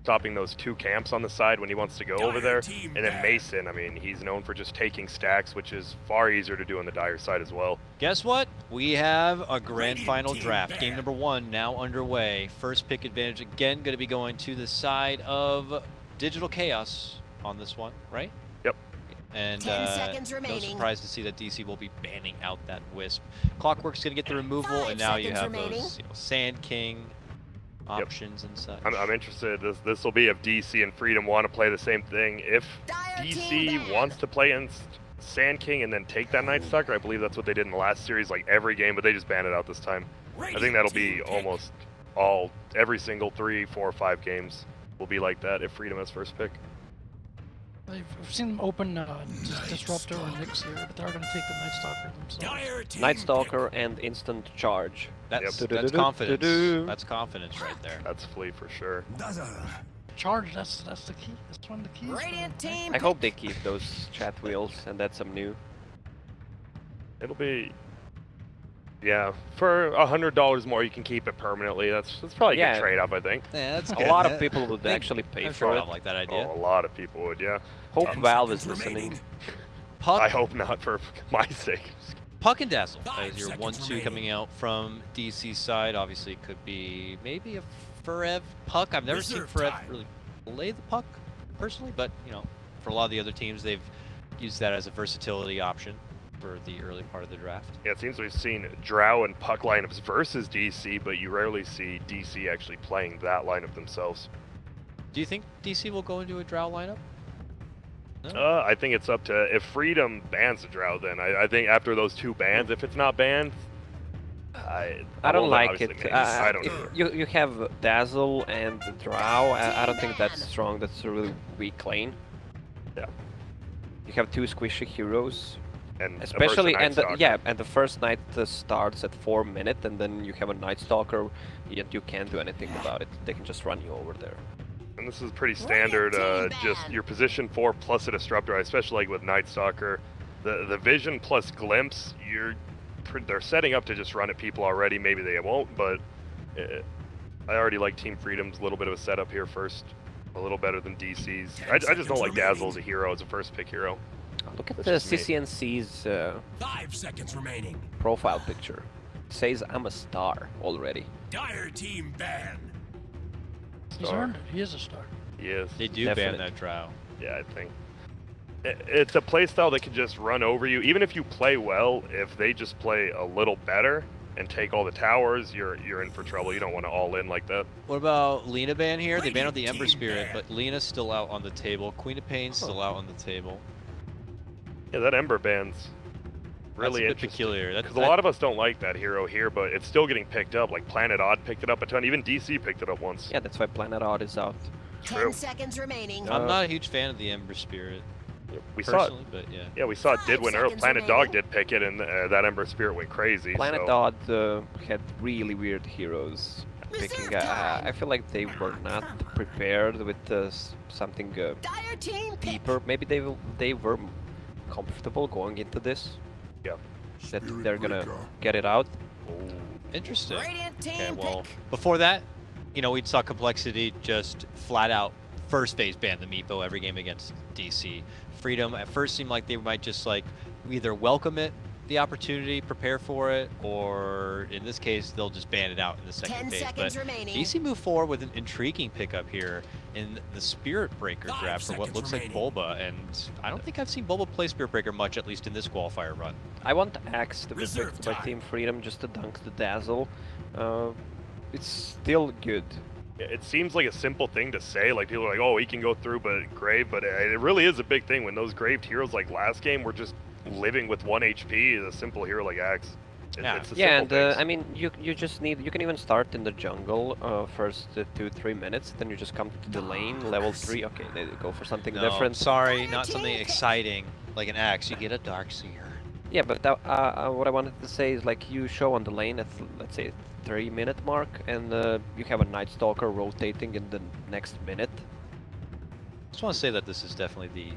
stopping those 2 camps on the side when he wants to go over there. And then Mason, I mean, he's known for just taking stacks, which is far easier to do on the Dire side as well. Guess what? We have a grand final draft. Game number 1 now underway. First pick advantage again going to be going to the side of Digital Chaos on this one, right? Yep. And 10 seconds no remaining. surprise to see that DC will be banning out that Wisp. Clockwork's going to get the removal, 5 and now you seconds have remaining. those Sand King options and such. I'm interested. This will be if DC and Freedom want to play the same thing. If Dire team DC banned. wants to play in Sand King and then take that Night Stalker, I believe that's what they did in the last series, like every game, but they just banned it out this time. I think that'll be almost every single 3, 4, 5 games will be like that if Freedom has first pick. I've seen them open Disruptor or Nyx here, but they're going to take the Night Stalker themselves. Night Stalker and instant charge. That's Yep. confidence. That's confidence right there. That's Flea for sure. Charge, that's the key. That's one of the keys. Radiant team. I hope they keep those chat wheels and that's some new. It'll be, yeah, for $100 more you can keep it permanently. That's probably a Yeah. good trade-off, I think. Yeah, that's A good. lot of people would actually pay I'm for sure it. I like that idea. Oh, a lot of people would, yeah. Hope Valve is listening. Puck, I hope not for my sake. Puck and Dazzle as 5 your seconds 1-2 remaining. coming out from DC's side. Obviously, it could be maybe a Forev Puck. I've never seen Reserve Forev time. really play the Puck personally, but you know, for a lot of the other teams, they've used that as a versatility option for the early part of the draft. Yeah, it seems we've seen Drow and Puck lineups versus DC, but you rarely see DC actually playing that lineup themselves. Do you think DC will go into a Drow lineup? No? I think it's up to, if Freedom bans the Drow, then I think after those 2 bans, if it's not banned, I well, don't then like obviously it. maybe. I don't If know. you have Dazzle and Drow, I don't think that's strong. That's a really weak lane. Yeah. You have 2 squishy heroes, And especially and and the first night starts at 4 minutes, and then you have a Night Stalker, and you can't do anything about it. They can just run you over there. And this is pretty standard, Radiant team just ban. your position 4 plus a Disruptor, especially like with Night Stalker. The Vision plus Glimpse, they're setting up to just run at people already. Maybe they won't, but I already like Team Freedom's little bit of a setup here first. A little better than DC's. I just don't like Dazzle as a hero, as a first pick hero. Look at That's the just me. CCNC's 5 seconds remaining. profile picture. It says I'm a star already. Dire team ban. He's earned it. He is a star. Yes. They do Definite. ban that Drow. Yeah, I think. It's a playstyle that can just run over you. Even if you play well, if they just play a little better and take all the towers, you're in for trouble. You don't want to all in like that. What about Lena ban here? They banned out the Radiant Ember team Spirit, ban. but Lena's still out on the table. Queen of Pain's still out on the table. Yeah, that Ember ban's really That's a bit interesting. peculiar. Because a lot of us don't like that hero here, but it's still getting picked up. Like Planet Odd picked it up a ton. Even DC picked it up once. Yeah, that's why Planet Odd is out. 10 seconds remaining. I'm not a huge fan of the Ember Spirit We saw it. personally, but yeah. Yeah, we saw it did 5 win early. seconds Planet remaining. Dog did pick it, and that Ember Spirit went crazy. Planet so. Odd had really weird heroes. Picking, Reserve time. I feel like they were not prepared with something Dire team pick. deeper. Maybe they were comfortable going into this. Yeah. That they're gonna get it out. Interesting. Radiant team Okay, well, pick. before that, you know, we saw Complexity just flat out first phase ban the Meepo every game against DC. Freedom at first seemed like they might just like either welcome it, the opportunity, prepare for it, or in this case, they'll just ban it out in the 10 second phase. seconds But remaining. DC moved forward with an intriguing pickup here in the Spirit Breaker 5 draft for what seconds looks like remaining. Bulba, and I don't think I've seen Bulba play Spirit Breaker much, at least in this qualifier run. I want Axe to be Reserve picked by time. Team Freedom just to dunk the Dazzle. It's still good. It seems like a simple thing to say. Like people are like, "Oh, he can go through," but Grave. But it really is a big thing when those Graved heroes like last game were just living with 1 HP. A simple hero like Axe. Yeah. It's the Yeah, and simple things. I mean, you just need. You can even start in the jungle first 2-3 minutes. Then you just come to the lane, level 3. Okay, they go for something No, different. sorry, not something exciting like an axe. You get a Darkseer. Yeah, but that, what I wanted to say is like you show on the lane at let's say 3-minute mark, and you have a Night Stalker rotating in the next minute. Just want to say that this is definitely the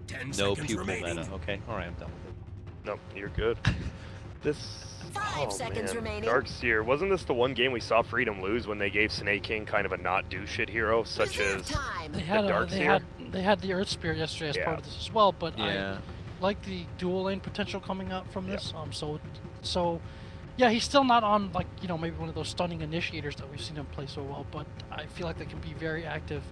10 no seconds pupil remaining. meta. Okay, all right, I'm done with it. No, you're good. This 5 seconds remaining. Darkseer, wasn't this the one game we saw Freedom lose when they gave Snake King kind of a not do shit hero, such Reserve as time. They had Darkseer? they had the Earth Spear yesterday as Yeah. part of this as well, but Yeah. I like the dual lane potential coming out from this. So yeah, he's still not on like maybe one of those stunning initiators that we've seen him play so well, but I feel like they can be very active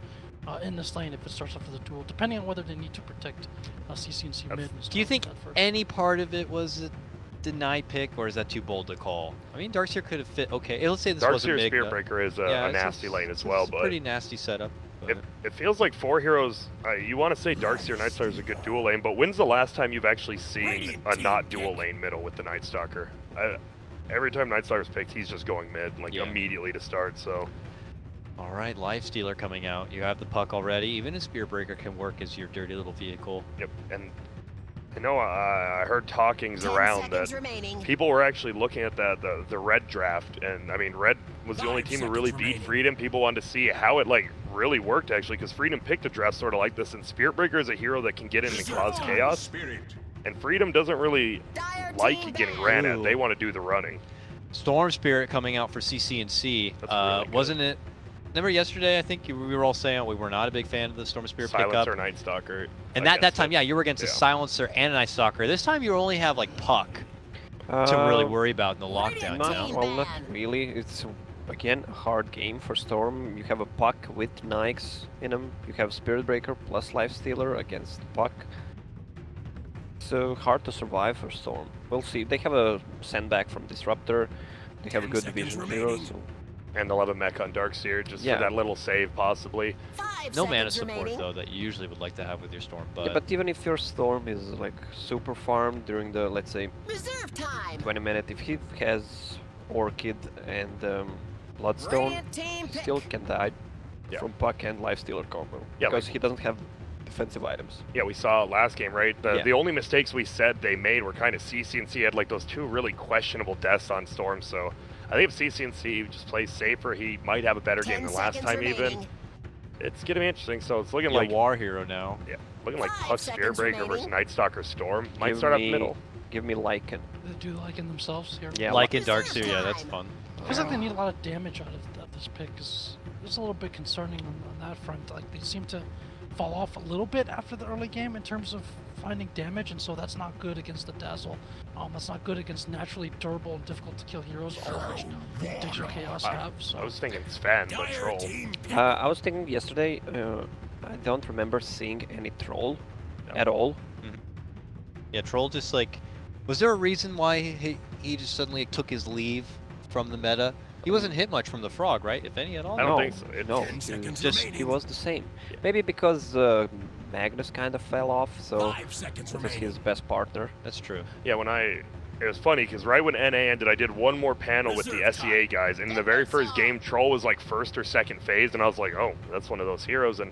in this lane if it starts off with a duel, depending on whether they need to protect CC and C mid. And Do you stuff think like that first. any part of it was a deny pick, or is that too bold to call? I mean, Darkseer could have fit. Okay, let's say this wasn't Darkseer big. Spearbreaker is a it's nasty lane as it's well, a but pretty nasty setup. But it feels like 4 heroes. You want to say Darkseer Nightstalker is a good dual lane, but when's the last time you've actually seen a not dual lane middle with the Nightstalker? Every time Nightstalker's picked, he's just going mid, like Yeah. immediately to start. So all right, Lifestealer coming out. You have the puck already. Even a Spearbreaker can work as your dirty little vehicle. yep, and I know I heard talkings 10 around seconds that remaining. people were actually looking at the Red draft, and I mean Red was the only 5 team who seconds really beat remaining. Freedom. People wanted to see how it like really worked actually, because Freedom picked a draft sort of like this, and Spearbreaker is a hero that can get in and cause chaos, Spirit. and Freedom doesn't really Dire like team getting banned. ran at. Ooh. They want to do the running. Storm Spirit coming out for CC&C. That's really good. Wasn't it? Remember yesterday? I think we were all saying we were not a big fan of the Storm Spirit pickup. Silencer, Nightstalker. And I that guess time, yeah, you were against a yeah. Silencer and a Night Stalker. This time you only have like Puck to really worry about in the lockdown. Not- now. Team Well, not ban. really. It's again a hard game for Storm. You have a Puck with Nikes in him. You have Spirit Breaker plus Lifestealer against Puck. So hard to survive for Storm. We'll see. They have a sendback from Disruptor. They have a 10 good seconds vision hero. remaining. So And they'll have a mech on Darkseer just Yeah. for that little save possibly. 5 No mana seconds support remaining. though that you usually would like to have with your Storm, yeah, but even if your Storm is like super farmed during the, let's say, Reserve time. 20 minute, if he has Orchid and Bloodstone, Radiant team he pick. still can die Yeah. from Puck and Lifestealer combo. Yeah, because like- he doesn't have defensive items. Yeah, we saw it last game, right? Yeah. The only mistakes we said they made were kind of CC&C had like those 2 really questionable deaths on Storm, so I think if CC&C just plays safer, he might have a better 10 game than last seconds time even. remaining. It's gonna be interesting, so it's looking yeah, like War Hero now. looking like 5 Puck seconds Spearbreaker versus remaining. Nightstalker Storm. Might Give start up me- middle. Give me Lycan. They do like in themselves here. Yeah, Like in Reserve Darkseer, yeah, that's time. fun. Feels like they need a lot of damage out of this pick. It's a little bit concerning on that front. Like they seem to fall off a little bit after the early game in terms of finding damage, and so that's not good against the Dazzle. That's not good against naturally durable and difficult to kill heroes, all of which Digital Chaos have. So I was thinking Sven, but Dire Troll. team pick. I was thinking yesterday, I don't remember seeing any Troll at all. Yeah, Troll just like, was there a reason why he just suddenly took his leave from the meta? He wasn't hit much from the Frog, right? If any at all. I don't No, think so. no. 10 seconds just- He remaining. was the same. Maybe because Magnus kind of fell off, so 5 seconds that was remaining. his best partner. That's true. Yeah, it was funny because right when NA ended, I did one more panel with the SEA guys, and in the very first game, Troll was like first or second phase, and I was like, oh, that's one of those heroes, and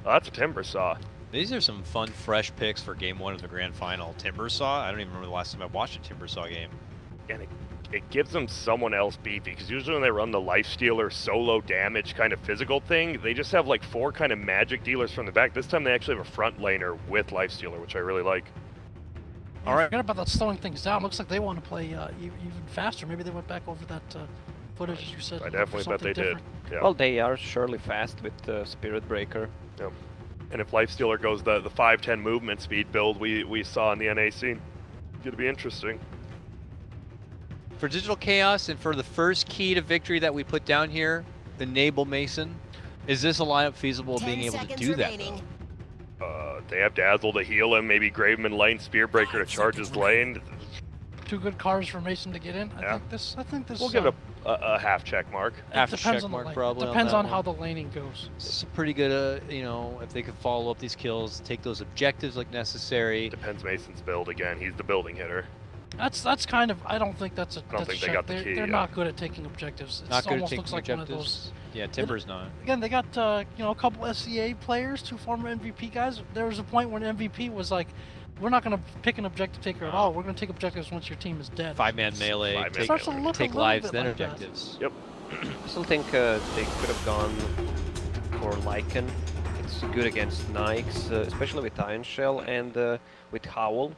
that's a Timbersaw. These are some fun, fresh picks for Game 1 of the Grand Final. Timbersaw? I don't even remember the last time I watched a Timbersaw game. And it gives them someone else beefy, because usually when they run the Lifestealer solo damage kind of physical thing, they just have like 4 kind of magic dealers from the back. This time they actually have a front laner with Lifestealer, which I really like. all right, forget about that slowing things down. Looks like they want to play even faster. Maybe they went back over that footage, as you said. I looking for definitely bet something they different. did. Yeah. Well, they are surely fast with Spirit Breaker. Yep. And if Lifestealer goes the 5-10 movement speed build we saw in the NA scene, it's going to be interesting. For Digital Chaos and for the first key to victory that we put down here, enable Mason, is this a lineup feasible of 10 being able to seconds do that? remaining. They have Dazzle to heal him, maybe Graveman lane, Spearbreaker to 5 charge his seconds lane. 2 good cars for Mason to get in. Yeah. I think this. We'll give it a half check mark. After depends check on the mark lane. probably. Depends that on one. how the laning goes. It's pretty good, if they could follow up these kills, take those objectives like necessary. Depends Mason's build again. He's the building hitter. That's kind of. I don't think that's a. don't that's a think they check. got the They're, key, they're yeah. not good at taking objectives. It Not good at almost taking looks like objectives. one of those. Yeah, Timber's not. Again, they got a couple SCA players, 2 former MVP guys. There was a point when MVP was like, "We're not going to pick an objective taker at all. We're going to take objectives once your team is dead." 5-man melee, Five-man take, Starts to look a take little lives, bit then like that. objectives. Yep. I still think they could have gone for Lycan. It's good against Nikes, especially with Iron Shell and with Howl.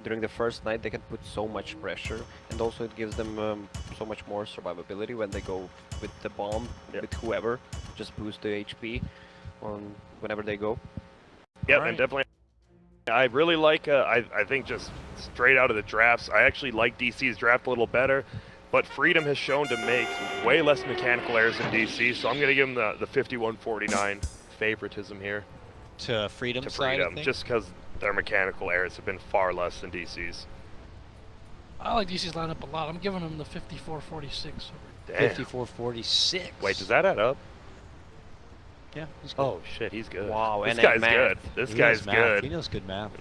during the first night they can put so much pressure, and also it gives them so much more survivability when they go with the bomb, Yep. with whoever, just boost the HP on whenever they go. Yep, Alright. and definitely. I really like. I think just straight out of the drafts, I actually like DC's draft a little better. But Freedom has shown to make way less mechanical errors than DC, so I'm gonna give him the 51-49 favoritism here To Freedom to side of Freedom, things? just because their mechanical errors have been far less than DC's. I like DC's lineup a lot. I'm giving him the 54-46. Damn. 54-46. Wait, does that add up? Yeah, he's good. Oh shit, he's good. Wow, this and guy's math. good. This He guy's knows math. good. He knows good math.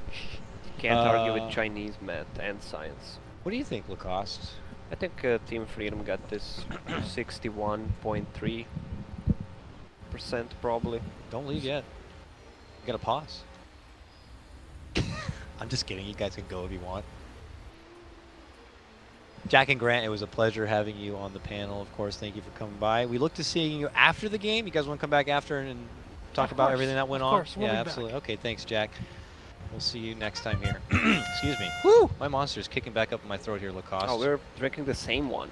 Can't argue Uh, with Chinese math and science. What do you think, Lacoste? I think Team Freedom got this 61.3% probably. Don't leave yet. You gotta pause. I'm just kidding. You guys can go if you want. Jack and Grant, it was a pleasure having you on the panel. Of course, thank you for coming by. We look to seeing you after the game. You guys want to come back after and talk Of about course, everything that went of on? course, we'll Yeah, be back. absolutely. Okay, thanks, Jack. We'll see you next time here. Excuse me. Woo! My monster's kicking back up in my throat here, Lacoste. Oh, we're drinking the same one.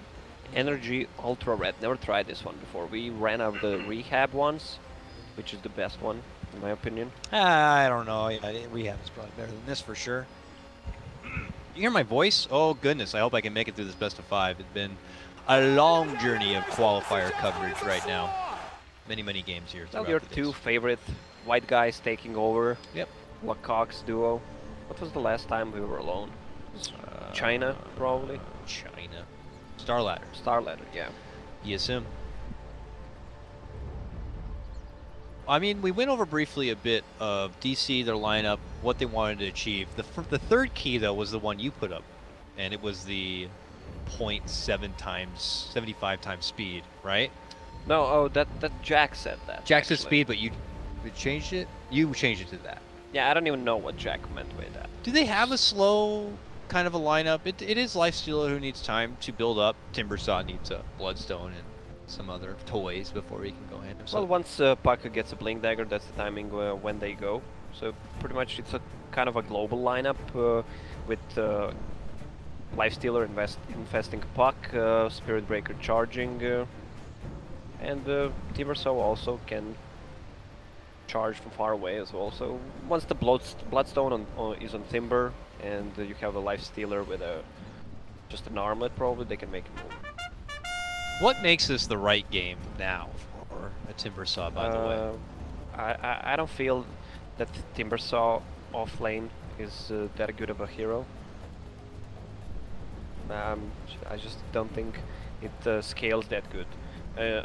Energy Ultra Red. Never tried this one before. We ran out of the rehab ones, which is the best one, in my opinion. I don't know. Yeah, rehab is probably better than this for sure. You hear my voice? Oh goodness! I hope I can make it through this best of 5. It's been a long journey of qualifier coverage right now. Many games here. Well, throughout your the two days. favorite white guys taking over. Yep. Lacox duo. What was the last time we were alone? China, probably. China. Star Ladder. Star Ladder, yeah. ESM. I mean, we went over briefly a bit of DC, their lineup, what they wanted to achieve. The third key, though, was the one you put up, and it was the 0.7 times, 75 times speed, right? No, oh, that Jack said that. Jack said actually. speed, but you changed it? You changed it to that. Yeah, I don't even know what Jack meant by that. Do they have a slow kind of a lineup? It is Lifestealer who needs time to build up. Timbersaw needs a Bloodstone and some other toys before he can go hand himself. Well, once Puck gets a Blink Dagger, that's the timing when they go. So pretty much it's a kind of a global lineup with Lifestealer infesting Puck, Spirit Breaker charging, and Timbersaw also can charge from far away as well. So once the Bloodstone is on Timber and you have a Lifestealer with just an armlet, probably they can make it move. What makes this the right game now for a Timbersaw, by the way? I don't feel that Timbersaw off lane is that good of a hero. I just don't think it scales that good.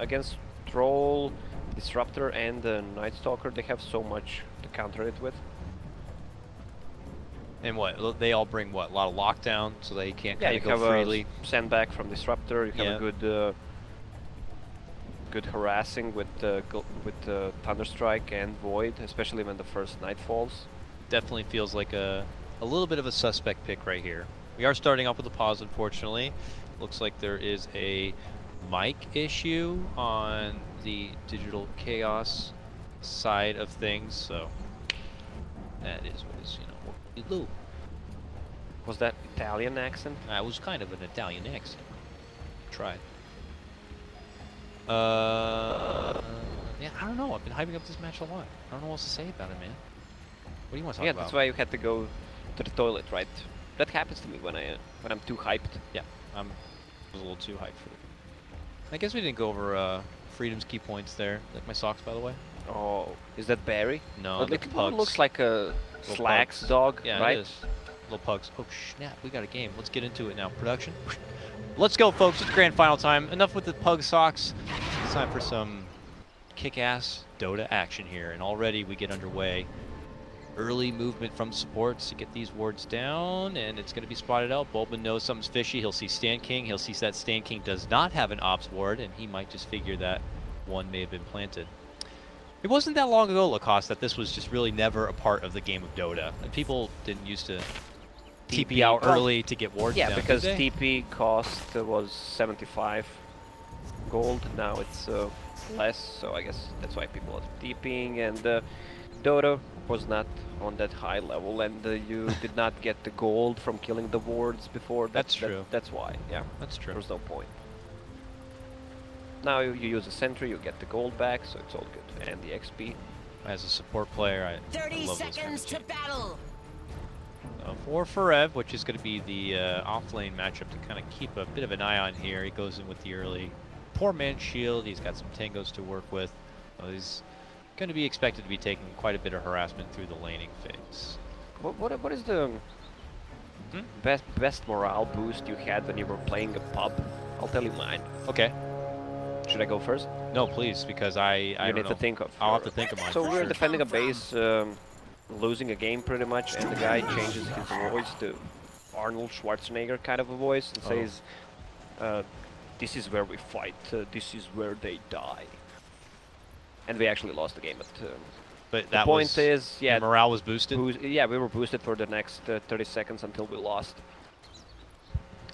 Against Troll, Disruptor and Night Stalker, they have so much to counter it with. And what? They all bring what? A lot of lockdown, so they can't Yeah, kind you of have go freely. a sandbag from Disruptor. You have Yeah. a good harassing with Thunderstrike and Void, especially when the first night falls. Definitely feels like a little bit of a suspect pick right here. We are starting off with a pause, unfortunately. Looks like there is a mic issue on the Digital Chaos side of things, so that is what is, what we do. Was that Italian accent? That was kind of an Italian accent. Tried. Yeah, I don't know. I've been hyping up this match a lot. I don't know what else to say about it, man. What do you want to talk Yeah, about? that's why you had to go to the toilet, right? That happens to me when I'm too hyped. Yeah, I was a little too hyped for it. I guess we didn't go over Freedom's key points there. Like my socks, by the way. Oh, is that Barry? No, Well, the it more pugs. looks like a Little Slacks pugs. dog, Yeah, right? it is. Little pugs. Oh snap! We got a game. Let's get into it now. Production. Let's go, folks. It's grand final time. Enough with the pug socks. It's time for some kick-ass Dota action here, and already we get underway. Early movement from supports to get these wards down, and it's going to be spotted out. Bulbin knows something's fishy. He'll see Stan King. He'll see that Stan King does not have an ops ward, and he might just figure that one may have been planted. It wasn't that long ago, Lacoste, that this was just really never a part of the game of Dota. And people didn't used to TP out well, early to get wards Yeah, down, because did they? TP cost was 75 gold. Now it's less, so I guess that's why people are TPing. And Dota was not on that high level, and you did not get the gold from killing the wards before. That's true. That's why, yeah. That's true. There's no point. Now you use a sentry, you get the gold back, so it's all good. And the XP. As a support player, I 30 love those kind of seconds to teams. battle. For Forev, which is going to be the off-lane matchup to kind of keep a bit of an eye on here. He goes in with the early poor man's shield. He's got some tangos to work with. He's going to be expected to be taking quite a bit of harassment through the laning phase. What is the best morale boost you had when you were playing a pub? I'll tell you mine. Okay. Should I go first? No, please, because I You don't need know. to think of. I'll have to think of mine. So for we're sure. defending a base, losing a game pretty much, and the guy changes his voice to Arnold Schwarzenegger kind of a voice and says, "This is where we fight. This is where they die." And we actually lost the game. But But the that point was, is, yeah, the morale was boosted. yeah, we were boosted for the next 30 seconds until we lost.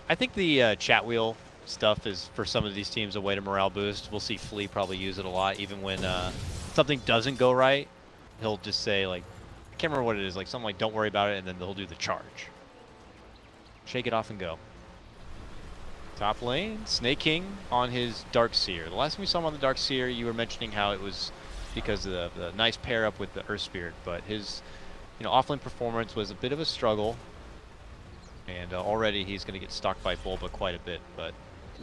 I think the chat wheel stuff is, for some of these teams, a way to morale boost. We'll see Flea probably use it a lot, even when something doesn't go right. He'll just say, like, I can't remember what it is, like something like, don't worry about it, and then they'll do the charge. Shake it off and go. Top lane, Snake King on his Darkseer. The last time we saw him on the Darkseer, you were mentioning how it was because of the nice pair up with the Earth Spirit, but his offlane performance was a bit of a struggle, and already he's going to get stalked by Bulba quite a bit, but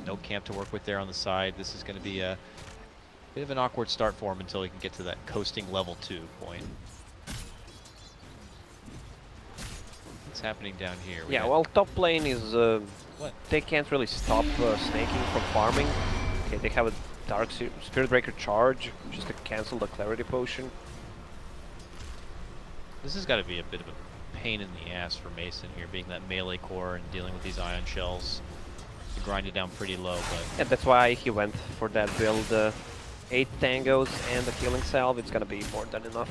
no camp to work with there on the side. This is going to be a bit of an awkward start for him until he can get to that coasting level 2 point. What's happening down here? Yeah, well, top lane is What? they can't really stop Snaking from farming. Okay, they have a Spirit Breaker charge just to cancel the Clarity Potion. This has got to be a bit of a pain in the ass for Mason here, being that melee core and dealing with these ion shells. You grind it down pretty low, but Yeah, that's why he went for that build. 8 tangos and a healing salve, it's gonna be more than enough.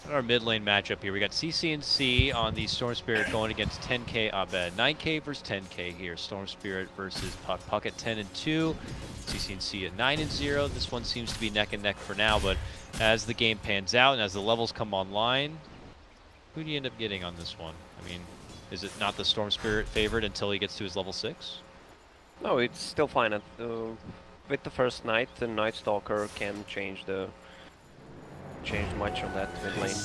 in our mid lane matchup here, we got CC&C on the Storm Spirit going against 10k Abed. 9k versus 10k here. Storm Spirit versus Puck. Puck at 10 and 2. CC&C at 9 and 0. This one seems to be neck and neck for now, but as the game pans out and as the levels come online, who do you end up getting on this one? I mean, is it not the Storm Spirit favored until he gets to his level 6? No, it's still fine. With the first Knight, the Night Stalker can change much on that mid lane.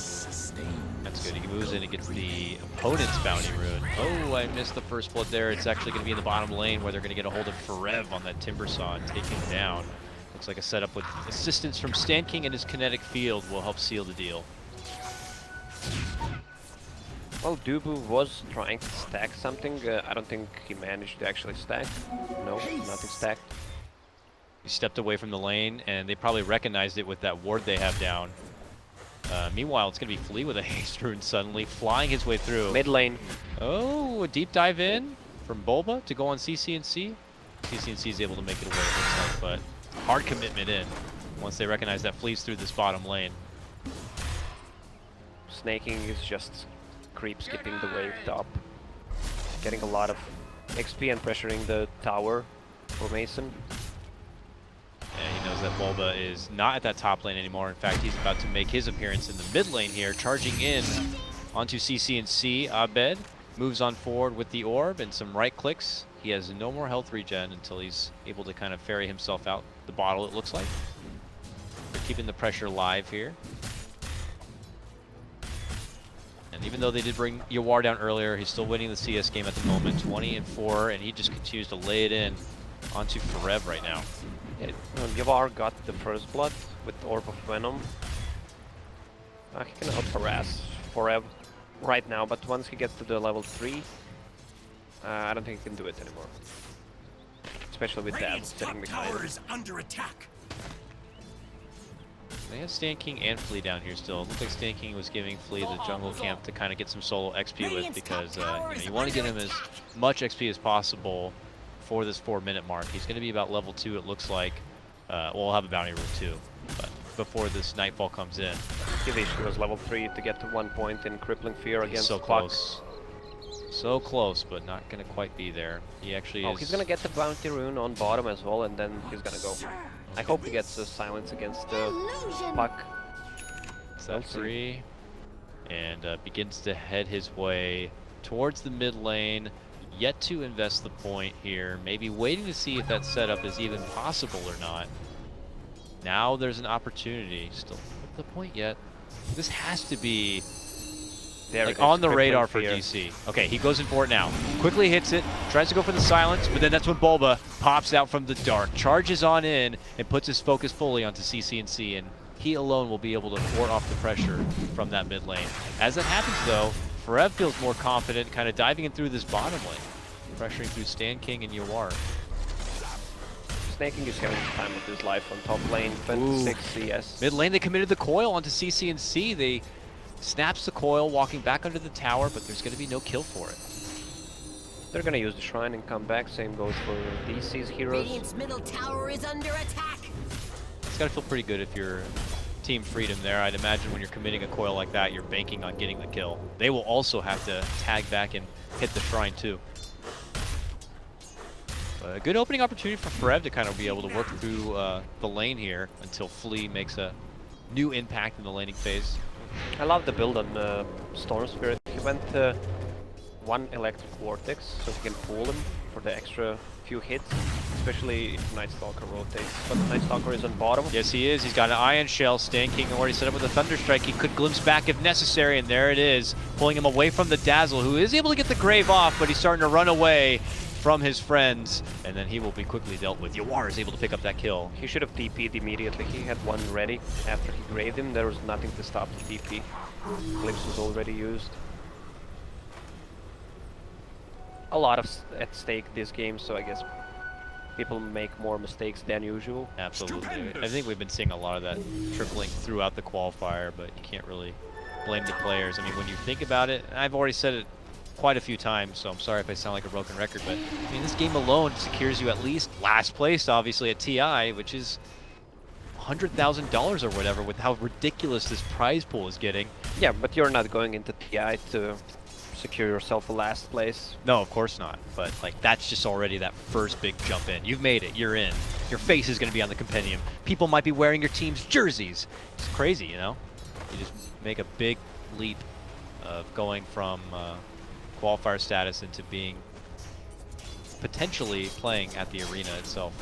That's good. He moves in and gets the opponent's bounty rune. Oh, I missed the first blood there. It's actually going to be in the bottom lane where they're going to get a hold of Forev on that Timber Saw and take him down. Looks like a setup with assistance from Stan King and his kinetic field will help seal the deal. Well, Dubu was trying to stack something. I don't think he managed to actually stack. No, nothing stacked. He stepped away from the lane, and they probably recognized it with that ward they have down. Meanwhile, it's going to be Flea with a haste rune suddenly, flying his way through. Mid lane. Oh, a deep dive in from Bulba to go on CC&C. CC&C is able to make it away, it looks like, but hard commitment in once they recognize that Flea's through this bottom lane. Snaking is just creep skipping the wave top. Getting a lot of XP and pressuring the tower for Mason. And he knows that Bulba is not at that top lane anymore. In fact, he's about to make his appearance in the mid lane here, charging in onto CC&C. Abed moves on forward with the orb and some right clicks. He has no more health regen until he's able to kind of ferry himself out the bottle, it looks like. They're keeping the pressure live here. And even though they did bring Yawar down earlier, he's still winning the CS game at the moment, 20 and 4, and he just continues to lay it in onto Forev right now. Yawar got the first blood with Orb of Venom. He can out harass Forev right now, but once he gets to the level 3, I don't think he can do it anymore. Especially with that Radiant's sitting top behind. tower is under attack. They have Stan King and Flea down here still. It looks like Stan King was giving Flea the jungle camp to kind of get some solo XP with, because you want to get him as much XP as possible for this 4-minute mark. He's going to be about level 2, it looks like. Well, we'll have a bounty rune too, but before this Nightfall comes in. He was level 3 to get to 1 point in Crippling Fear He's against so Puck. close. So close, but not gonna quite be there. He actually Oh, is. he's gonna get the bounty rune on bottom as well, and then he's gonna go. I hope he gets a silence against the puck. Set We'll see. 3, and begins to head his way towards the mid lane. Yet to invest the point here. Maybe waiting to see if that setup is even possible or not. Now there's an opportunity. Still not the point yet. This has to be There like it is, on the crippling radar for fear. DC. Okay, he goes in for it now. Quickly hits it, tries to go for the silence, but then that's when Bulba pops out from the dark, charges on in, and puts his focus fully onto CC&C, and he alone will be able to ward off the pressure from that mid lane. As that happens though, Forev feels more confident, kind of diving in through this bottom lane, pressuring through Stan King and Yawar. Snaking is having the time of his life on top lane, 26 CS. Mid lane, they committed the coil onto CC&C. They snaps the coil, walking back under the tower, but there's going to be no kill for it. They're gonna use the shrine and come back. Same goes for DC's heroes. Radiant's middle tower is under attack. It's got to feel pretty good if you're Team Freedom there. I'd imagine when you're committing a coil like that, you're banking on getting the kill. They will also have to tag back and hit the shrine too. But a good opening opportunity for Forev to kind of be able to work through the lane here until Flea makes a new impact in the laning phase. I love the build on Storm Spirit. He went one electric vortex, so he can pull him for the extra few hits, especially if Night Stalker rotates. But Night Stalker is on bottom. Yes, he is. He's got an Ion Shell. Stan King already set up with a Thunder Strike. He could glimpse back if necessary, and there it is, pulling him away from the Dazzle, who is able to get the Grave off, but he's starting to run away from his friends, and then he will be quickly dealt with. Yawar is able to pick up that kill. He should have TP'd immediately. He had one ready. After he graved him, there was nothing to stop the TP. Glimpse was already used. A lot of at stake this game, so I guess people make more mistakes than usual. Absolutely. I think we've been seeing a lot of that trickling throughout the qualifier, but you can't really blame the players. I mean, when you think about it, and I've already said it quite a few times, so I'm sorry if I sound like a broken record, but I mean, this game alone secures you at least last place, obviously, at TI, which is $100,000 or whatever, with how ridiculous this prize pool is getting. Yeah, but you're not going into TI to secure yourself a last place. No, of course not. But like that's just already that first big jump in. You've made it. You're in. Your face is going to be on the compendium. People might be wearing your team's jerseys. It's crazy, you know? You just make a big leap of going from qualifier status into being potentially playing at the arena itself.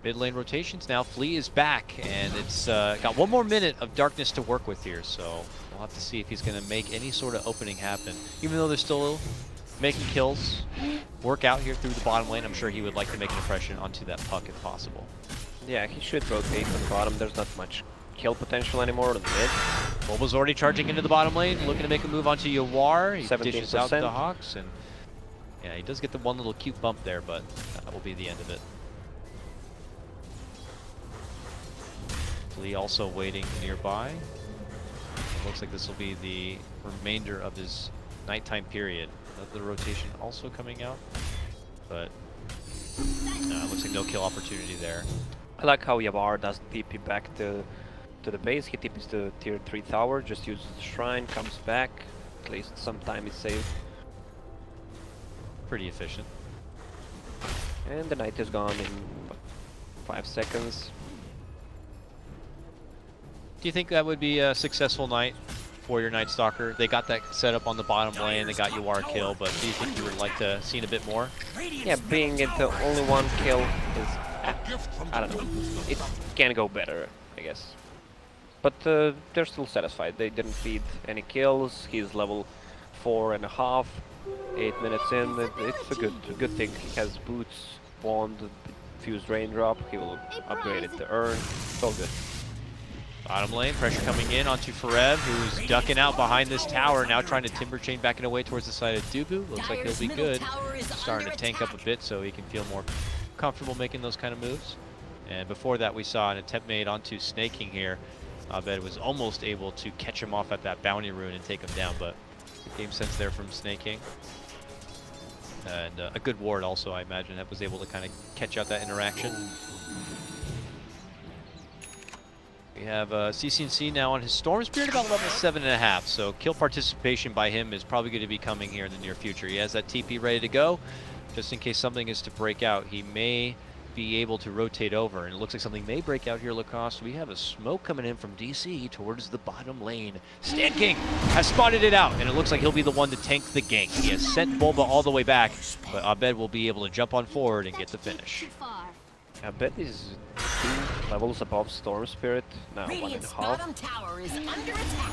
Mid lane rotations now. Flea is back, and it's got one more minute of darkness to work with here, so we'll have to see if he's going to make any sort of opening happen. Even though they're still making kills, work out here through the bottom lane, I'm sure he would like to make an impression onto that puck if possible. Yeah, he should rotate on the bottom. There's not much kill potential anymore on the mid. Bulba's already charging into the bottom lane, looking to make a move onto Yawar. He dishes out 17%. the Hawks, and yeah, he does get the one little cute bump there, but that will be the end of it. Flea also waiting nearby. Looks like this will be the remainder of his nighttime period. The rotation also coming out, but looks like no kill opportunity there. I like how Yawar doesn't TP back to the base. He TPs to tier 3 tower, just uses the shrine, comes back. At least some time is saved. Pretty efficient. And the knight is gone in what, 5 seconds. Do you think that would be a successful night for your Night Stalker? They got that set up on the bottom lane, they got Yawar kill, but do you think you would like to see a bit more? Yeah, being it the only one kill is, I don't know, it can go better, I guess. But they're still satisfied. They didn't feed any kills. He's level 4.5, 8 minutes in. It's a good thing. He has boots, wand, fused raindrop. He will upgrade it to earn. It's all good. Bottom lane, pressure coming in onto Forev, who's ducking out behind this tower, now trying to timber chain back it away towards the side of Dubu. Looks like he'll be good. Starting to tank up a bit so he can feel more comfortable making those kind of moves. And before that, we saw an attempt made onto Snaking here. Abed was almost able to catch him off at that bounty rune and take him down, but good game sense there from Snaking. And a good ward also, I imagine, that was able to kind of catch out that interaction. We have CCNC now on his Storm Spirit about level 7.5, so kill participation by him is probably going to be coming here in the near future. He has that TP ready to go, just in case something is to break out. He may be able to rotate over, and it looks like something may break out here, Lacoste. We have a smoke coming in from DC towards the bottom lane. Stan King has spotted it out, and it looks like he'll be the one to tank the gank. He has sent Bulba all the way back, but Abed will be able to jump on forward and get the finish. Abed is 2 levels above Storm Spirit, now Radiant's 1.5. bottom tower is under attack.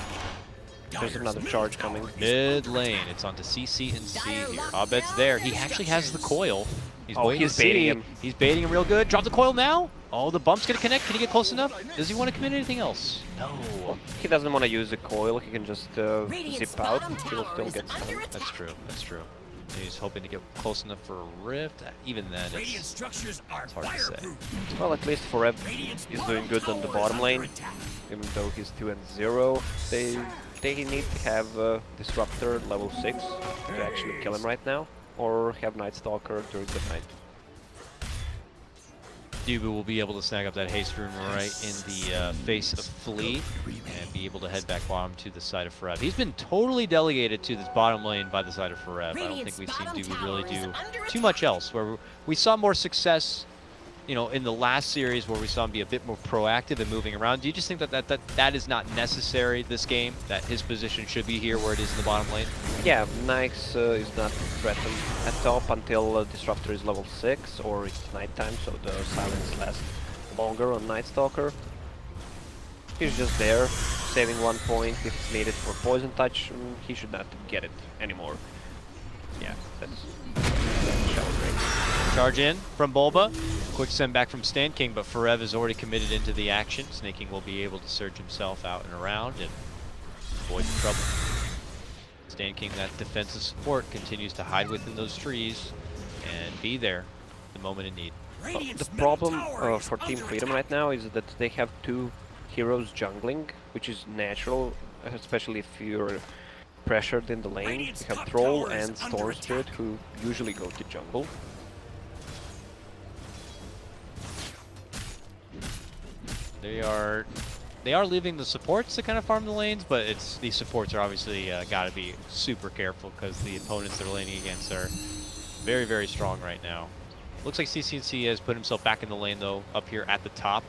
There's another charge coming. Mid lane, it's onto CC and C here. Abed's there. He actually has the coil. He's waiting he's to baiting see. him. He's baiting him real good. Drop the coil now. Oh, the bump's gonna connect. Can he get close enough? Does he want to commit anything else? No. He doesn't want to use the coil, he can just Radiant's zip out, bottom he will tower still is get stunned. under attack. That's true. That's true. He's hoping to get close enough for a rift. Even then, Radiant it's structures are hard to say. fireproof. Well, at least Forev Radiant's is doing good on the bottom lane, even though he's 2-0. They need to have Disruptor level 6 to actually kill him right now, or have Night Stalker during the night. Dubu will be able to snag up that haste rune right in the face of Flea and be able to head back bottom to the side of Forev. He's been totally delegated to this bottom lane by the side of Forev. I don't think we've seen Dubu really do too much else. Where we saw more success, you know, in the last series where we saw him be a bit more proactive and moving around. Do you just think that is not necessary this game? That his position should be here where it is in the bottom lane? Yeah, Nyx is not threatened at top until Disruptor is level 6 or it's nighttime, so the silence lasts longer on Night Stalker. He's just there, saving 1 point if it's needed for Poison Touch. He should not get it anymore. Yeah, that's shower break. Charge in from Bulba. Quick send back from Stan King, but Forev is already committed into the action. Snaking will be able to surge himself out and around and avoid the trouble. Stan King, that defensive support, continues to hide within those trees and be there the moment in need. The problem for Team Freedom right now is that they have 2 heroes jungling, which is natural, especially if you're pressured in the lane. You have Troll and Storm Spirit, who usually go to jungle. They are leaving the supports to kind of farm the lanes, but these supports are obviously got to be super careful because the opponents they're laning against are very, very strong right now. Looks like CCNC has put himself back in the lane though, up here at the top.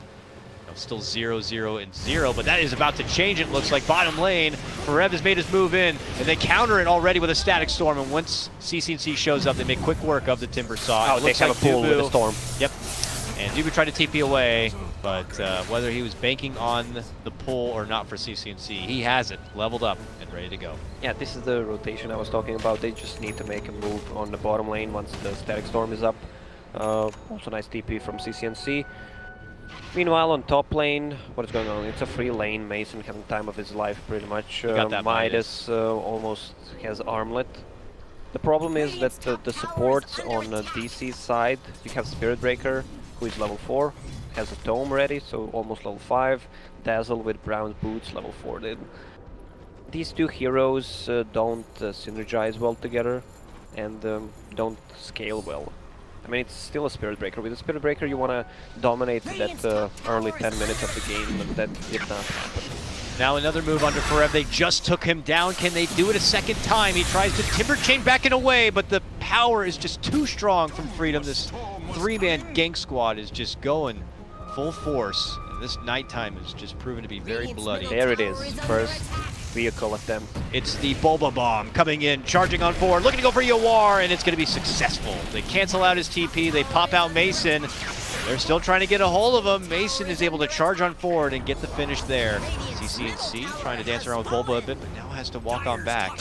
You know, still 0-0 and 0, but that is about to change. It looks like bottom lane. Forev has made his move in, and they counter it already with a Static Storm. And once CCNC shows up, they make quick work of the Timber Saw. Oh, they have a pool with a Storm. Yep. And Dubu tried to TP away, but whether he was banking on the pull or not for CCNC, he has it leveled up and ready to go. Yeah, this is the rotation I was talking about. They just need to make a move on the bottom lane once the Static Storm is up. Also nice TP from CCNC. Meanwhile, on top lane, what is going on? It's a free lane. Mason having time of his life, pretty much. Got that Midas almost has Armlet. The problem is that the supports on DC's side, you have Spirit Breaker, who is level 4, has a Tome ready, so almost level 5. Dazzle with brown boots, level 4. These 2 heroes don't synergize well together and don't scale well. I mean, it's still a Spirit Breaker. With a Spirit Breaker, you want to dominate that early 10 minutes of the game, and that did not happen. Now another move under Forev. They just took him down. Can they do it a second time? He tries to Timber Chain backing away, but the power is just too strong from Freedom. This 3-man gank squad is just going full force. And this nighttime is just proven to be very bloody. There it is, first vehicle attempt. It's the Bulba Bomb coming in, charging on forward, looking to go for Yawar, and it's going to be successful. They cancel out his TP, they pop out Mason. They're still trying to get a hold of him. Mason is able to charge on forward and get the finish there. CCNC trying to dance around with Bulba a bit, but now has to walk on back.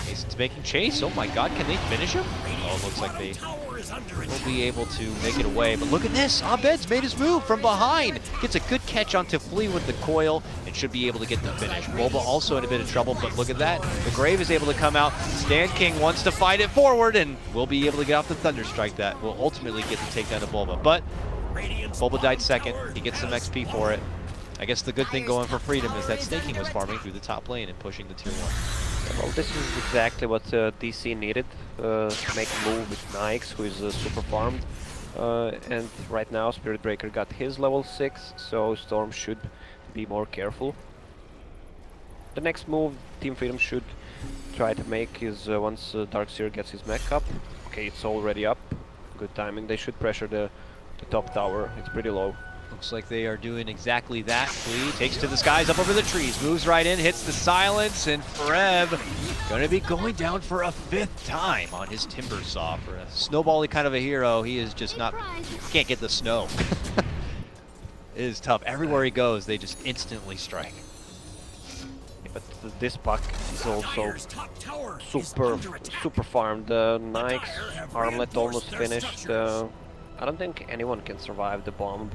Mason's making chase. Oh my god, can they finish him? Oh, it looks like they will be able to make it away. But look at this, Abed's made his move from behind. Gets a good catch onto Flea with the coil and should be able to get the finish. Bulba also in a bit of trouble, but look at that. The Grave is able to come out. Stan King wants to fight it forward and will be able to get off the Thunderstrike that will ultimately get the takedown of Bulba. But Bulba died second. He gets some XP for it. I guess the good thing going for Freedom is that Snaking was farming through the top lane and pushing the tier 1. Well, this is exactly what DC needed to make a move with Nyx, who is super farmed. And right now Spirit Breaker got his level 6, so Storm should be more careful. The next move Team Freedom should try to make is once Darkseer gets his mech up. Okay, it's already up. Good timing. They should pressure the top tower. It's pretty low. Looks like they are doing exactly that. Flea takes to the skies up over the trees, moves right in, hits the silence, and Forev gonna be going down for a 5th time on his Timber Saw. For a snowbally kind of a hero, he is just not, can't get the snow. It is tough. Everywhere he goes, they just instantly strike. But this puck is also Dire's top tower is super under attack. super farmed. Nike's armlet almost finished. I don't think anyone can survive the bomb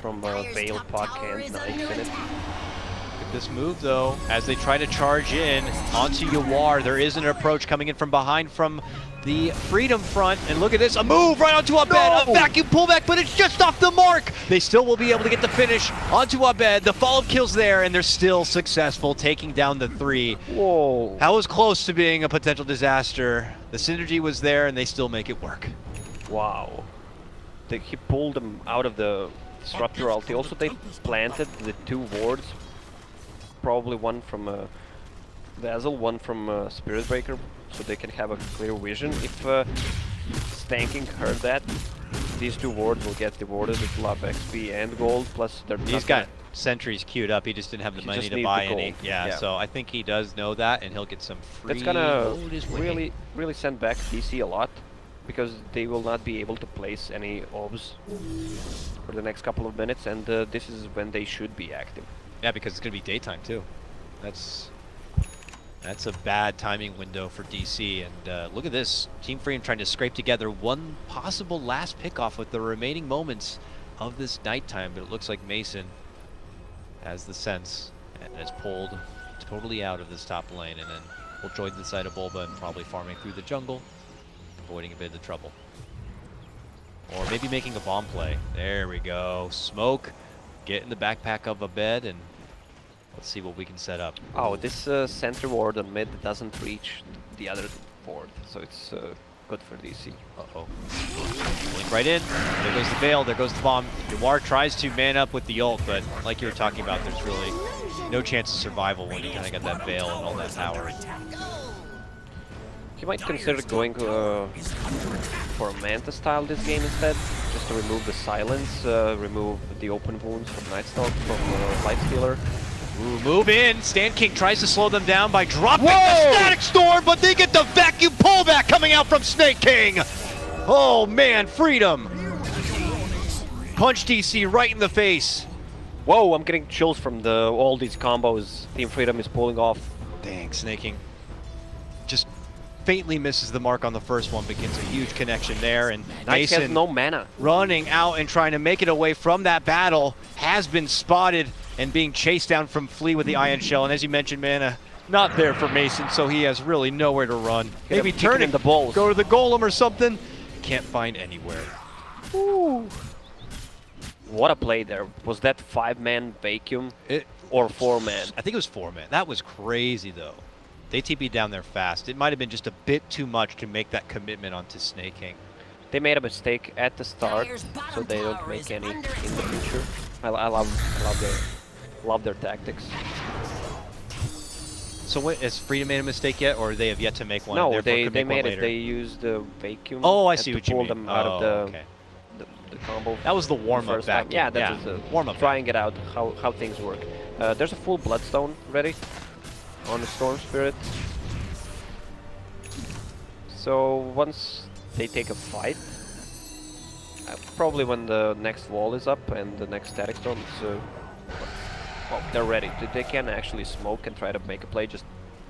from Veil puck and Nike's in it. Look at this move though, as they try to charge in onto Yawar. There is an approach coming in from behind from the Freedom front, and look at this, a move right onto Abed, a vacuum pullback, but it's just off the mark. They still will be able to get the finish onto Abed. The follow-up kill's there, and they're still successful, taking down the 3. Whoa! That was close to being a potential disaster. The synergy was there, and they still make it work. Wow! He pulled them out of the disruptor ulti. Also, they planted the 2 wards. Probably one from Vassal, one from Spirit Breaker, so they can have a clear vision. If Stanking heard that, these 2 wards will get rewarded with a lot of XP and gold, plus they're He's got sentries queued up. He just didn't have the He money just to needs buy the any. gold. Yeah, Yeah. so I think he does know that, and he'll get some free That's gonna gold his way. really send back DC a lot, because they will not be able to place any obs for the next couple of minutes, and this is when they should be active. Yeah, because it's going to be daytime, too. That's a bad timing window for DC, and look at this. Team Freedom trying to scrape together one possible last pickoff with the remaining moments of this nighttime, but it looks like Mason has the sense and has pulled totally out of this top lane, and then will join the side of Bulba and probably farming through the jungle, avoiding a bit of the trouble. Or maybe making a bomb play. There we go. Smoke, get in the backpack of Abed, and let's see what we can set up. Oh, this center ward on mid doesn't reach the other ward, so it's good for DC. Uh-oh. Blink right in. There goes the Veil. There goes the bomb. Yawar tries to man up with the ult, but like you were talking about, there's really no chance of survival when you kind of got that Veil and all that power. You might consider going for a Manta style this game instead, just to remove the silence, remove the open wounds from Nightstalk, from Light Stealer. Ooh, move in. Stand King tries to slow them down by dropping the Static Storm, but they get the vacuum pullback coming out from Snake King. Oh man, Freedom. Punch DC right in the face. Whoa, I'm getting chills from all these combos Team Freedom is pulling off. Dang, Snake King just faintly misses the mark on the first one, begins a huge connection there, and Knights Mason has no mana. running out and trying to make it away from that battle, has been spotted and being chased down from Flea with the Ion Shell, and as you mentioned, mana not there for Mason, so he has really nowhere to run. Maybe turn in the balls. go to the golem or something. Can't find anywhere. Ooh. What a play there. Was that 5-man vacuum or 4-man? I think it was 4-man. That was crazy though. They TP'd down there fast. It might have been just a bit too much to make that commitment onto Snake King. They made a mistake at the start, Dire's bottom so they don't tower make is any in under the future. I love their tactics. So what, has Freedom made a mistake yet, or they have yet to make one? No, therefore they could make one made it. later? They used the vacuum. Oh, I and see to what you pull mean. them out of okay. the combo. That was the warm-up first time. vacuum. Yeah, that Yeah, was warm-up trying it out how things work. There's a full Bloodstone ready on the Storm Spirit. So once they take a fight, probably when the next wall is up and the next Static Storm is, well, they're ready. They can actually smoke and try to make a play, just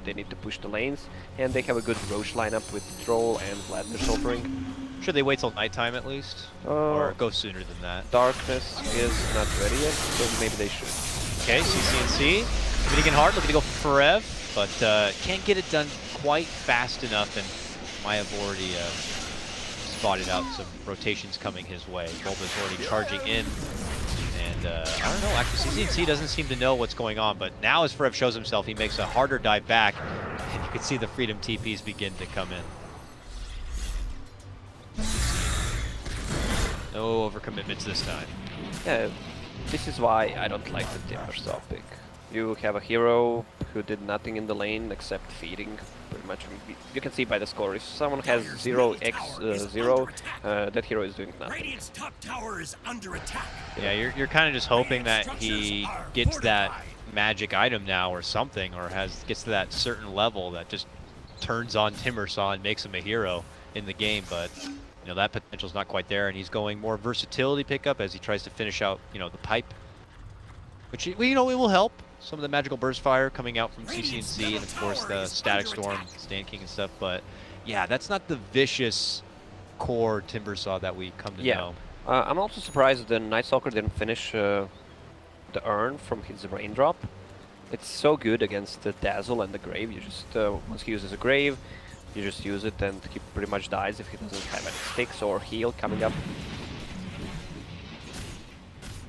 they need to push the lanes, and they have a good Roche lineup with Troll and Vladimir Offering. Should they wait till nighttime at least? Or go sooner than that? Darkness is not ready yet, so maybe they should. Okay, CCNC. Dominican Hard looking to go for Forev, but can't get it done quite fast enough, and Maya have already spotted out some rotations coming his way. Bulba's already charging in, and I don't know, actually CCNC doesn't seem to know what's going on, but now as Forev shows himself, he makes a harder dive back, and you can see the Freedom TPs begin to come in. No overcommitments this time. Yeah, this is why I don't like the Timbersaw pick. You have a hero who did nothing in the lane except feeding, pretty much. You can see by the score, if someone has 0x0, that hero is doing nothing. Radiant's top tower is under attack. Yeah, you're kind of just hoping that he gets that magic item now or something, or gets to that certain level that just turns on Timbersaw and makes him a hero in the game. But you know that potential's not quite there, and he's going more versatility pickup as he tries to finish out the pipe, which it will help. Some of the magical burst fire coming out from CCNC, and of course the static storm, Stand King and stuff. But yeah, that's not the vicious core Timbersaw that we come to know. I'm also surprised the Night Stalker didn't finish the urn from his raindrop. It's so good against the Dazzle and the Grave. You just once he uses a Grave, you just use it, and he pretty much dies if he doesn't have any sticks or heal coming up.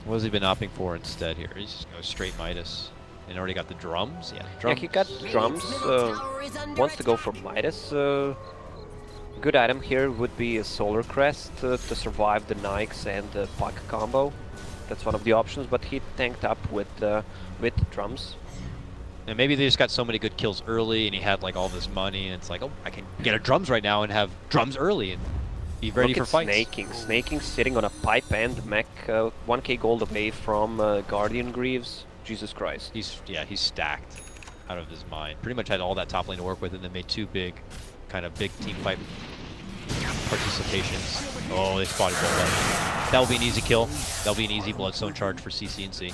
What has he been opting for instead here? He's just going straight Midas. And already got the drums? Yeah, Yeah, drums. he got drums. Wants to go for Midas. Good item here would be a Solar Crest to survive the Nikes and the Puck combo. That's one of the options, but he tanked up with drums. And maybe they just got so many good kills early, and he had like all this money, and it's like, oh, I can get a drums right now and have drums early and be ready for fights. Snaking sitting on a pipe and mech, 1k gold away from Guardian Greaves. Jesus Christ. He's stacked out of his mind. Pretty much had all that top lane to work with, and then made two big team fight participations. Oh, they spotted Bo5. That'll be an easy kill. That'll be an easy Bloodstone charge for CCNC.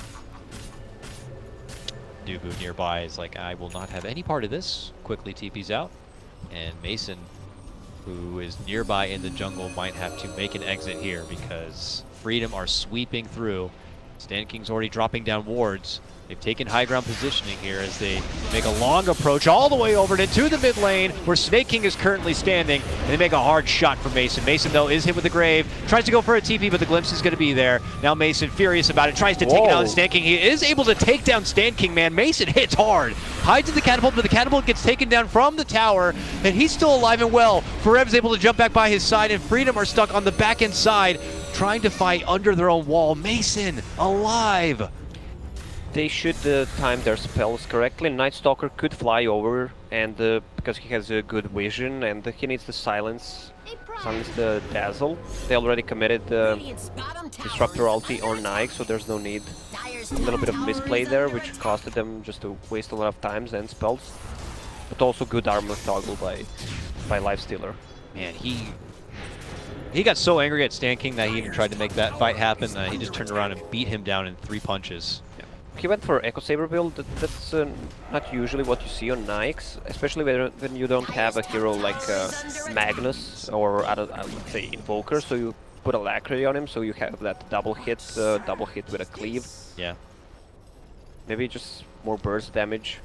Dubu nearby is like, I will not have any part of this. Quickly TP's out. And Mason, who is nearby in the jungle, might have to make an exit here because Freedom are sweeping through. Stand King's already dropping down wards. They've taken high ground positioning here as they make a long approach all the way over into the mid lane where Snake King is currently standing. And they make a hard shot for Mason. Mason, though, is hit with the Grave. Tries to go for a TP, but the glimpse is going to be there. Now Mason, furious about it, tries to take down Stand King. He is able to take down Stand King, man. Mason hits hard. Hides in the catapult, but the catapult gets taken down from the tower. And he's still alive and well. Forev's able to jump back by his side, and Freedom are stuck on the back end side, trying to fight under their own wall. Mason, alive. They should time their spells correctly. Night Stalker could fly over, and because he has a good vision, and he needs to silence the Dazzle. They already committed Disruptor ulti on Nike, so there's no need. A little bit of misplay there, which costed them just to waste a lot of times and spells. But also good armor toggle by Lifestealer. Man, he got so angry at Stand King that he even tried to make that fight happen. He just turned around and beat him down in 3 punches. He went for Echo Saber build. That's not usually what you see on Nikes, especially when you don't have a hero like Magnus or let's say Invoker. So you put a Lacry on him, so you have that double hit with a cleave. Yeah. Maybe just more burst damage.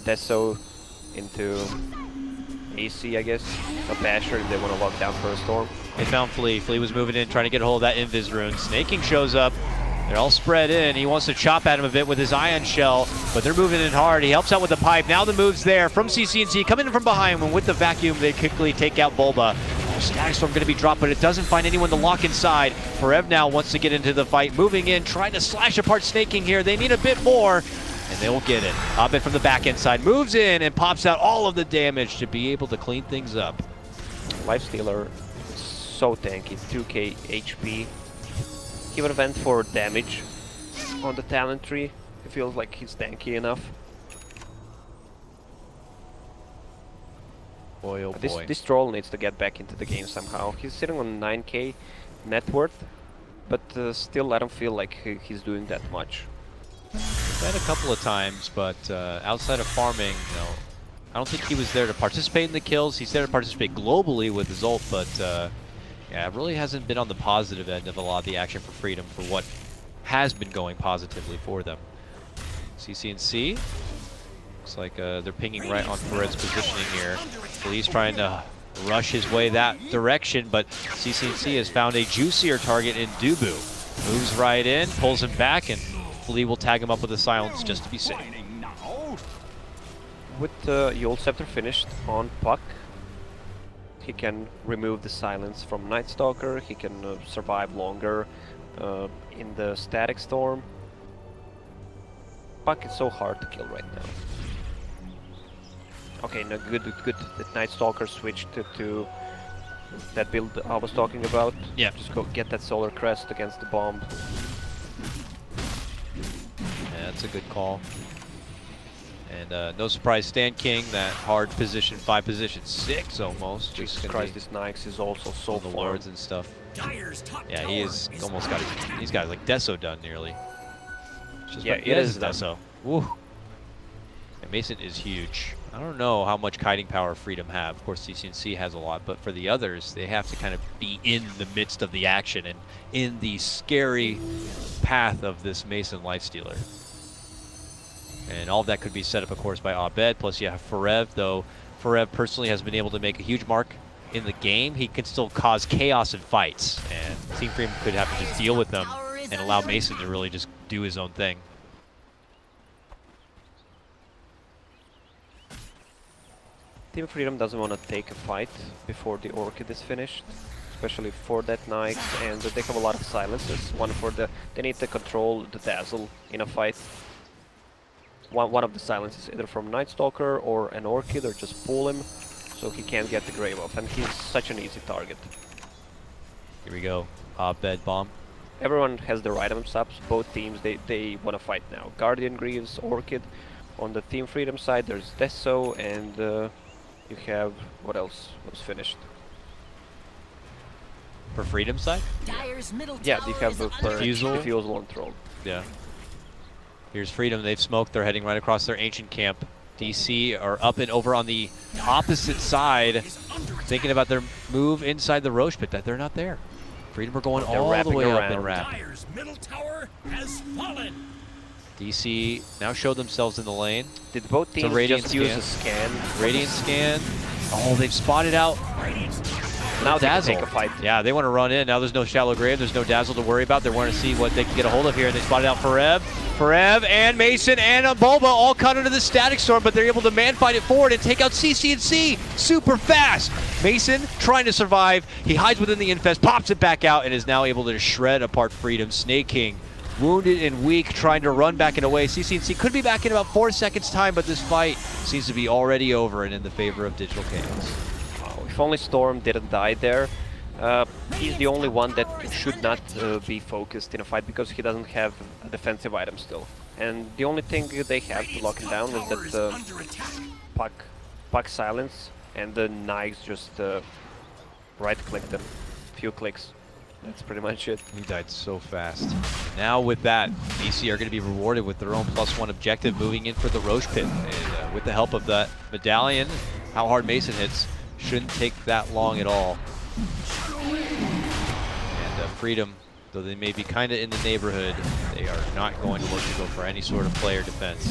Deso into AC, I guess. A Basher if they want to lock down for a storm. They found Flea. Flea was moving in, trying to get a hold of that Invis rune. Snake King shows up. They're all spread in. He wants to chop at him a bit with his Ion Shell, but they're moving in hard. He helps out with the pipe. Now the move's there from CCNC, coming in from behind, and with the vacuum, they quickly take out Bulba. Static Storm going to be dropped, but it doesn't find anyone to lock inside. Forev now wants to get into the fight, moving in, trying to slash apart Snake King here. They need a bit more, and they will get it. Abed from the back end side moves in and pops out all of the damage to be able to clean things up. Lifestealer, so tanky, 2k HP. He would have went for damage on the talent tree. It feels like he's tanky enough. Boy, oh boy. This troll needs to get back into the game somehow. He's sitting on 9k net worth, but still I don't feel like he's doing that much. Tried a couple of times, but outside of farming, I don't think he was there to participate in the kills. He's there to participate globally with his ult, but yeah, it really hasn't been on the positive end of a lot of the action for Freedom for what has been going positively for them. CCNC, looks like they're pinging right on Fered's positioning here. Flea's trying to rush his way that direction, but CCNC has found a juicier target in Dubu. Moves right in, pulls him back, and Flea will tag him up with a silence just to be safe. With Yule Scepter finished on Puck, he can remove the silence from Night Stalker, he can survive longer in the static storm. Puck is so hard to kill right now. Okay, no, good that Night Stalker switched to that build I was talking about. Yeah. Just go get that Solar Crest against the bomb. Yeah, that's a good call. And no surprise, Stand King, that hard position 5, position 6 almost. Jesus Just Christ, this Nyx is also so on the farmed. wards and stuff. Dyer's top Yeah, tower he is is almost got under his, attack. he's got like Deso done nearly. Just Yeah, about- it is done. Deso. Woo. And Mason is huge. I don't know how much kiting power Freedom have. Of course, CCNC has a lot, but for the others, they have to kind of be in the midst of the action and in the scary path of this Mason Lifestealer. And all of that could be set up, of course, by Abed. Plus, you have Forev, though Forev personally has been able to make a huge mark in the game. He can still cause chaos in fights, and Team Freedom could have to just deal with them and allow Mason to really just do his own thing. Team Freedom doesn't want to take a fight before the Orchid is finished, especially for that Nyx, and they have a lot of silences. One for the, they need to control the Dazzle in a fight. One of the silences either from Night Stalker or an Orchid, or just pull him so he can't get the Grave off, and he's such an easy target. Here we go. Abed bomb. Everyone has their items up, both teams, they want to fight now. Guardian Greaves, Orchid. On the Team Freedom side there's Deso, and you have, what else was finished? For Freedom side? Dyer's middle Yeah, tower you have is the under Diffusal. Diffusal and Troll. Yeah. Here's Freedom. They've smoked. They're heading right across their ancient camp. DC are up and over on the opposite side, Is under attack. thinking about their move inside the Roche pit, that they're not there. Freedom are going They're all the wrapping way up around. and wrap. Dyer's middle tower has fallen. DC now showed themselves in the lane. Did both a teams Radiant just use a scan? Radiant scan. Oh, they've spotted out Radiant's Now they can Dazzle. take a fight. Yeah, they want to run in. Now there's no Shallow Grave. There's no Dazzle to worry about. They want to see what they can get a hold of here. And they spotted out Forev. Forev and Mason and Boba all caught under the Static Storm, but they're able to man-fight it forward and take out CCNC super fast. Mason trying to survive. He hides within the Infest, pops it back out, and is now able to shred apart Freedom. Snake King, wounded and weak, trying to run back and away. CCNC could be back in about 4 seconds' time, but this fight seems to be already over and in the favor of Digital Chaos. Oh, if only Storm didn't die there. He's the only one that should not be focused in a fight because he doesn't have a defensive item still. And the only thing they have to lock him down was tower is that under attack. Puck silence, and the Nyx just right-clicked him. Few clicks. That's pretty much it. He died so fast. Now with that, DC are going to be rewarded with their own +1 objective, moving in for the Roche pit. And with the help of that medallion, how hard Mason hits shouldn't take that long at all. And Freedom, though they may be kind of in the neighborhood, they are not going to look to go for any sort of player defense.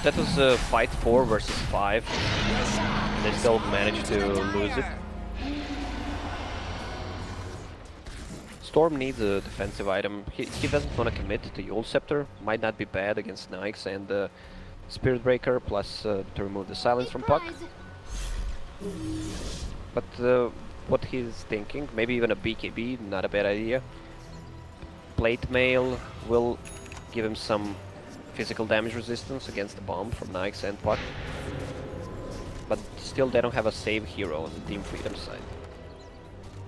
That was a fight 4 versus 5. They still managed to lose it. Storm needs a defensive item. He doesn't want to commit to Yule Scepter. Might not be bad against Nyx and Spirit Breaker, plus to remove the silence from Puck. But what he's thinking, maybe even a BKB, not a bad idea. Plate Mail will give him some physical damage resistance against the bomb from Nyx and Puck. But still they don't have a save hero on the Team Freedom side.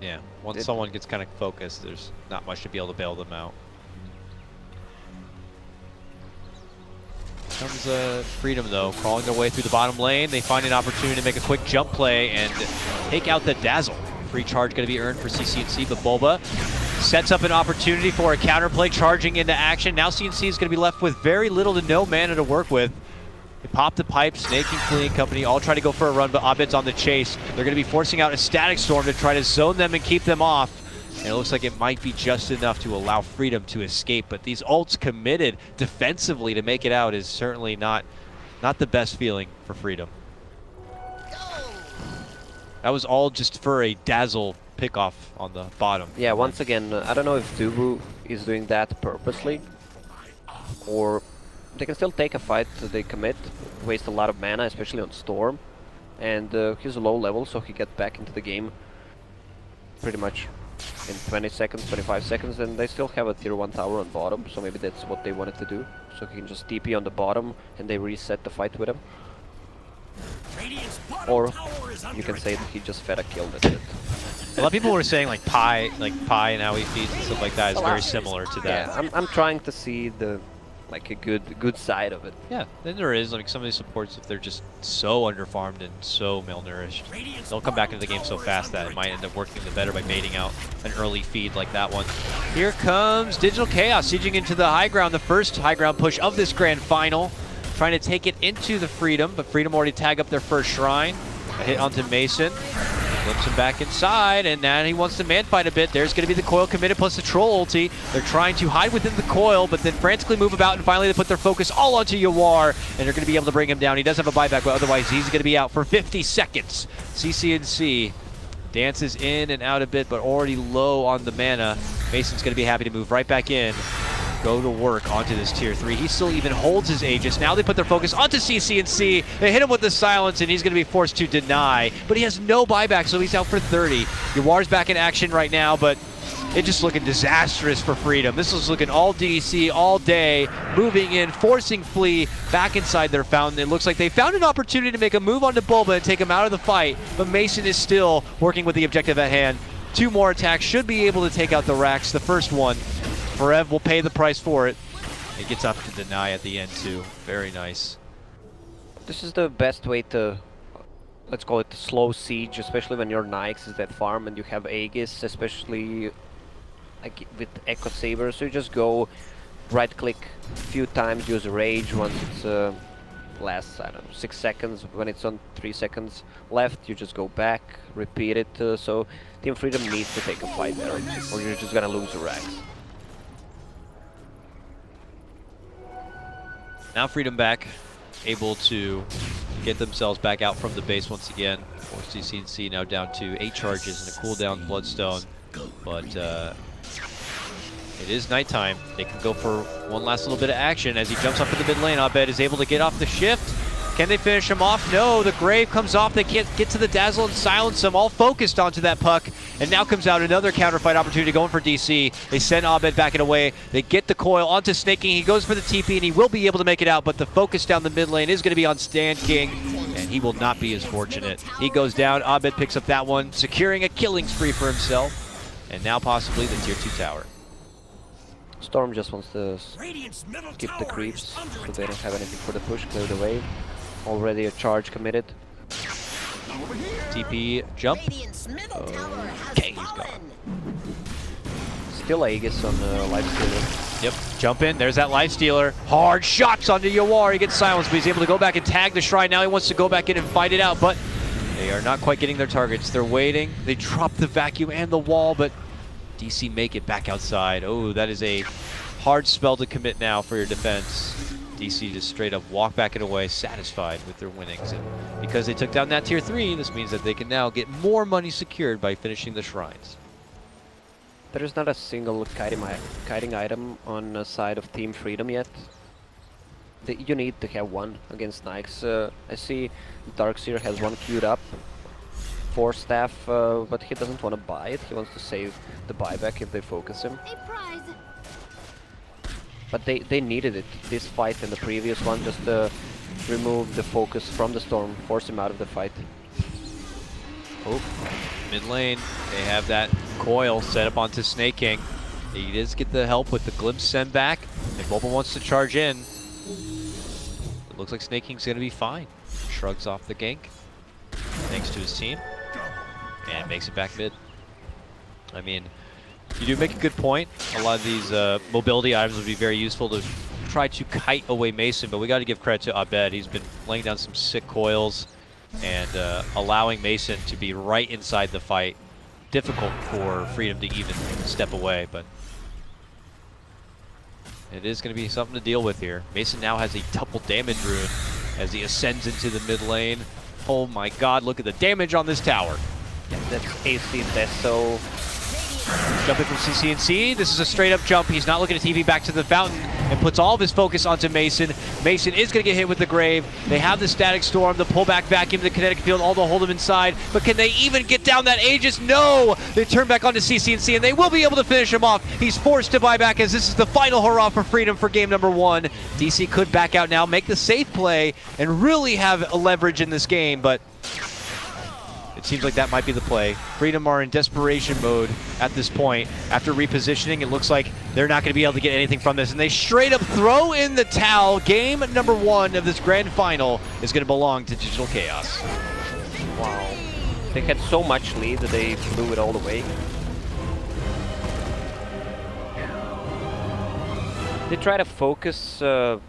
Yeah, once Did- someone gets kind of focused, there's not much to be able to bail them out. Comes Freedom though, crawling their way through the bottom lane. They find an opportunity to make a quick jump play and take out the Dazzle. Free charge going to be earned for CCNC, but Boba sets up an opportunity for a counterplay, charging into action. Now CNC is going to be left with very little to no mana to work with. They pop the pipe, Snake and Fleeing Company all try to go for a run, but Abed's on the chase. They're going to be forcing out a Static Storm to try to zone them and keep them off. And it looks like it might be just enough to allow Freedom to escape, but these ults committed defensively to make it out is certainly not the best feeling for Freedom. That was all just for a Dazzle pickoff on the bottom. Yeah, once again, I don't know if Dubu is doing that purposely, or they can still take a fight, so they commit, waste a lot of mana, especially on Storm. and he's low level, so he gets back into the game pretty much in 20 seconds, 25 seconds, and they still have a tier 1 tower on bottom, so maybe that's what they wanted to do. So he can just TP on the bottom and they reset the fight with him. Radiant's bottom Or tower is you under can say that attack. he just fed a kill, that's it. A lot of people were saying like Pi and how he feeds and stuff like that is very similar to that. Yeah, I'm trying to see the like a good side of it. Yeah, then there is like some of these supports, if they're just so underfarmed and so malnourished, Radiant's they'll come back bottom into the game so tower is fast that under it might end attack. up working the better by baiting out an early feed like that one. Here comes Digital Chaos sieging into the high ground, the first high ground push of this grand final, trying to take it into the Freedom, but Freedom already tag up their first shrine. A hit onto Mason. Flips him back inside, and now he wants to man fight a bit. There's going to be the coil committed plus the troll ulti. They're trying to hide within the coil, but then frantically move about, and finally they put their focus all onto Yawar, and they're going to be able to bring him down. He does have a buyback, but otherwise he's going to be out for 50 seconds. CCNC dances in and out a bit, but already low on the mana. Mason's going to be happy to move right back in. Go to work onto this tier 3. He still even holds his Aegis. Now they put their focus onto CCNC. They hit him with the silence, and he's going to be forced to deny. But he has no buyback, so he's out for 30. Yawar's back in action right now, but it's just looking disastrous for Freedom. This is looking all DC all day, moving in, forcing Flea back inside their fountain. It looks like they found an opportunity to make a move onto Bulba and take him out of the fight, but Mason is still working with the objective at hand. 2 more attacks should be able to take out the Rax. The first one, Forev will pay the price for it. It gets up to deny at the end too. Very nice. This is the best way to, let's call it slow siege, especially when your Nyx is that farm and you have Aegis, especially like with Echo Saber. So you just go right click a few times, use Rage once it's lasts, I don't know, 6 seconds. When it's on 3 seconds left, you just go back, repeat it. So Team Freedom needs to take a fight there, or you're just gonna lose the Rax. Now Freedom back, able to get themselves back out from the base once again. Force CCNC now down to 8 charges and a cooldown Bloodstone. But it is nighttime. They can go for one last little bit of action as he jumps up in the mid lane. Abed is able to get off the shift. Can they finish him off? No, the Grave comes off. They can't get to the Dazzle and silence him. All focused onto that puck. And now comes out another counterfight opportunity going for DC. They send Abed back and away. They get the coil onto Snake King. He goes for the TP and he will be able to make it out, but the focus down the mid lane is going to be on Stand King, and he will not be as fortunate. He goes down. Abed picks up that one, securing a killing spree for himself, and now possibly the tier 2 tower. Storm just wants to Radiant's middle skip tower the is creeps, under so they attack. don't have anything for the push, clear the wave. Already a charge committed. TP jump. Radiant's middle tower has Okay, he's fallen. Still Aegis on Lifestealer. Yep, jump in. There's that Life Stealer. Hard shots onto Yawar. He gets silenced, but he's able to go back and tag the Shrine. Now he wants to go back in and fight it out, but they are not quite getting their targets. They're waiting. They drop the vacuum and the wall, but DC make it back outside. Oh, that is a hard spell to commit now for your defense. DC just straight up walk back and away, satisfied with their winnings. And because they took down that tier 3, this means that they can now get more money secured by finishing the shrines. There is not a single kiting item on the side of Team Freedom yet. You need to have one against Nyx. I see Darkseer has one queued up. 4 staff, but he doesn't want to buy it. He wants to save the buyback if they focus him. A prize. But they needed it. This fight and the previous one just to remove the focus from the Storm, force him out of the fight. Oh, mid lane, they have that coil set up onto Snake King. He does get the help with the glimpse send back, and Boba wants to charge in. It looks like Snake King's gonna be fine. Shrugs off the gank, thanks to his team, and makes it back mid. I mean, you do make a good point. A lot of these mobility items would be very useful to try to kite away Mason, but we got to give credit to Abed. He's been laying down some sick coils and allowing Mason to be right inside the fight. Difficult for Freedom to even step away, but it is going to be something to deal with here. Mason now has a double damage rune as he ascends into the mid lane. Oh my god, look at the damage on this tower. Yeah, that's AC death, so Jumping from CCNC. This is a straight up jump. He's not looking at TV, back to the fountain, and puts all of his focus onto Mason. Mason is going to get hit with the grave. They have the static storm, the pullback vacuum, the kinetic field, all to hold him inside. But can they even get down that Aegis? No! They turn back onto CCNC, and they will be able to finish him off. He's forced to buy back as this is the final hurrah for Freedom for game number 1. DC could back out now, make the safe play, and really have a leverage in this game, but it seems like that might be the play. Freedom are in desperation mode at this point. After repositioning, it looks like they're not going to be able to get anything from this, and they straight up throw in the towel. Game number 1 of this grand final is going to belong to Digital Chaos. Wow. They had so much lead that they blew it all away. They try to focus too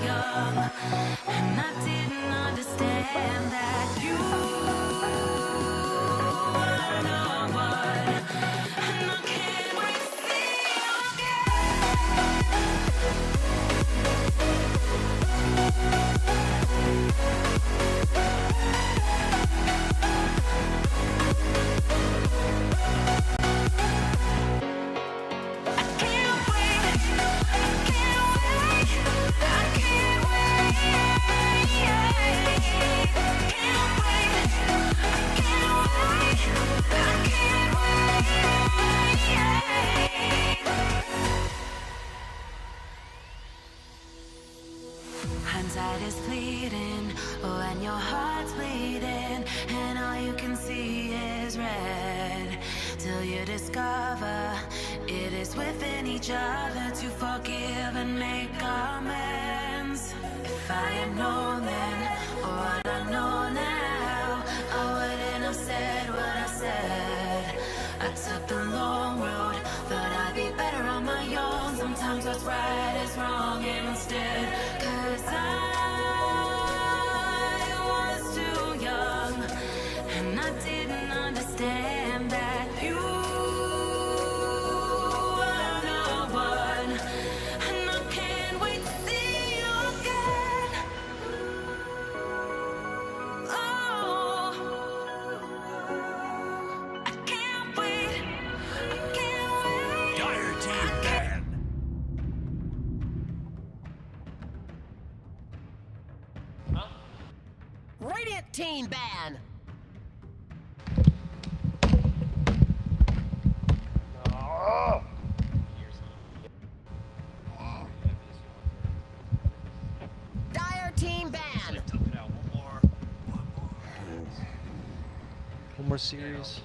young, and I didn't understand that you were the one, and I can't wait to see you hindsight is fleeting, oh, and your heart's bleeding, and all you can see is red, till you discover it is within each other to forgive and make amends. If I had known then, or what I know now, I wouldn't have said what I said. I took the long road, thought I'd be better on my own. Sometimes what's right is wrong instead, 'cause I was too young, and I didn't understand that you were the one, and I can't wait to see you again. Oh, I can't wait, I can't wait. Dire team ban. Radiant team ban. Dire team ban. One more series.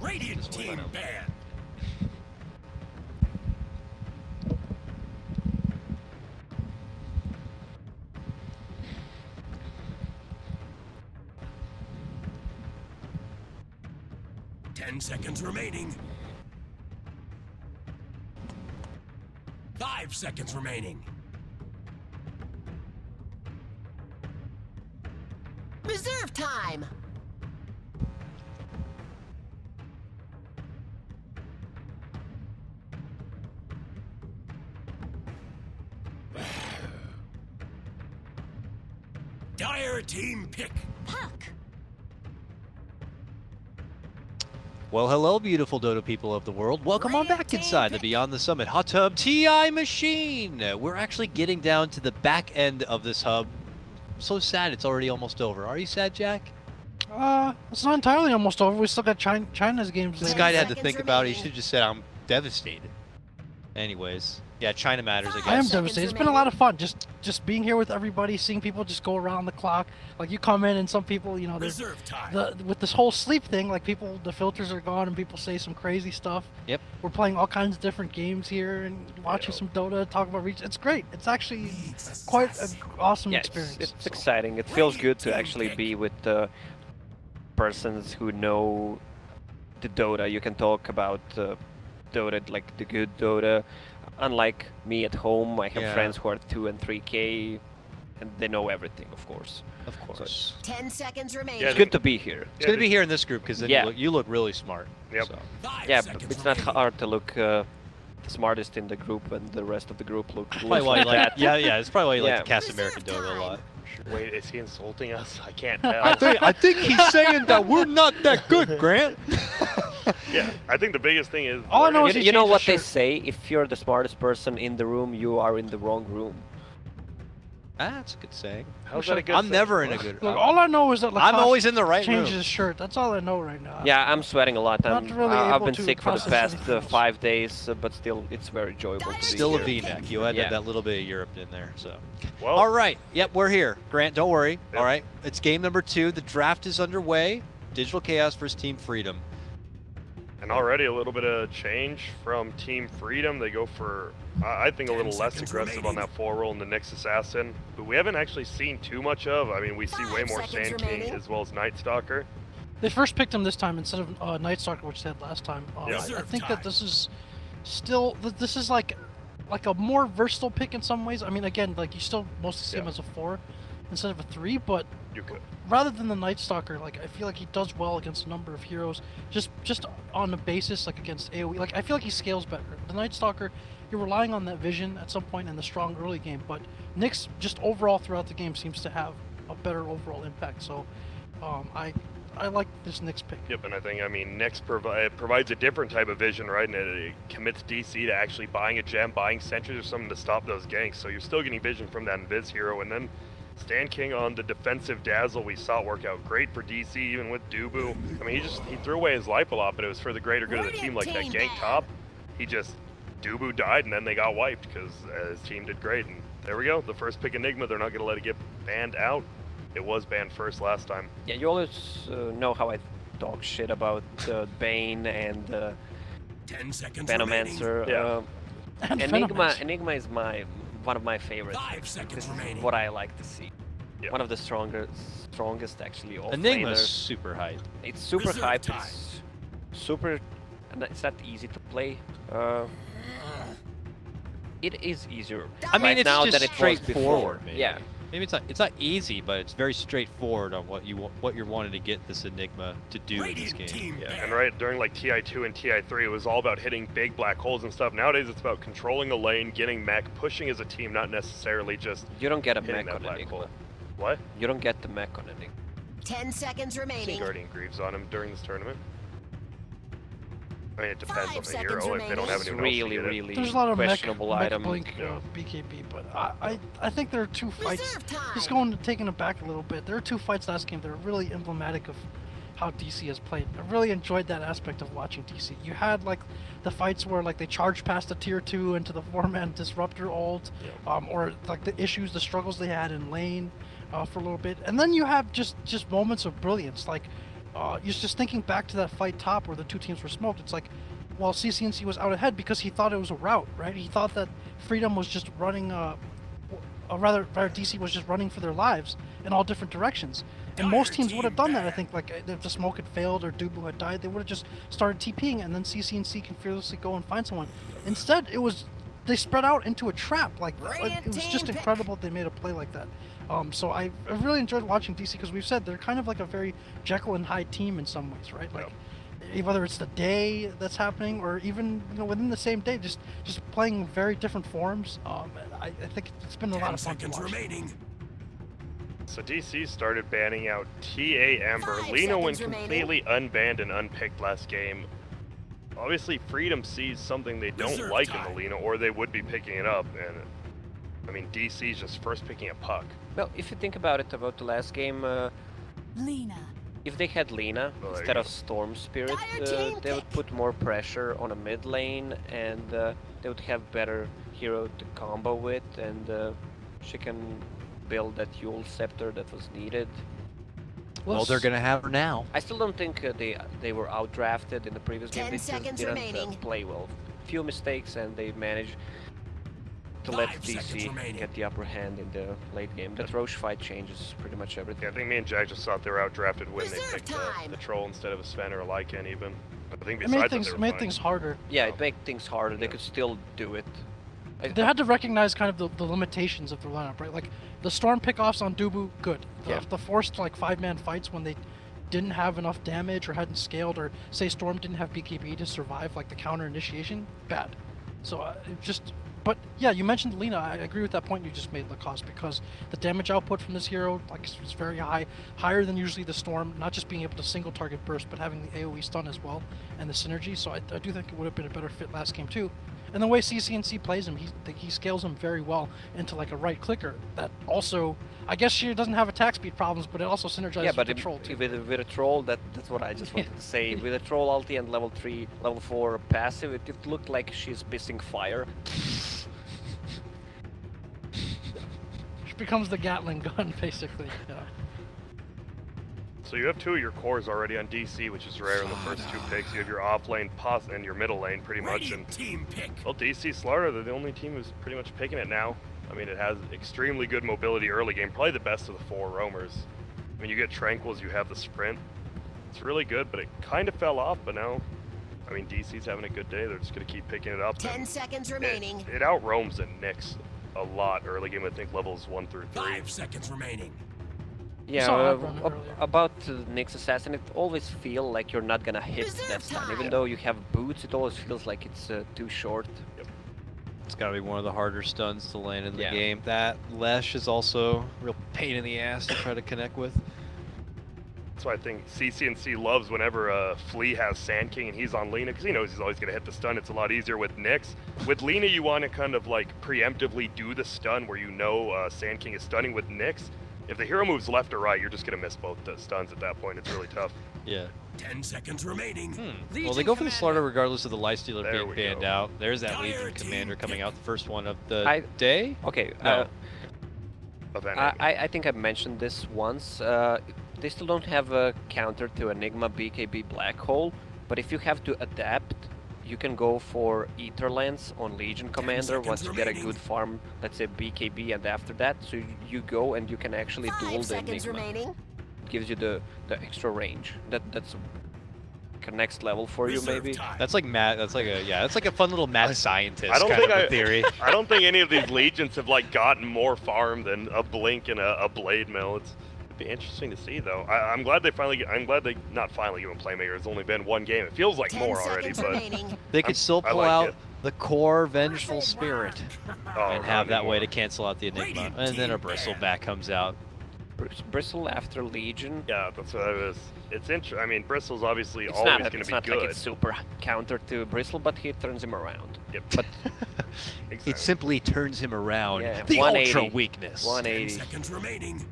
Radiant team ban. Ten seconds remaining. 5 seconds remaining. Reserve time. Dire team pick. Puck. Well, hello, beautiful Dota people of the world. Welcome on back inside the Beyond the Summit Hot Tub TI machine. We're actually getting down to the back end of this hub. I'm so sad it's already almost over. Are you sad, Jack? It's not entirely almost over. We still got China's games. This Ten guy had to seconds think about it. He remaining. should have just said, I'm devastated. Anyways, yeah, China matters, I I am guess. devastated. It's been a lot of fun. Just being here with everybody, seeing people just go around the clock. Like you come in and some people, you know, there's Reserve time. with this whole sleep thing, like people, the filters are gone and people say some crazy stuff. Yep. We're playing all kinds of different games here and watching Yeah. some Dota, talk about reach. It's great. It's actually quite an awesome yeah, experience. it's so. exciting. It feels good to actually be with persons who know the Dota. You can talk about Dota, like the good Dota. Unlike me at home, I have Yeah. friends who are 2 and 3K, and they know everything, of course. Of course. 10 seconds remaining. Yeah, It's good to be here. It's good to be here in this group because then Yeah. you look really smart. Yep. So. 5 Yeah, but seconds it's not remaining. hard to look smartest in the group, and the rest of the group looked Probably why you like, yeah, it's probably why you Yeah. like to cast American Dota a lot. For sure. Wait, is he insulting us? I can't tell. I think he's saying that we're not that good, Grant. Yeah, I think the biggest thing is. All I know is You, he you know changed what his they shirt. say? If you're the smartest person in the room, you are in the wrong room. That's a good saying. How's that a good I'm thing? never in a good. Look, all I know is that I'm Lacoste always in the right changed room. his shirt. That's all I know right now. Yeah, I'm sweating a lot. Not really I've able been to sick for the process past anything else. 5 days, but still, it's very enjoyable to be Still a here. V-neck. You had Yeah. that little bit of Europe in there, so. Well, All right. Yep, we're here. Grant, don't worry. Yep. All right. It's game number 2. The draft is underway. Digital Chaos versus Team Freedom. and already a little bit of change from Team Freedom. They go for, I think, a 10 little less seconds aggressive on remaining. that 4 roll in the Nyx Assassin, who we haven't actually seen too much of. I mean, we see way 5 more seconds Sand King remaining. as well as Night Stalker. They first picked him this time instead of Night Stalker, which they had last time. Yeah. I Reserve think time. that this is still this is like a more versatile pick in some ways. I mean, again, like you still mostly see him Yeah. as a 4 instead of a 3, but You could. rather than the Night Stalker, like I feel like he does well against a number of heroes, just on the basis like against AoE. Like I feel like he scales better. The Night Stalker, you're relying on that vision at some point in the strong early game, but Nyx just overall throughout the game seems to have a better overall impact. So, I like this Nyx pick. Yep, and I think, I mean, Nyx provides a different type of vision, right? And it commits DC to actually buying a gem, buying sentries or something to stop those ganks. So you're still getting vision from that Invis hero. And then Sand King on the defensive dazzle, we saw it work out great for DC, even with Dubu. I mean, he threw away his life a lot, but it was for the greater good of the team. Like that gank top, Dubu died, and then they got wiped because his team did great. And there we go, the first pick Enigma. They're not going to let it get banned out. It was banned first last time. Yeah, you always know how I talk shit about Bane and 10 seconds remaining. Venomancer. Yeah. And Enigma Venomous. is one of my favorites. 5 seconds This is remaining. what I like to see. Yeah. One of the strongest actually. Enigma's Offlaners. super hype. It's super Reserve hyped. time. It's super, and it's not easy to play. It is easier. I mean, right it's now just than it was straightforward, before. maybe. Yeah. Maybe it's not easy, but it's very straightforward on what you're wanting to get this Enigma to do in this Radiant game. team Yeah, banned. and right during like TI2 and TI3, it was all about hitting big black holes and stuff. Nowadays, it's about controlling a lane, getting mech, pushing as a team, not necessarily just You don't get a hitting mech that on black Enigma. hole. What? You don't get the mech on Enigma. 10 seconds remaining. Guardian Greaves on him during this tournament. I mean, it depends 5 on the seconds hero. If they don't have It's anyone else to really, get it. really There's a lot of mech questionable item. blink Yeah. BKB, but I think there are 2 fights. Reserve time. Just taking it back a little bit. There are 2 fights last game that are really emblematic of how DC has played. I really enjoyed that aspect of watching DC. You had like the fights where like they charged past the tier 2 into the 4-man disruptor ult, or like the issues, the struggles they had in lane for a little bit, and then you have just moments of brilliance. Like you're just thinking back to that fight top where the 2 teams were smoked. It's like, well, CCNC was out ahead because he thought it was a route, right? He thought that Freedom was just running, rather DC was just running for their lives in all different directions. And most teams would have done that. I think, like if the smoke had failed or Dubu had died, they would have just started TPing, and then CCNC can fearlessly go and find someone. Instead, they spread out into a trap. Like it was just incredible that they made a play like that. So I really enjoyed watching DC because we've said they're kind of like a very Jekyll and Hyde team in some ways, right? Like whether it's the day that's happening or even within the same day, just playing very different forms. I think it's been a lot 10 of fun to seconds watch. remaining. So DC started banning out TA Ember. 5 Lena went seconds remaining. completely unbanned and unpicked last game. Obviously, Freedom sees something they don't Reserve like time. in the Lena, or they would be picking it up. And I mean, DC's just first picking a puck. Well, if you think about it, about the last game, Lena. if they had Lena Oh, there instead you of Storm Spirit, Dire team they would pick. put more pressure on a mid lane, and they would have better hero to combo with, and she can build that Yule Scepter that was needed. Well, they're gonna have her now. I still don't think they were outdrafted in the previous game. 10 They just seconds didn't remaining. play well. Few mistakes, and they managed to let 5 seconds DC remaining. get the upper hand in the late game. That Roche fight changes pretty much everything. Yeah, I think me and Jack just thought they were outdrafted when they Reserve picked time. the Troll instead of a Sven or a Lycan even. I think It besides made that, things they were made fine. things harder. Yeah, it made things harder. They Yeah. could still do it. They had to recognize kind of the limitations of their lineup, right? Like the Storm pickoffs on Dubu, good. The forced like 5-man fights when they didn't have enough damage or hadn't scaled, or say Storm didn't have BKB to survive like the counter initiation, bad. So but yeah, you mentioned Lina. I agree with that point you just made, Lacoste, because the damage output from this hero, like, is very high, higher than usually the Storm. Not just being able to single target burst, but having the AOE stun as well, and the synergy. So I do think it would have been a better fit last game too. And the way CCNC plays him, he scales him very well into like a right clicker. That also, I guess she doesn't have attack speed problems, but it also synergizes Yeah, but with the troll too. with a troll, that's what I just wanted to say. With a troll ulti and level 3, level 4 passive, it looked like she's pissing fire. She becomes the Gatling gun, basically. Yeah. So you have 2 of your cores already on DC, which is rare in the first 2 picks. You have your off lane, and your middle lane, pretty much. And Team pick. well, DC Slaughter, they're the only team who's pretty much picking it now. I mean, it has extremely good mobility early game, probably the best of the 4 roamers. When you get Tranquils, you have the sprint. It's really good, but it kind of fell off. But now, I mean, DC's having a good day. They're just going to keep picking it up. 10 seconds remaining. It outroams the Nyx a lot early game. I think levels 1 through 3. 5 seconds remaining. Yeah, saw that run earlier. about Nyx Assassin, it always feels like you're not gonna hit Reserve that stun. time. Even though you have boots, it always feels like it's too short. It's got to be one of the harder stuns to land in the Yeah. game. That Lesh is also a real pain in the ass to try to connect with. That's why I think CCNC loves whenever Flea has Sand King and he's on Lina, because he knows he's always going to hit the stun. It's a lot easier with Nyx. With Lina, you want to kind of like preemptively do the stun where you know Sand King is stunning. With Nyx, if the hero moves left or right, you're just going to miss both the stuns at that point. It's really tough. Yeah. 10 seconds remaining. Well, they go for the Slaughter regardless of the Lifestealer There being we banned go. out. There's that Dire Legion team Commander coming pick. out, the first one of the I- day. Okay, No. Of any. I think I mentioned this once. They still don't have a counter to Enigma BKB Black Hole, but if you have to adapt, you can go for Etherlands on Legion Commander once you get a remaining. good farm, let's say BKB, and after that, so you go and you can actually duel 5 the seconds Enigma. remaining. It gives you the extra range. That's a next level for you, Reserve maybe. time. That's like mad. That's like a fun little mad scientist I don't kind think of a I- theory. I don't think any of these legions have like gotten more farm than a Blink and a Blade Mill. It'd be interesting to see though. I'm glad they finally. I'm glad they not finally give him Playmaker. It's only been 1 game. It feels like 10 more already, seconds but remaining. They could I'm- still I pull like out it. the core Vengeful Spirit oh, and have that way to anymore. cancel out the Enigma, Radiant and then a team Bristleback comes out. Bristle after Legion. Yeah, that's what it is. It's interesting. I mean, Bristle's obviously It's always not, going to it's be not good. like it's super counter to Bristle, but he turns him around. Yep. But Exactly. It simply turns him around. Yeah, the 180. ultra weakness. 10 180. seconds remaining.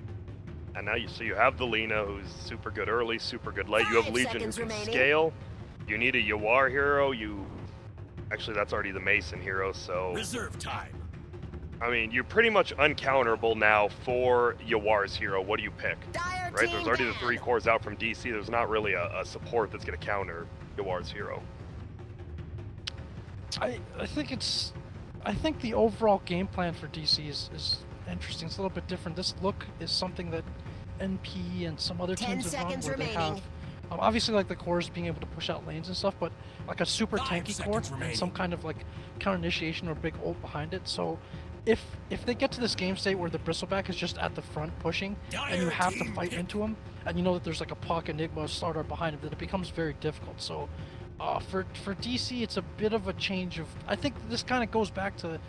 And now you have the Lina, who's super good early, super good late. You have 5 Legion who seconds can remaining. scale. You need a Yawar hero. Actually, that's already the Mason hero. So Reserve time. I mean, you're pretty much uncounterable now for Yawar's hero. What do you pick? Dire Right? team There's already the banned. 3 cores out from DC. There's not really a support that's going to counter Yawar's hero. I think the overall game plan for DC is interesting. It's a little bit different. This look is something that NP and some other 10 teams have run seconds where they remaining. have obviously like the cores being able to push out lanes and stuff, but like a super 5 tanky core seconds and some remaining. kind of like counter initiation or big ult behind it. So if they get to this game state where the Bristleback is just at the front pushing and you Dire have to team fight pick. into him and you know that there's like a Puck, Enigma, Starter behind him, then it becomes very difficult. So for DC, it's a bit of a change of. I think this kind of goes back to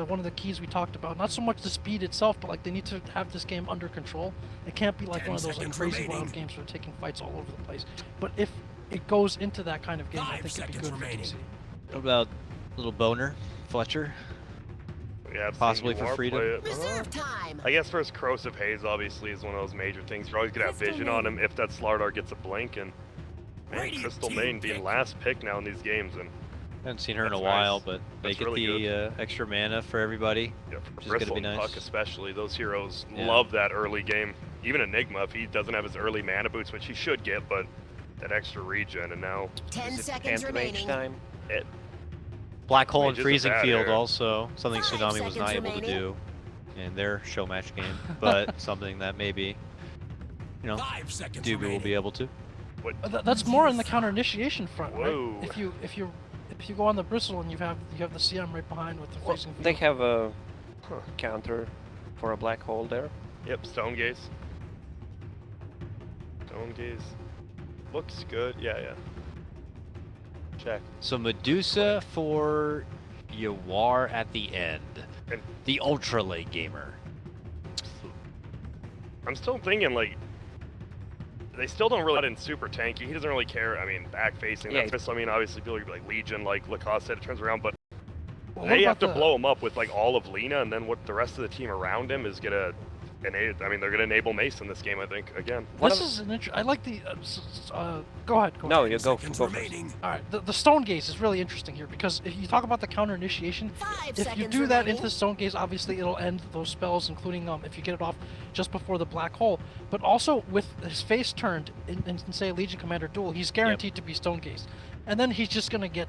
one of the keys we talked about. Not so much the speed itself, but like they need to have this game under control. It can't be like 10 one of those like seconds crazy remaining. wild games where they're taking fights all over the place. But if it goes into that kind of game, I 5 think it'd be seconds good remaining. for DC. What about little boner, Fletcher? Yeah, I've seen Possibly for Yawar freedom. play it. Reserve time. I guess first Corrosive Haze obviously is one of those major things. You're always gonna have Crystal vision on Main. him if that Slardar gets a blink, and man, Radiant Crystal team Main being pick. last pick now in these games, and Haven't seen her in a That's while, nice. but they That's get really the extra mana for everybody. yeah, Which for is gonna Bristle be and nice. Puck especially, those heroes Yeah. love that early game. Even Enigma, if he doesn't have his early mana boots, which he should get, but that extra regen, and now 10 Is it seconds end range remaining. time? Black Hole and Wages of Freezing that Field air. also, something 5 Tsunami was not seconds able to remaining. do in their show match game, but something that maybe, 5 seconds Doobie will remaining. be able to. That's more in the counter initiation front, Whoa. right? If you go on the Bristle and you have the CM right behind with the Well, facing they field. have a Huh. counter for a black hole there. Yep, Stone Gaze. Stone Gaze looks good. Yeah. Check. So Medusa for you are at the end. And- The ultra late gamer. I'm still thinking, like, they still don't really let in super tanky. He doesn't really care. I mean, back facing. Yeah. That's I mean, obviously, people are like Legion, like Lacoste said, it turns around, but Well, they what have to about the- blow him up with like all of Lena, and then what the rest of the team around him is gonna enable. I mean, they're gonna enable Mason this game, I think. Again, This is an I like the. Go ahead. Go No, ahead. you go Seconds for first. remaining. All right, the stone gaze is really interesting here because if you talk about the counter initiation, 5 if you seconds do that remaining. into the stone gaze, obviously it'll end those spells, including if you get it off just before the black hole. But also with his face turned in say a Legion Commander duel, he's guaranteed to be stone gazed, and then he's just gonna get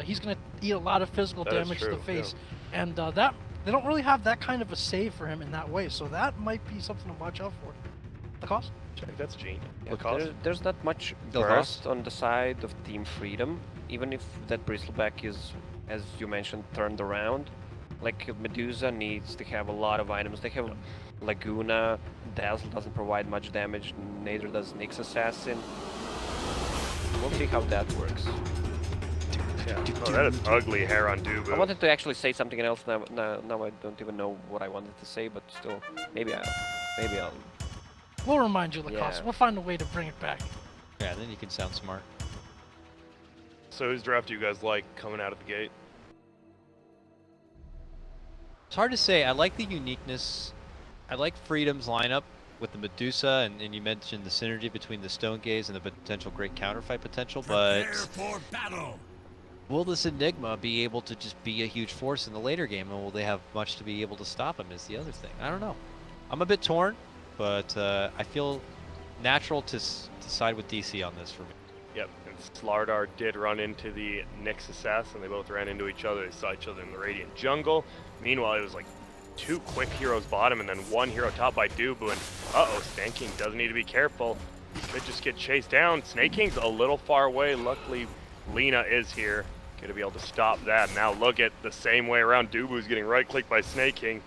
he's gonna eat a lot of physical That is damage to true, the face, and that they don't really have that kind of a save for him in that way, so that might be something to watch out for. The cost? I think that's Gene. Yeah, Lacoste. there's not much Lacoste. burst on the side of Team Freedom, even if that bristleback is, as you mentioned, turned around. Like Medusa needs to have a lot of items. They have Laguna, Dazzle doesn't provide much damage, neither does Nyx Assassin. We'll see how that works. Yeah. Oh, that is ugly hair on Dubu. I wanted to actually say something else. Now I don't even know what I wanted to say, but still, maybe I'll. We'll remind you, Lacoste. Yeah. We'll find a way to bring it back. Yeah, then you can sound smart. So whose draft do you guys like coming out of the gate? It's hard to say. I like the uniqueness. I like Freedom's lineup with the Medusa, and you mentioned the synergy between the Stone Gaze and the potential great counterfight potential, but Prepare for battle. will this Enigma be able to just be a huge force in the later game, and will they have much to be able to stop him is the other thing. I don't know. I'm a bit torn, but I feel natural to side with DC on this for me. Yep, and Slardar did run into the Nyx Assassin. They both ran into each other. They saw each other in the Radiant Jungle. Meanwhile, it was like 2 quick heroes bottom and then 1 hero top by Dubu. And uh-oh, Snake King does need to be careful. Could just get chased down. Snake King's a little far away. Luckily, Lena is here. Gonna be able to stop that. Now look at the same way around. Dubu's getting right-clicked by Snake King.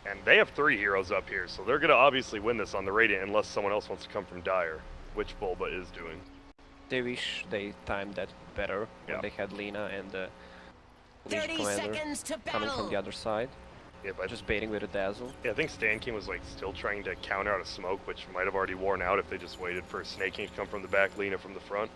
And they have 3 heroes up here, so they're gonna obviously win this on the Radiant unless someone else wants to come from Dire, which Bulba is doing. They wish they timed that better Yeah. when they had Lena and the 30 Legion Commander seconds to coming from the battle. other side, Yeah, but just baiting with a Dazzle. yeah, I think Stan King was like still trying to counter out a smoke, which might have already worn out if they just waited for Snake King to come from the back, Lena from the front.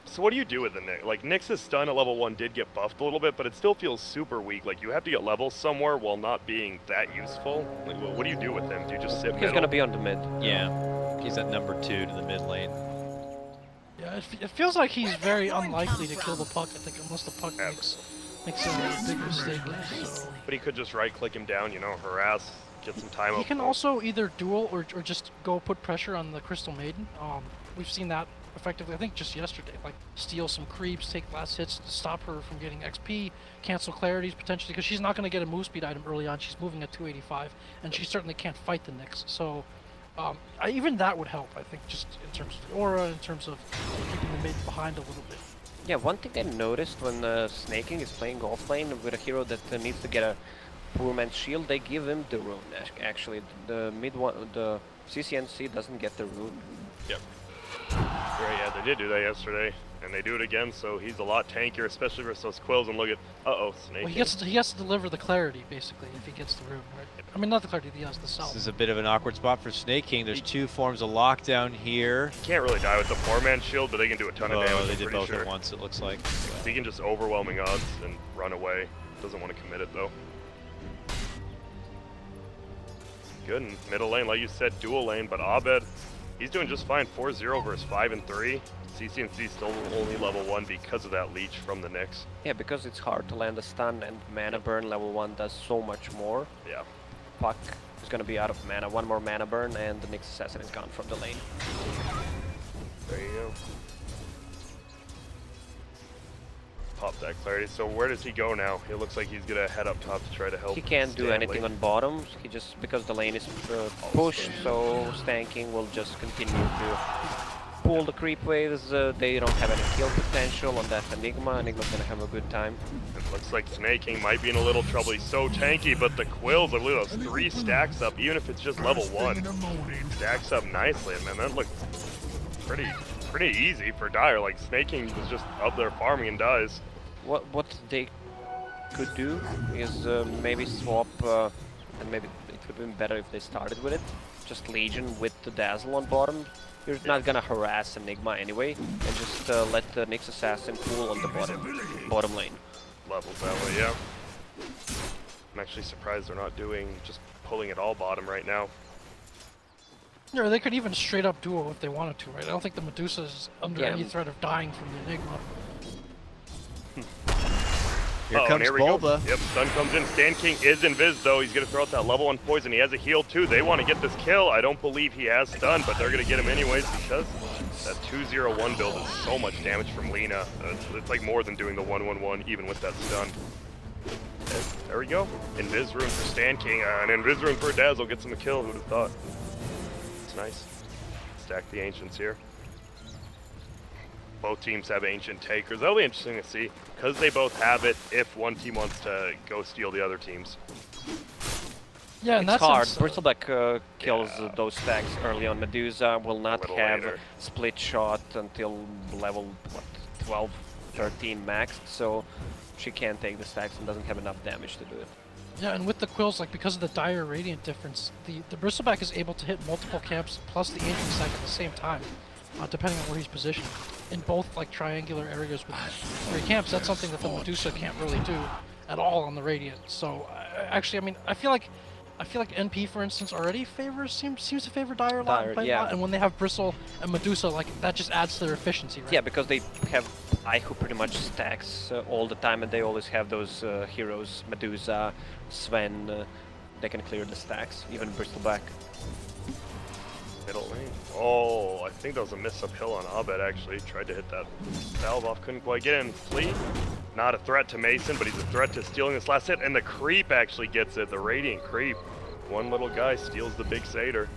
So what do you do with the Nyx? Like, Nyx's stun at level 1 did get buffed a little bit, but it still feels super weak. Like, you have to get levels somewhere while not being that useful. Like, what do you do with him? Do you just sit He's middle? gonna be on the mid. Yeah, he's at number 2 to the mid lane. Yeah, it feels like he's very unlikely to kill the puck, I think, unless the puck makes a big mistake. So. But he could just right-click him down, you know, harass, get some time He up. can also either duel or just go put pressure on the Crystal Maiden. We've seen that effectively, I think, just yesterday. Like, steal some creeps, take last hits to stop her from getting XP, cancel clarities potentially, because she's not going to get a move speed item early on. She's moving at 285, and she certainly can't fight the Nyx. So, even that would help, I think, just in terms of the aura, in terms of keeping the mid behind a little bit. Yeah, one thing I noticed when Snake King is playing off lane with a hero that needs to get a poor man's shield, they give him the rune. Actually, the mid one, the CCNC doesn't get the rune. Yep. Right, yeah, they did do that yesterday, and they do it again, so he's a lot tankier, especially versus those Quills, and look at, uh-oh, Snake Well, he King. has to deliver the clarity, basically, if he gets the rune, right? I mean, not the clarity, he has the cell. This is a bit of an awkward spot for Snake King. There's 2 forms of lockdown here. Can't really die with the 4-man shield, but they can do a ton of damage, Oh, I'm they did pretty both sure. at once, it looks like. He can just overwhelming odds and run away. Doesn't want to commit it, though. Good in middle lane, like you said, dual lane, but Abed, he's doing just fine. 4-0 versus 5-3. CCNC still only level 1 because of that leech from the Nyx. Yeah, because it's hard to land a stun and mana burn level 1 does so much more. Yeah. Puck is gonna be out of mana, 1 more mana burn and the Nyx Assassin is gone from the lane. There you go. Pop that clarity. So where does he go now? It looks like he's gonna head up top to try to help. He can't do Stan anything lane. on bottom, he just, because the lane is pushed, so Stan King will just continue to pull the creep waves. They don't have any kill potential on that Enigma. Enigma's gonna have a good time. It looks like Snake King might be in a little trouble. He's so tanky, but the Quills, I believe those 3 stacks up, even if it's just level 1. Stacks up nicely, and man, that looked pretty easy for Dire. Like, Snake King was just up there farming and dies. what they could do is maybe swap, and maybe it would have been better if they started with it. Just Legion with the Dazzle on bottom. You're not gonna harass Enigma anyway, and just let the Nyx Assassin pool on the bottom lane. Levels that way, yeah. I'm actually surprised they're not doing just pulling it all bottom right now. Yeah, they could even straight up duo if they wanted to, right? I don't think the Medusa is under Yeah. any threat of dying from the Enigma. Here and comes here we go. Bulba. Yep, stun comes in. Stan King is invis though. He's gonna throw out that level 1 poison. He has a heal too. They want to get this kill. I don't believe he has stun, but they're gonna get him anyways because that 2-0-1 build is so much damage from Lina. It's like more than doing the 1-1-1 even with that stun. And there we go. Invis rune for Stan King. An invis rune for Dazzle gets him a kill. Who'd have thought? It's nice. Stack the ancients here. Both teams have ancient takers. That'll be interesting to see because they both have it. If one team wants to go steal the other team's, Yeah, and It's that's hard. Bristleback kills yeah. those stacks early on. Medusa will not little have later. split shot until level what, 12, 13 max, so she can't take the stacks and doesn't have enough damage to do it. Yeah, and with the quills, like because of the dire radiant difference, the Bristleback is able to hit multiple camps plus the ancient stack at the same time, depending on where he's positioned. In both like triangular areas with 3 camps, that's something that the Medusa can't really do at all on the radiant. So actually, I mean, I feel like NP, for instance, already seems to favor Dire a lot, yeah. and when they have Bristle and Medusa, like that just adds to their efficiency, right? Yeah, because they have I who pretty much stacks all the time, and they always have those heroes, Medusa, Sven. They can clear the stacks, even Bristleback. middle lane. Oh, I think that was a miss uphill on Abed actually. Tried to hit that salve off, couldn't quite get in. Flea, not a threat to Mason, but he's a threat to stealing this last hit, and the creep actually gets it, the Radiant creep. One little guy steals the big Satyr.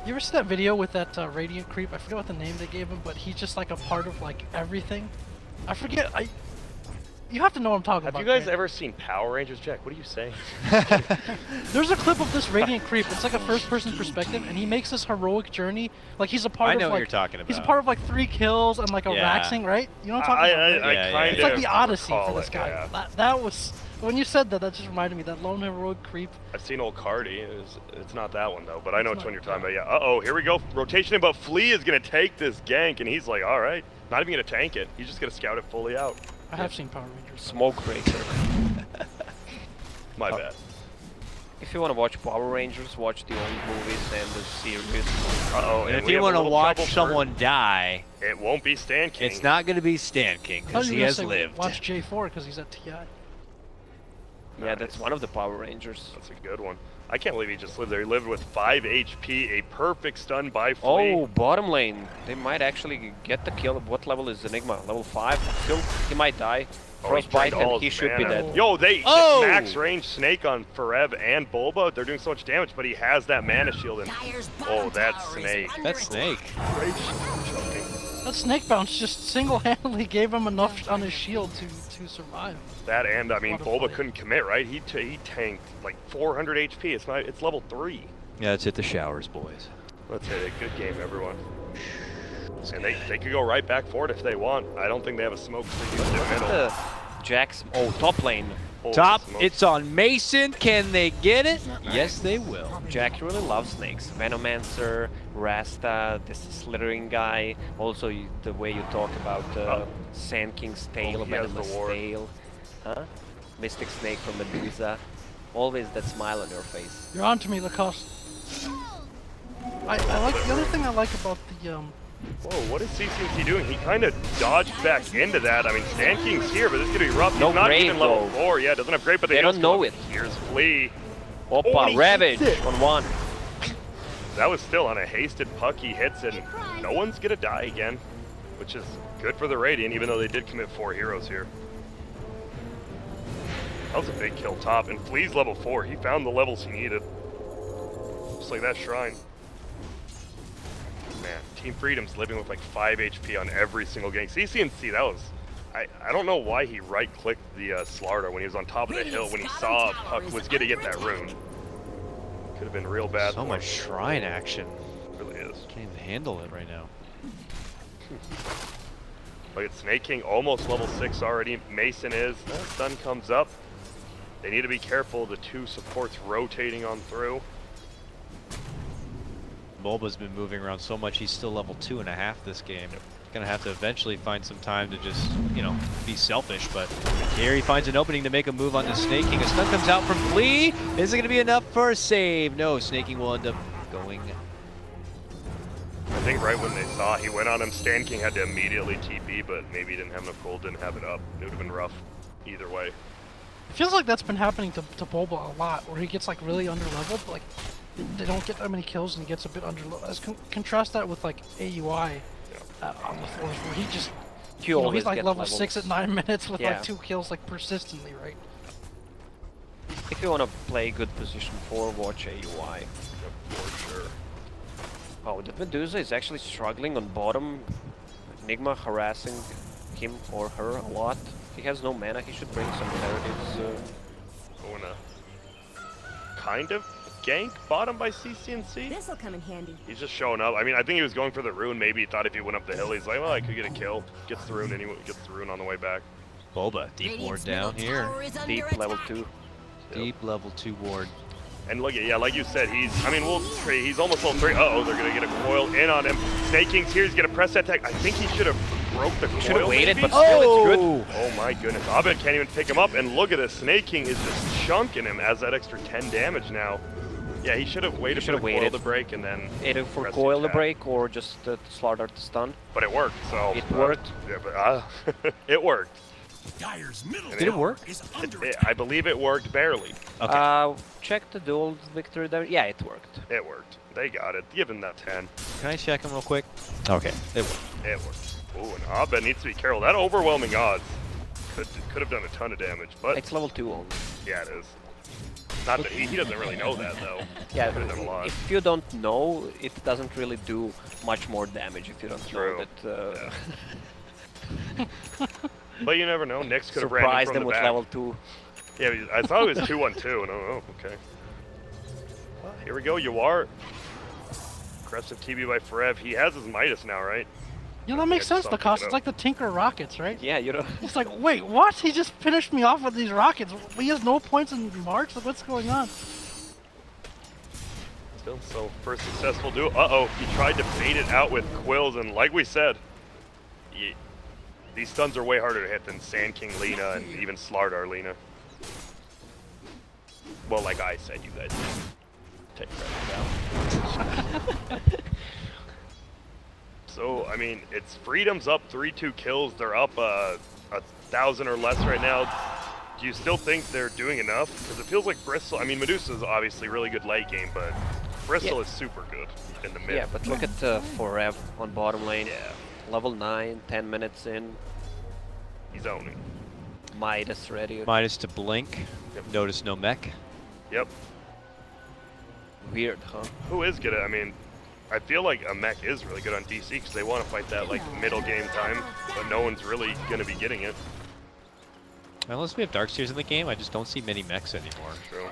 You ever see that video with that Radiant creep? I forget what the name they gave him, but he's just like a part of like everything. I forget. You have to know what I'm talking about. Have you guys right? ever seen Power Rangers, Jack? What are you saying? There's a clip of this Radiant creep. It's like a first-person perspective, and he makes this heroic journey. Like he's a part I of know like what you're talking he's a about. part of like 3 kills and like a Yeah. Raxing, right? You know what I'm talking about? Right? I Yeah, kind of It's like the Odyssey for this guy. Yeah. That was when you said that. That just reminded me that lone heroic creep. I've seen old Cardi. It's not that one though, but I know It's which one not- you're talking about. Yeah. Uh-oh, here we go. Rotation in, but Flea is gonna take this gank, and he's like, all right, not even gonna tank it. He's just gonna scout it fully out. I have seen Power Rangers. Smoke breaker. My bad. If you want to watch Power Rangers, watch the old movies and the series. Uh-oh, And if we you have a want to little watch trouble for- someone die, It won't be Stan King. it's not going to be Stan King I thought because you he were has gonna say lived. watch J4 because he's at TI. Yeah, that's one of the Power Rangers. That's a good one. I can't believe he just lived there. He lived with 5 HP, a perfect stun by Flea. Oh, bottom lane. They might actually get the kill. What level is Enigma? Level 5? Still, he might die. Oh, Frostbite, drained all and he his should be mana. dead. Yo, they Oh! max range Snake on Forev and Bulba. They're doing so much damage, but he has that mana shield. And oh, that's Snake. That's Snake. Great choking. That snake bounce just single-handedly gave him enough on his shield to survive. That and I mean, What a Bulba fight. couldn't commit, right? He tanked like 400 HP. It's level 3. Yeah, let's hit the showers, boys. Let's hit it. Good game, everyone. And they could go right back for it if they want. I don't think they have a smoke to use in middle. Jack's top lane. Holy Top, smokes. it's on Mason. Can they get it? Yes, they will. Jack really loves snakes. Venomancer, Rasta, this slithering guy. Also, the way you talk about Sand King's tail, Oh, he has the Venomous ward. tail. Huh? Mystic Snake from Medusa. Always that smile on your face. You're on to me, Lacoste. I like the other thing I like about the Whoa, what is CCC doing? He kind of dodged back into that. I mean, Stan King's here, but this is going to be rough. No He's not grave, even level though. 4. Yeah, doesn't have great, but They don't know it. Here's Flea. Oppa, Oh, he Ravage hits it. on 1. That was still on a hasted puck. He hits and no one's going to die again, which is good for the Radiant, even though they did commit 4 heroes here. That was a big kill top, and Flea's level 4. He found the levels he needed. Just like that shrine. Man, Team Freedom's living with like 5 HP on every single gang. CCNC, that was... I don't know why he right-clicked the Slardar when he was on top of the hill when he saw Puck was going to get that rune. Could have been real bad. So for much him. shrine action. It really is. Can't even handle it right now. Look at Snake King, almost level 6 already. Mason is. Stun comes up. They need to be careful. The two supports rotating on through. Bulba's been moving around so much, he's still level 2.5 this game. Gonna have to eventually find some time to just, you know, be selfish, but here he finds an opening to make a move on the Snake King. A stun comes out from Flea. Is it gonna be enough for a save? No, Snake King will end up going. I think right when they saw he went on him, Stan King had to immediately TP, but maybe he didn't have enough gold, didn't have it up. It would have been rough either way. It feels like that's been happening to Bulba a lot, where he gets like really underleveled. Like they don't get that many kills and he gets a bit underleveled. Contrast that with like AUI on the floors, where he just he's like level 6 at 9 minutes with like 2 kills like persistently, right? If you want to play good position 4, watch AUI. Yep, for sure. Oh, the Medusa is actually struggling on bottom. Enigma harassing him or her a lot. He has no mana, he should bring some narratives. Going to kind of gank bottom by CCNC. This'll come in handy. He's just showing up. I mean, I think he was going for the rune. Maybe he thought if he went up the hill, he's like, well, I could get a kill. Gets the rune anyway. Gets the rune on the way back. Bulba, deep ward down here. Deep level 2. Deep level 2 ward. And look at, like you said, he's almost level 3. Uh-oh, they're going to get a coil in on him. Snake King's here. He's going to press that attack. I think he should have broke the coil. Should have waited, maybe? but still it's good. Oh my goodness. Abed can't even pick him up. And look at this. Snake King is just chunking him as that extra 10 damage now. Yeah, he should have waited for the coil to break and then either for coil to break or just slaughter to stun. But it worked, so... It worked? Yeah, but it worked. Dyer's middle Did it work? is under I believe it worked barely. Okay. Check the dual victory there. Yeah, it worked. It worked. They got it. Give him that 10. Can I check him real quick? Okay, it worked. It worked. Ooh, and Abed needs to be careful. That overwhelming odds could have done a ton of damage, but... It's level 2 only. Yeah, it is. Not that he doesn't really know that, though. Yeah, could have done a lot. if you don't know, it doesn't really do much more damage if you don't True. know that... But you never know. Nyx could have ran Surprise in from them the with back. level 2. Yeah, I thought it was 2-1-2, and oh, okay. Well, here we go, Yawar. Aggressive TB by Forev. He has his Midas now, right? Yeah, that makes Yeah, sense, just Lacoste. pick it It's like the Tinker Rockets, right? Yeah, you know. It's like, wait, what? He just finished me off with these rockets. He has no points in March? Like, what's going on? Still, so first successful duel. Uh-oh, he tried to bait it out with Quills, and like we said, these stuns are way harder to hit than Sand King Lina and even Slardar Lina. Well, like I said, you guys take credit now. So, I mean, it's Freedom's up 3-2 kills. They're up 1,000 or less right now. Do you still think they're doing enough? Because it feels like Bristol, I mean, Medusa's obviously really good late game, but Bristol is super good in the mid. Yeah, but look at Forev on bottom lane. Yeah. Level 9, 10 minutes in. He's owning. Midas ready. Minus to blink. Yep. Notice no mech. Yep. Weird, huh? Who is good at, I mean, I feel like a mech is really good on DC because they want to fight that like middle game time, but no one's really going to be getting it. Unless we have Darkseers in the game, I just don't see many mechs anymore. True.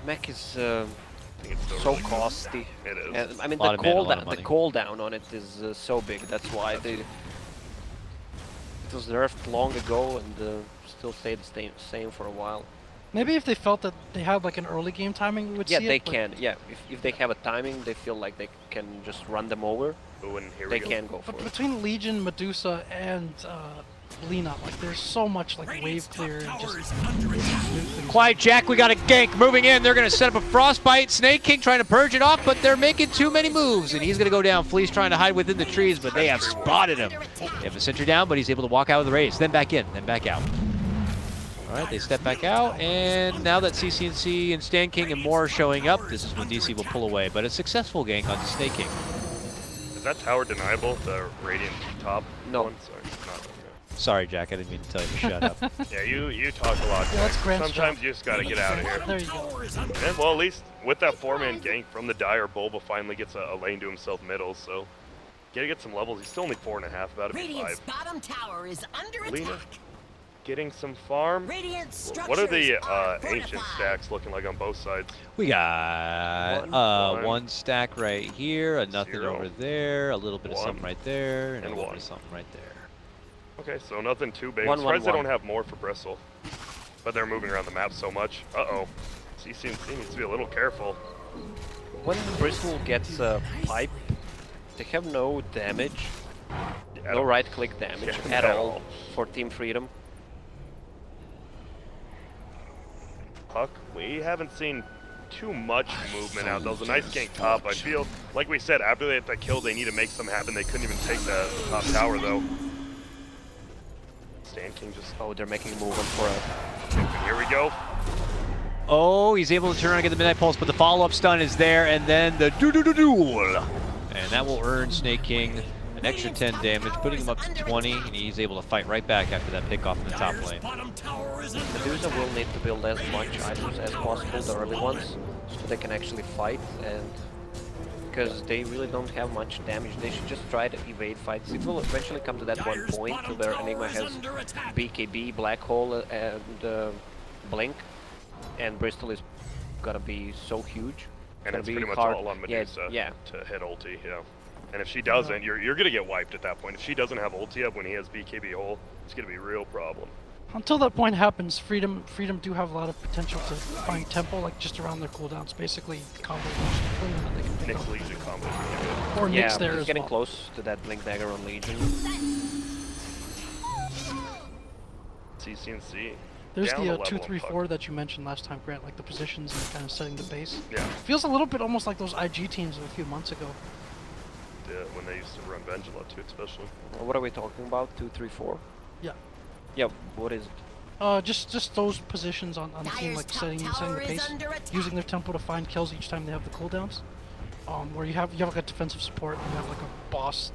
Mech is I think it's still so really good. costly. It is. And, I mean, Lot of mana, lot of the money. cooldown on it is so big. That's why it was nerfed long ago and still stayed the same for a while. Maybe if they felt that they had like an early game timing, we would Yeah, see they it. but- can. Yeah, if they have a timing, they feel like they can just run them over. Ooh, and here They we go. can go for But it. between Legion, Medusa, and Lina, like there's so much like Radiant's wave clear and top just tower is under attack. new things. Quiet Jack, we got a gank moving in. They're going to set up a frostbite. Snake King trying to purge it off, but they're making too many moves, and he's going to go down. Flea's trying to hide within the trees, but they have spotted him. They have a sentry down, but he's able to walk out with the raise. Then back in, then back out. All right, they step back out, and now that CCNC and Stan King and more are showing up, this is when DC will pull away. But a successful gank on Snake King. Is that tower deniable, the Radiant top No. one? Sorry, not okay. Sorry, Jack, I didn't mean to tell you to shut up. Yeah, you talk a lot. Yeah, that's Jack. Grant's Sometimes job. you just gotta get out of here. There you go. Tower is under And well, at least with that 4-man gank from the Dire, Bulba finally gets a lane to himself middle, so gotta get some levels. He's still only 4.5, about to be 5. Radiant's bottom tower is under Lina. attack. getting some farm. Radiant What are the structures are ancient fortified. stacks looking like on both sides? We got One. one stack right here, a nothing 0, over there, a little bit of 1, something right there, and a and little 1. bit of something right there. Okay, so nothing too big. 1, I'm 1, surprised they 1. don't have more for Bristle. But they're moving around the map so much. Uh-oh. CCNC needs to be a little careful. When Bristle gets a pipe, they have no damage, Yeah, no right-click damage Yeah, at at all all. for Team Freedom. Puck, we haven't seen too much movement out. That was a nice gank top. I feel, like we said, after they hit that kill, they need to make something happen. They couldn't even take the top tower, though. Stan King just... Oh, they're making a move on for a... Here we go. Oh, he's able to turn around and get the Midnight Pulse, but the follow-up stun is there, and then the duel. And that will earn Snake King an extra 10 damage, putting him up to 20, and he's able to fight right back after that pick off in the top Dire's lane. bottom tower is under Medusa will need to build as much items as possible, the early ones, so they can actually fight, and because they really don't have much damage, they should just try to evade fights. It will eventually come to that one Dire's point bottom where tower Enigma is has under attack. BKB, Black Hole, and Blink, and Bristol is gonna be so huge. And gonna it's be pretty much hard. all on Yeah, Medusa yeah. to hit ulti, yeah. And if she doesn't, you're gonna get wiped at that point. If she doesn't have ulti up when he has BKB hole, it's gonna be a real problem. Until that point happens, Freedom do have a lot of potential to find tempo, like just around their cooldowns. Basically, combo that they can pick Nick's up. Legion combo is really good. Or Yeah, Nick's there he's as getting well. close to that Blink Dagger on Legion. CCNC. There's down the a level 2, on 3, Puck. 4 that you mentioned last time, Grant, like the positions and kind of setting the base. Yeah, Feels a little bit almost like those IG teams of a few months ago. when they used to run Vengela too, especially. What are we talking about? 2, 3, 4? Yeah. Yeah, what is it? Just those positions on the team, Dire's like top setting the tower is pace, under attack. using their tempo to find kills each time they have the cooldowns. Where you have like a defensive support, and you have like a boss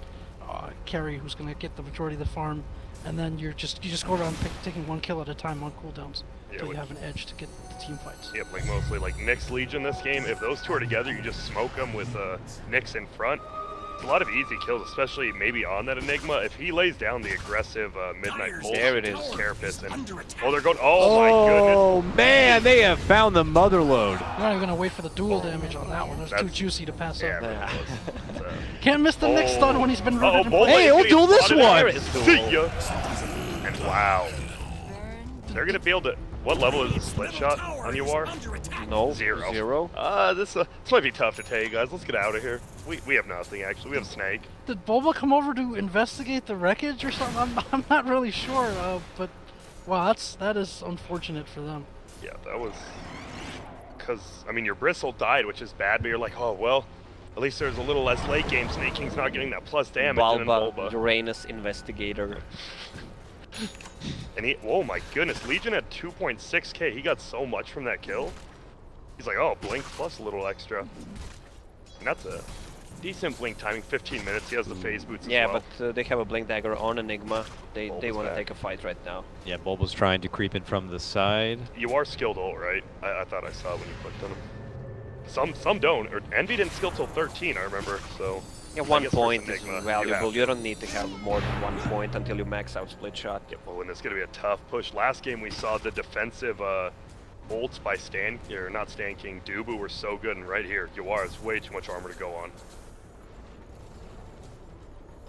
carry who's gonna get the majority of the farm, and then you just go around taking one kill at a time on cooldowns Yeah, until you which- have an edge to get the team fights. Yep, like mostly like Nick's Legion this game. If those two are together, you just smoke them with Nyx in front. It's a lot of easy kills, especially maybe on that Enigma. If he lays down the aggressive Midnight Dire's Pulse, There it is. Carapace, and under attack. oh, they're going. Oh my goodness! Oh, man, they have found the mother load. You're not even gonna wait for the dual damage on that one. That's too That's- juicy to pass Yeah, up. it really was. It's, Can't miss the Nick stun when he's been rooted in Bo5 place. Hey, is we'll getting duel this spotted one. there. See ya. And wow, they're gonna be able to. What level is the split shot on you are? Under attack. No, 0. 0. This might be tough to take, guys. Let's get out of here. We have nothing actually. We have Snake. Did Boba come over to investigate the wreckage or something? I'm not really sure, but wow, that is unfortunate for them. Yeah, that was. Because I mean, your Bristle died, which is bad, but you're like, oh well. At least there's a little less late game. Snake King's not getting that plus damage. And then Balba, Bulba. Uranus Investigator. And he, oh my goodness, Legion had 2.6k. He got so much from that kill. He's like, oh, blink plus a little extra. And that's a decent blink timing, 15 minutes. He has the phase boots Yeah, as well. but they have a Blink Dagger on Enigma. They Bulba's want to back. take a fight right now. Yeah, Bulba's trying to creep in from the side. You are skilled ult, right? I thought I saw when you clicked on him. Some don't. Or Envy didn't skill till 13, I remember. So Yeah, I 1 guess versus point is Enigma, valuable. you You don't need to have more than 1 point until you max out Split Shot. yeah, well, and it's gonna be a tough push. Last game we saw the defensive ults by Stan, or not Stan King, Dubu were so good, and right here, Yawar has way too much armor to go on.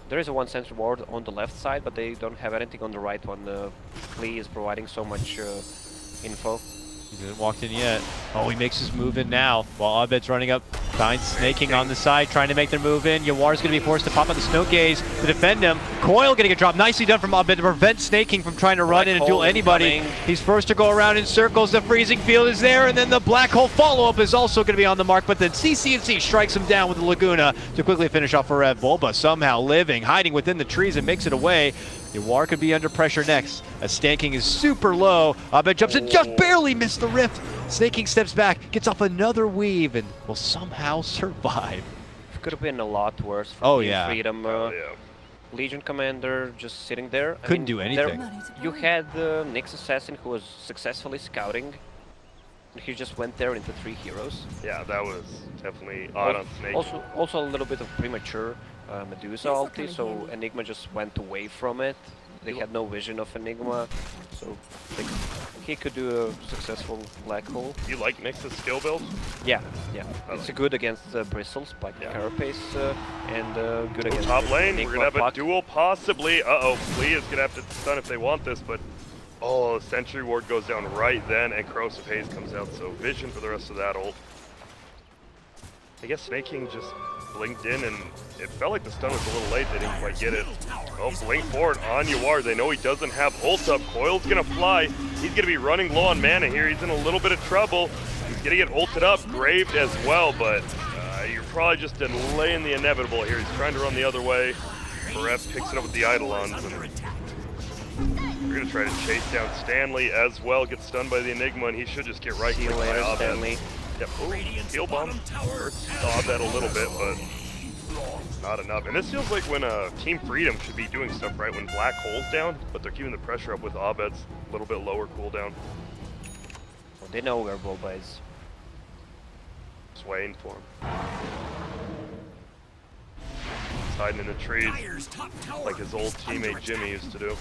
There is a 1 cent reward on the left side, but they don't have anything on the right one. Klee is providing so much info. He hasn't walked in yet. Oh, he makes his move in now. While Abed's running up, finds Snaking on the side, trying to make their move in. Yawar's going to be forced to pop out the Snow Gaze to defend him. Coil getting a drop. Nicely done from Abed to prevent Snaking from trying to run Black in and duel hole is anybody. coming. He's forced to go around in circles. The freezing field is there, and then the Black Hole follow-up is also going to be on the mark, but then CCNC strikes him down with the Laguna to quickly finish off for Rev. Bulba somehow living, hiding within the trees and makes it away. Yawar could be under pressure next, as Stanking is super low. Abed jumps in, just barely missed the rift. Snaking steps back, gets off another weave, and will somehow survive. It could have been a lot worse for Oh, Team yeah. Freedom. Oh yeah. Legion Commander just sitting there. I Couldn't mean, do there- anything. You had Nyx Assassin who was successfully scouting. And he just went there into 3 heroes. Yeah, that was definitely odd on Snake. Also a little bit of premature Medusa ulti, so Enigma just went away from it. They had no vision of Enigma. So he could do a successful black hole. You like Nyx's skill build? Yeah, yeah. It's good against Bristles, like Yeah. Carapace, and good against Top lane, we're Enigma gonna have a Puck. duel possibly. Uh-oh, Flea is gonna have to stun if they want this, but oh, Sentry Ward goes down right then, and Corrosive Haze comes out, so vision for the rest of that ult. I guess Snake King just blinked in, and it felt like the stun was a little late. They didn't quite get it. Oh, blink forward on Yawar. They know he doesn't have ult up. Coil's gonna fly. He's gonna be running low on mana here. He's in a little bit of trouble. He's gonna get ulted up, graved as well, but you're probably just delaying the inevitable here. He's trying to run the other way. Perhaps picks it up with the Eidolons. We're gonna try to chase down Stanley as well. Gets stunned by the Enigma, and he should just get right See you clicked by later, Abed. Stanley. Yep. Ooh, heal bomb. Hurts Abed a little bit, but not enough. And this feels like when Team Freedom should be doing stuff right when Black Hole's down, but they're keeping the pressure up with Abed's a little bit lower cooldown. Well, they know where Bo5 is. Just waiting for him. He's hiding in the trees Dire's top tower like his old is under teammate Jimmy attack. used to do.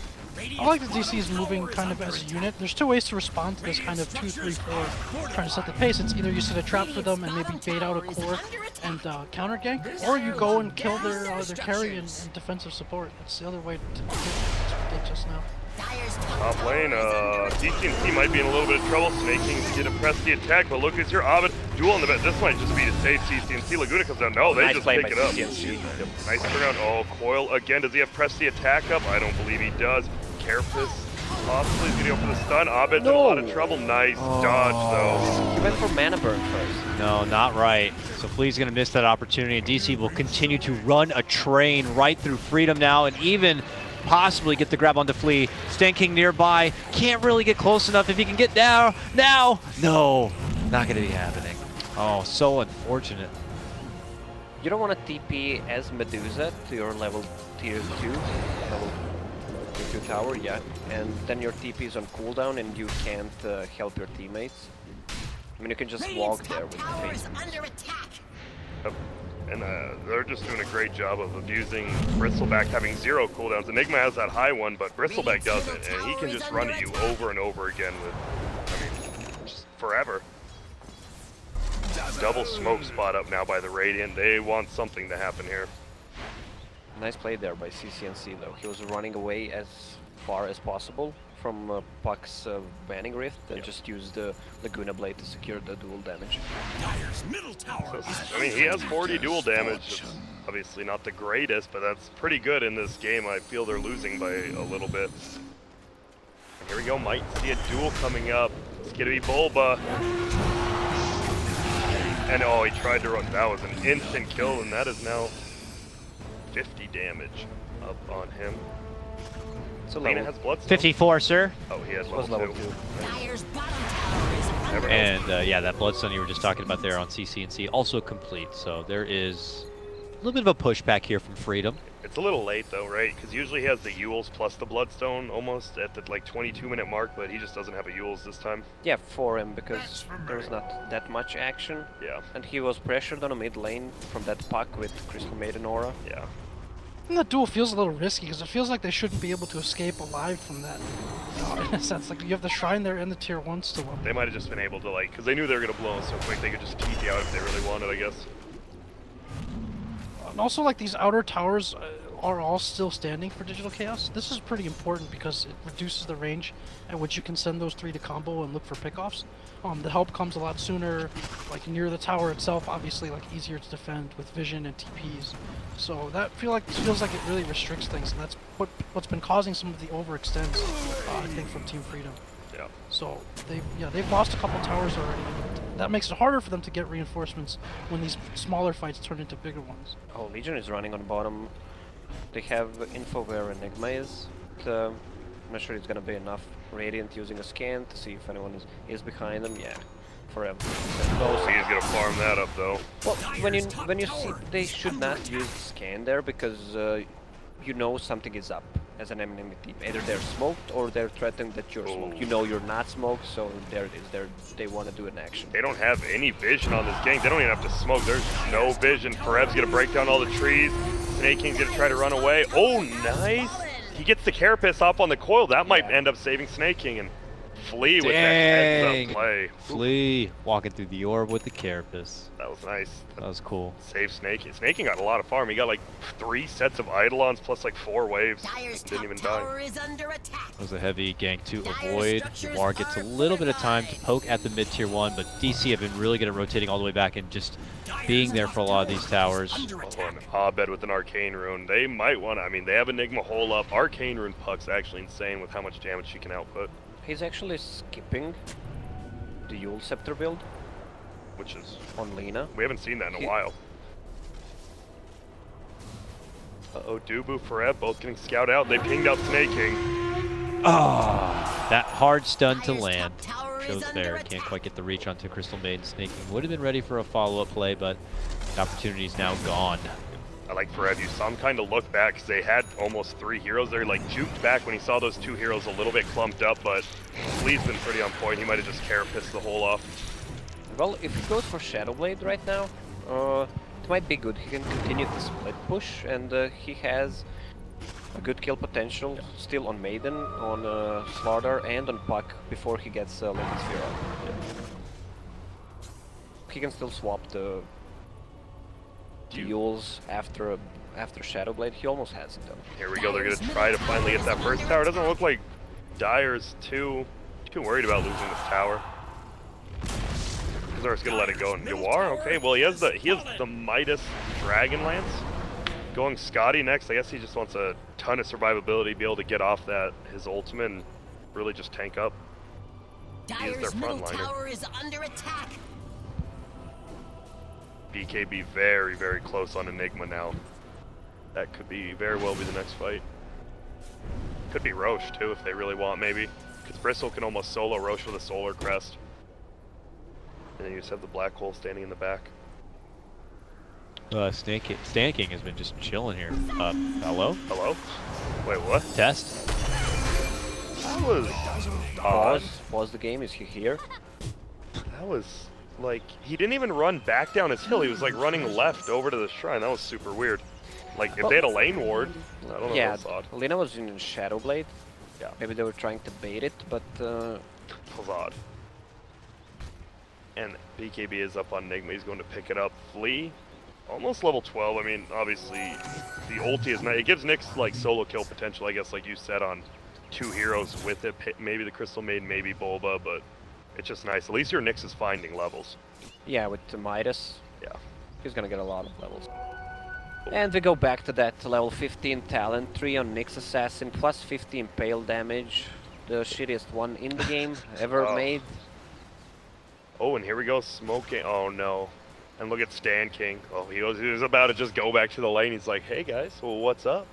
I like that DC is moving kind of as a unit. There's two ways to respond to this kind of 2, 3, 4 trying to set the pace. It's either you set a trap for them and maybe bait out a core and counter gank, or you go and kill their carry and defensive support. That's the other way to do it. That's what they did just now. Top lane, CCNC might be in a little bit of trouble. Snake King's gonna press the attack, but look, it's your Abed duel on the bet. This might just be to save CCNC. Laguna comes down. No, they Nice just play pick by it up. CCNC. Yep. Nice turnaround. Oh, Coil again. Does he have pressed the attack up? I don't believe he does. Carapace possibly is gonna go for the stun. Abed's in a lot of trouble. Nice dodge, though. He went for mana burn first. No, not right. So Flea's going to miss that opportunity, and DC will continue to run a train right through Freedom now, and even possibly get the grab onto Flea. Stank King nearby, can't really get close enough. If he can get down now, no, not going to be happening. Oh, so unfortunate. You don't want to TP as Medusa to your level tier 2, level tier 2 tower, yeah, and then your TP is on cooldown and you can't help your teammates. I mean, you can just walk there with phase. Yep. And they're just doing a great job of abusing Bristleback having 0 cooldowns. Enigma has that high one, but Bristleback doesn't, and he can just run at you over and over again with, I mean, just forever. Double smoke spot up now by the Radiant. They want something to happen here. Nice play there by CCNC though. He was running away as far as possible from Puck's banning rift and just used the Laguna Blade to secure the dual damage. Dire's middle tower So, is I mean, he has 40 dual damage. It's destruction. obviously not the greatest, but that's pretty good in this game. I feel they're losing by a little bit. Here we go. Might see a duel coming up. It's gonna be Bulba. And oh, he tried to run. That was an instant kill, and that is now 50 damage up on him. So Lena level has bloodstone. 54, sir. Oh, he has was level level 2. 2. Never know. And yeah, that Bloodstone you were just talking about there on CCNC also complete. So there is a little bit of a pushback here from Freedom. It's a little late though, right? Because usually he has the Yules plus the Bloodstone almost at the like 22-minute mark, but he just doesn't have a Yules this time. Yeah, for him because there was not that much action. Yeah, And he was pressured on a mid lane from that Puck with Crystal Maiden Aura. yeah. And that duel feels a little risky because it feels like they shouldn't be able to escape alive from that. In a sense, like you have the Shrine there and the tier 1 still up. They might have just been able to like, because they knew they were gonna blow him so quick, they could just TP out if they really wanted, I guess. And also, like, these outer towers are all still standing for Digital Chaos. This is pretty important because it reduces the range at which you can send those 3 to combo and look for pickoffs. The help comes a lot sooner, like near the tower itself, obviously, like easier to defend with vision and TPs. So that feels like it really restricts things, and that's what's been causing some of the overextends, I think, from Team Freedom. Yeah. So they've lost a couple towers already. That makes it harder for them to get reinforcements when these smaller fights turn into bigger ones. Oh, Legion is running on the bottom. They have info where Enigma is. But, I'm not sure it's gonna be enough. Radiant using a scan to see if anyone is behind them. Yeah, forever. Oh, he's gonna farm that up though. Well, when you see, they should not use scan there because you know something is up as an enemy team. Either they're smoked or they're threatened that you're smoked. You know you're not smoked, so there it is. They want to do an action. They don't have any vision on this gang. They don't even have to smoke. There's no vision. Perev's gonna break down all the trees. Snake King's gonna try to run away. Oh, nice he gets the Carapace up on the coil. That might end up saving Snake King, and Flea with that heads Dang. up play. Flea walking through the orb with the Carapace. That was nice. That was cool. Save Snake King. Snake King got a lot of farm. He got like 3 sets of Eidolons plus like 4 waves. Dyer's Didn't even top die. tower is under attack. That was a heavy gank to avoid. War gets a little bit of time to poke at the mid tier 1, but DC have been really good at rotating all the way back and just being there for a lot of these towers. Under Oh, attack. and Abed with an Arcane Rune. They might want to, I mean, they have Enigma hole up. Arcane Rune Puck's actually insane with how much damage she can output, He's actually skipping the Yule Scepter build which is, on Lina. we haven't seen that in a He- while. Uh-oh, Dubu, Fareb, both getting scout out. They pinged out Snake King. Ah, that hard stun to Dyer's land. top tower is Shows under there. attack. Can't quite get the reach onto Crystal Maiden. Snake King would have been ready for a follow-up play, but the opportunity's now gone. I like Fareb. You saw him kind of look back because they had almost 3 heroes. They're like juked back when he saw those 2 heroes a little bit clumped up, but Flea's been pretty on point. He might have just Carapaced the whole off. Well, if he goes for Shadowblade right now, it might be good. He can continue the split push, and he has a good kill potential still on Maiden, on Slardar, and on Puck before he gets Liquid Sphere out. He can still swap the Yules after Shadowblade. He almost has it though. Here we go. They're going to try to finally get that first tower. It doesn't look like Dyer's too worried about losing this tower. They're just gonna let it go. And Yawar, okay. Well, he has the Midas Dragonlance. Going Scotty next. I guess he just wants a ton of survivability, be able to get off that his ultimate and really just tank up. He is their Dyer's middle frontliner. tower is under attack. BKB very, very close on Enigma now. That could be very well be the next fight. Could be Roche too if they really want, maybe. Because Bristle can almost solo Roche with a Solar Crest. And then you just have the Black Hole standing in the back. Snake King has been just chilling here. Hello? Hello? Wait, what? Test? That was odd. Pause the game. Is he here? That was like, he didn't even run back down his hill. He was like running left over to the shrine. That was super weird. Like, if they had a lane ward, I don't know, Yeah, that's odd. Lina was in Shadowblade. Yeah. Maybe they were trying to bait it, but That was odd. And BKB is up on Enigma. He's going to pick it up. Flea, almost level 12. I mean, obviously, the ulti is not. It gives Nyx like solo kill potential, I guess, like you said, on 2 heroes with it. Maybe the Crystal Maiden, maybe Bulba, but it's just nice. At least your Nyx is finding levels. yeah, with the Midas, Yeah. he's gonna get a lot of levels. And we go back to that level 15 talent, 3 on Nyx Assassin, plus 50 impale damage. The shittiest one in the game ever Oh. made. Oh, and here we go, smoking. Oh no. And look at Stan King. Oh, he was about to just go back to the lane. He's like, hey guys, well, what's up?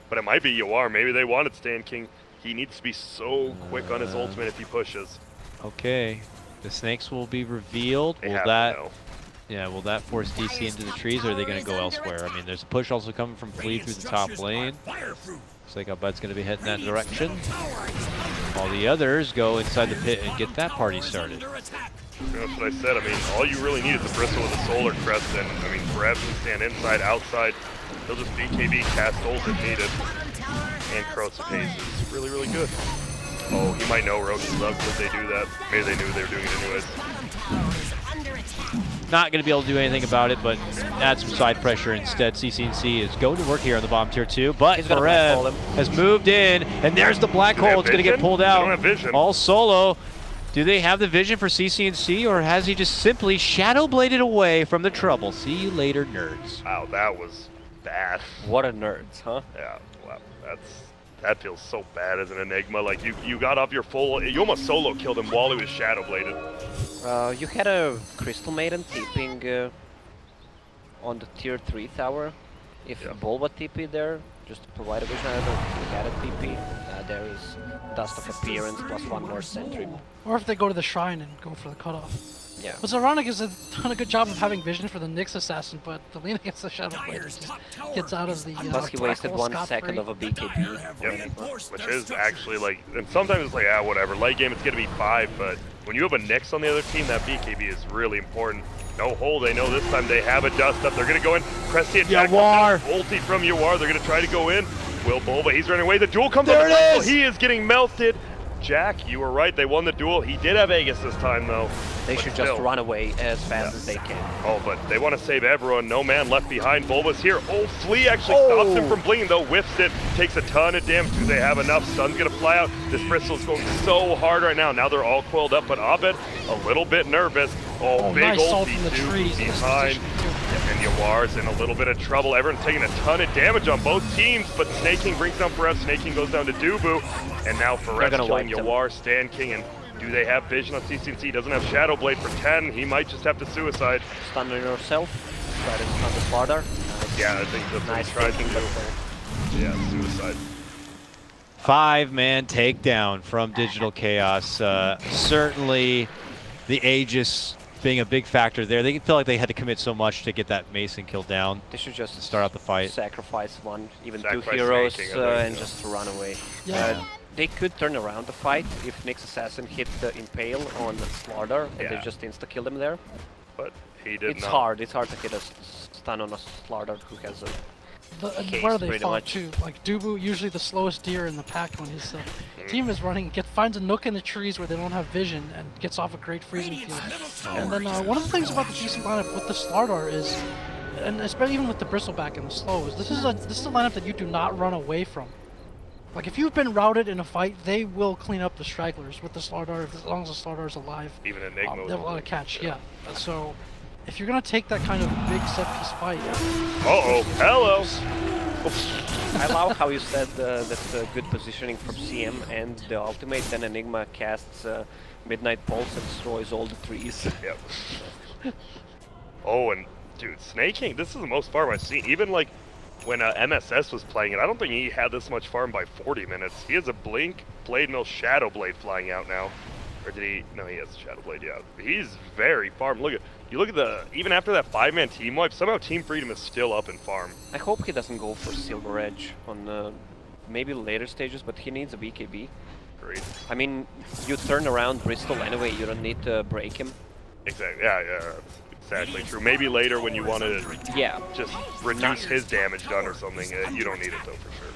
But it might be Yawar. Maybe they wanted Stan King. He needs to be so quick on his ultimate if he pushes. Okay. The snakes will be revealed. They Will have that to know. Yeah, will that force DC into the trees, or are they going to go elsewhere? I mean, there's a push also coming from Flea through the top lane. Looks like Abed's going to be heading that direction. While the others go inside the pit and get that party started. That's what I said. I mean, all you really need is a Bristle with a Solar Crest, and I mean, Brad can stand inside, outside. He'll just BKB cast ult if needed. And Crot's pace is really, really good. Oh, he might know Roche is up because they do that. Maybe they knew they were doing it anyways. Not going to be able to do anything about it, but add some side pressure instead. CCNC is going to work here on the bottom tier 2, but He's gonna black hole Farev him. has moved in, and there's the black Do they hole. have It's going to get vision? pulled They out. don't have vision. All solo. Do they have the vision for CCNC, or has he just simply shadow bladed away from the trouble? See you later, nerds. Wow, that was bad. What a nerds, huh? Yeah, wow, that feels so bad as an Enigma. Like, you got off your full, you almost solo killed him while he was shadow bladed. You had a Crystal Maiden TPing on the tier 3 tower. If Yeah. Bulba TP there, just to provide a vision, I don't know if you had a TP. There is Dust of Appearance plus 1 more sentry. Or if they go to the shrine and go for the cutoff. Yeah. What's ironic is they've done a good job of having vision for the Nyx Assassin, but the Lina gets the Shadow Blade. Just gets out of the Plus he black wasted hole 1 scot-free. second of a BKB. Yep. Which is actually like, and sometimes it's like, ah, whatever. Late game it's gonna be 5, but when you have a Nyx on the other team, that BKB is really important. No hole, they know this time they have a dust up. They're gonna go in, press the attack. Yawar! Ulti from Yawar, they're gonna try to go in. Will Bo5, he's running away. The duel comes There up. it is! He is getting melted. Jack, you were right. They won the duel. He did have Aegis this time, though. They But should still. just run away as fast as they can. Oh, but they want to save everyone. No man left behind. Bulba's here. Oh, Flea actually stops him from bleeding, though. Whiffs it. Takes a ton of damage. Do they have enough? Sun's going to fly out. This Bristol's going so hard right now. Now they're all coiled up, but Abed a little bit nervous. Oh, big nice ult ulti from the too trees in this behind. position, too. And Yawar's in a little bit of trouble. Everyone's taking a ton of damage on both teams, but Snake King brings down Forev. Snake King goes down to Dubu. And now Forev's gonna killing wipe them. Yawar, Stan King, and do they have vision on CCNC? Doesn't have Shadow Blade for 10. He might just have to suicide. Stun on yourself. Try to stun the Slardar. Yeah, I think that's what Nice he tried to thinking, do. but Yeah, suicide. 5-man takedown from Digital Chaos. Certainly the Aegis being a big factor there. They feel like they had to commit so much to get that Mason kill down. they should just Start out the fight. sacrifice one, even Sacrifice two heroes, Snake King, I think, and yeah. just run away. Yeah. They could turn around the fight if Nyx Assassin hit the Impale on the Slardar, and they Yeah. just insta-kill him there. But he did It's not. hard to hit a stun on a Slardar who has a And case, where they pretty fought much. too. Like Dubu, usually the slowest deer in the pack when his team is running, finds a nook in the trees where they don't have vision and gets off a great freezing field. And then one of the things about the DC lineup with the Slardar is, and especially even with the Bristleback and the slows, this is a lineup that you do not run away from. Like if you've been routed in a fight, they will clean up the stragglers with the Slardar as long as the Slardar is alive. Even Enigma. They'll want to catch, yeah. So if you're gonna take that kind of big set piece fight, Uh-oh. Hello. I love how you said that's good positioning from CM and the ultimate, then Enigma casts Midnight Pulse and destroys all the trees. Yep. Oh, and dude, Snake King, this is the most farm I've seen. Even like when MSS was playing it, I don't think he had this much farm by 40 minutes. He has a Blink, Blade Mill, Shadow Blade flying out now. Or did he? No, he has Shadow Blade, yeah. He's very farm. You look at the, even after that 5-man team wipe, somehow Team Freedom is still up in farm. I hope he doesn't go for Silver Edge on maybe later stages, but he needs a BKB. Great. I mean, you turn around Bristol anyway, you don't need to break him. Exactly, yeah, exactly true. Maybe later when you want to Yeah. just reduce his damage done or something, you don't need it though for sure.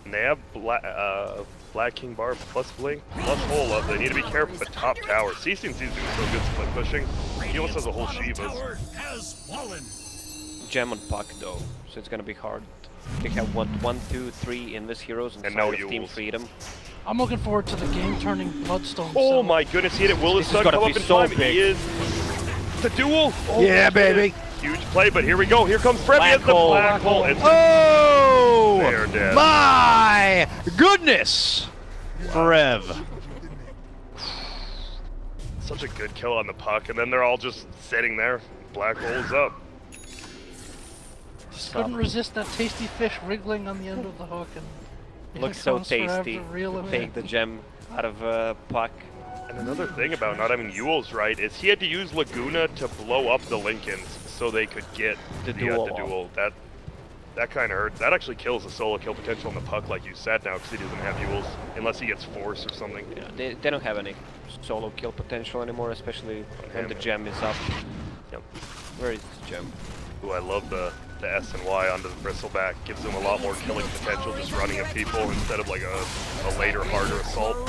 And they have Black King Barb plus Blink plus Hole Up. They need to be careful with the top tower. CCNC's doing so good split pushing. He almost has a whole Shivas. Gem on Puck though, so it's gonna be hard. They have what, 1, 2, 3 Invis heroes inside no of Team Yules. Freedom. I'm looking forward to the game turning Bloodstone. Oh so- my goodness, he hit it. Will his This is son gonna come be up in so time? big. He is the duel. Oh, Yeah, shit. baby. Huge play, but here we go. Here comes Fred. He has the Black hole. black hole. It's Oh! They're dead. My goodness! Forev. such a good kill on the puck, and then they're all just sitting there. Black holes up. Just couldn't resist that tasty fish wriggling on the end of the hook, and it Looks so comes forever tasty. to reel him in. Take the gem out of Puck. And another thing about not having Yule's right is he had to use Laguna to blow up the Lincolns so they could get The the duel. duel. That kind of hurts. That actually kills the solo kill potential on the puck, like you said now, because he doesn't have Yules unless he gets force or something. Yeah, they don't have any solo kill potential anymore, especially when the gem is up. Yep. Where is the gem? Ooh, I love the S and Y onto the bristleback. Gives him a lot more killing potential just running at people instead of like a later, harder assault.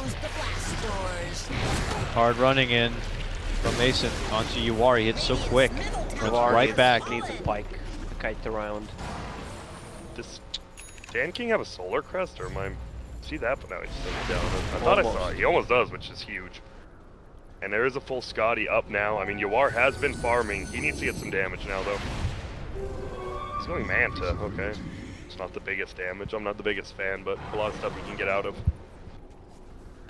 Hard running in from Mason onto Uwari. He hits so quick. Runs right back. Needs a pike, a kite around. Does Dan King have a solar crest, or am I see that? But now he's just down. I thought I saw Almost. it. He almost does, which is huge. And there is a full Scotty up now. I mean, Yawar has been farming. He needs to get some damage now, though. He's going Manta. Okay, it's not the biggest damage. I'm not the biggest fan, but a lot of stuff he can get out of.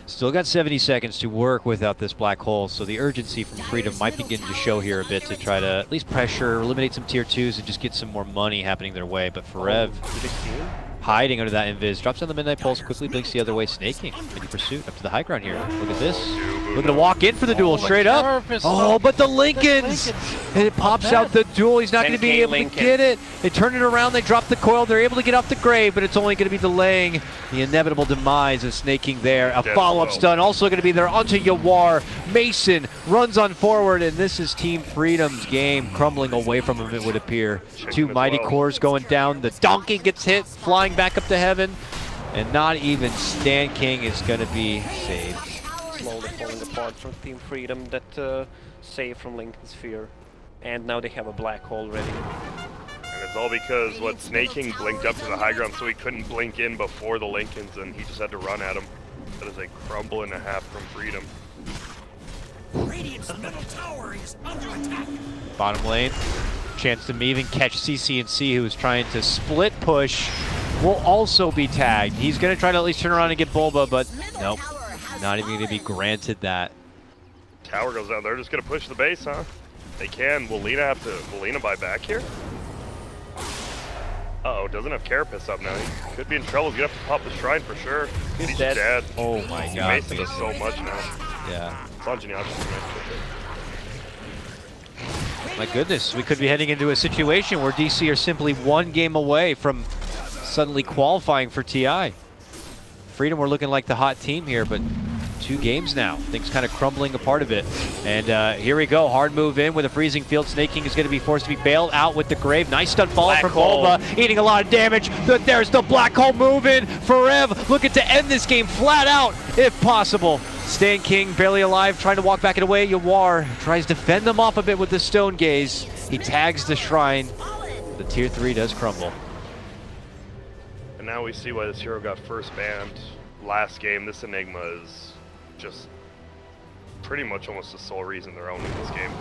Still got 70 seconds to work without this black hole, so the urgency from Freedom might begin to show here a bit to try to at least pressure, eliminate some tier 2s, and just get some more money happening their way. But Forev Did you see him? hiding under that invis, drops down the Midnight Pulse, quickly blinks the other way, snaking into pursuit up to the high ground here. Look at this. Looking to walk in for the duel straight up. Oh, but the Lincolns! And it pops out the duel. He's not going to be 10K able to Lincoln. get it. They turn it around. They drop the coil. They're able to get off the grave, but it's only going to be delaying the inevitable demise of Snake King there. A Death follow-up blow. stun also going to be there onto Yawar. Mason runs on forward, and this is Team Freedom's game crumbling away from him, it would appear. Two mighty cores going down. The donkey gets hit, flying back up to heaven, and not even Stan King is going to be saved. Slowly falling apart from Team Freedom that saved from Lincoln Sphere. And now they have a black hole ready. And it's all because what Snake King blinked up to the high ground, so he couldn't blink in before the Lincolns, and he just had to run at him. That is a crumble and a half from Freedom. Radiant's middle tower is under attack. Bottom lane, chance to even catch CC&C, who is trying to split push, will also be tagged. He's going to try to at least turn around and get Bulba, but nope, not even going to be granted that. Tower goes down. They're just going to push the base, huh? They can. Will Lina buy back here? Uh-oh, doesn't have Carapace up now. He could be in trouble. He's going to have to pop the shrine for sure. He's dead. Oh my god. Mason does so much now. Yeah. It's on Jinyashi. My goodness, we could be heading into a situation where DC are simply one game away from suddenly qualifying for TI. Freedom were looking like the hot team here, but 2 games now. Things kind of crumbling apart a bit. And here we go. Hard move in with a freezing field. Snake King is going to be forced to be bailed out with the grave. Nice stun follow from Bulba, eating a lot of damage. But there's the black hole moving for Rev. Looking to end this game flat out, if possible. Stan King barely alive, trying to walk back and away. Yawar tries to fend them off a bit with the stone gaze. He tags the shrine. The tier 3 does crumble. And now we see why this hero got first banned. Last game, this Enigma is just pretty much almost the sole reason they're owning this game.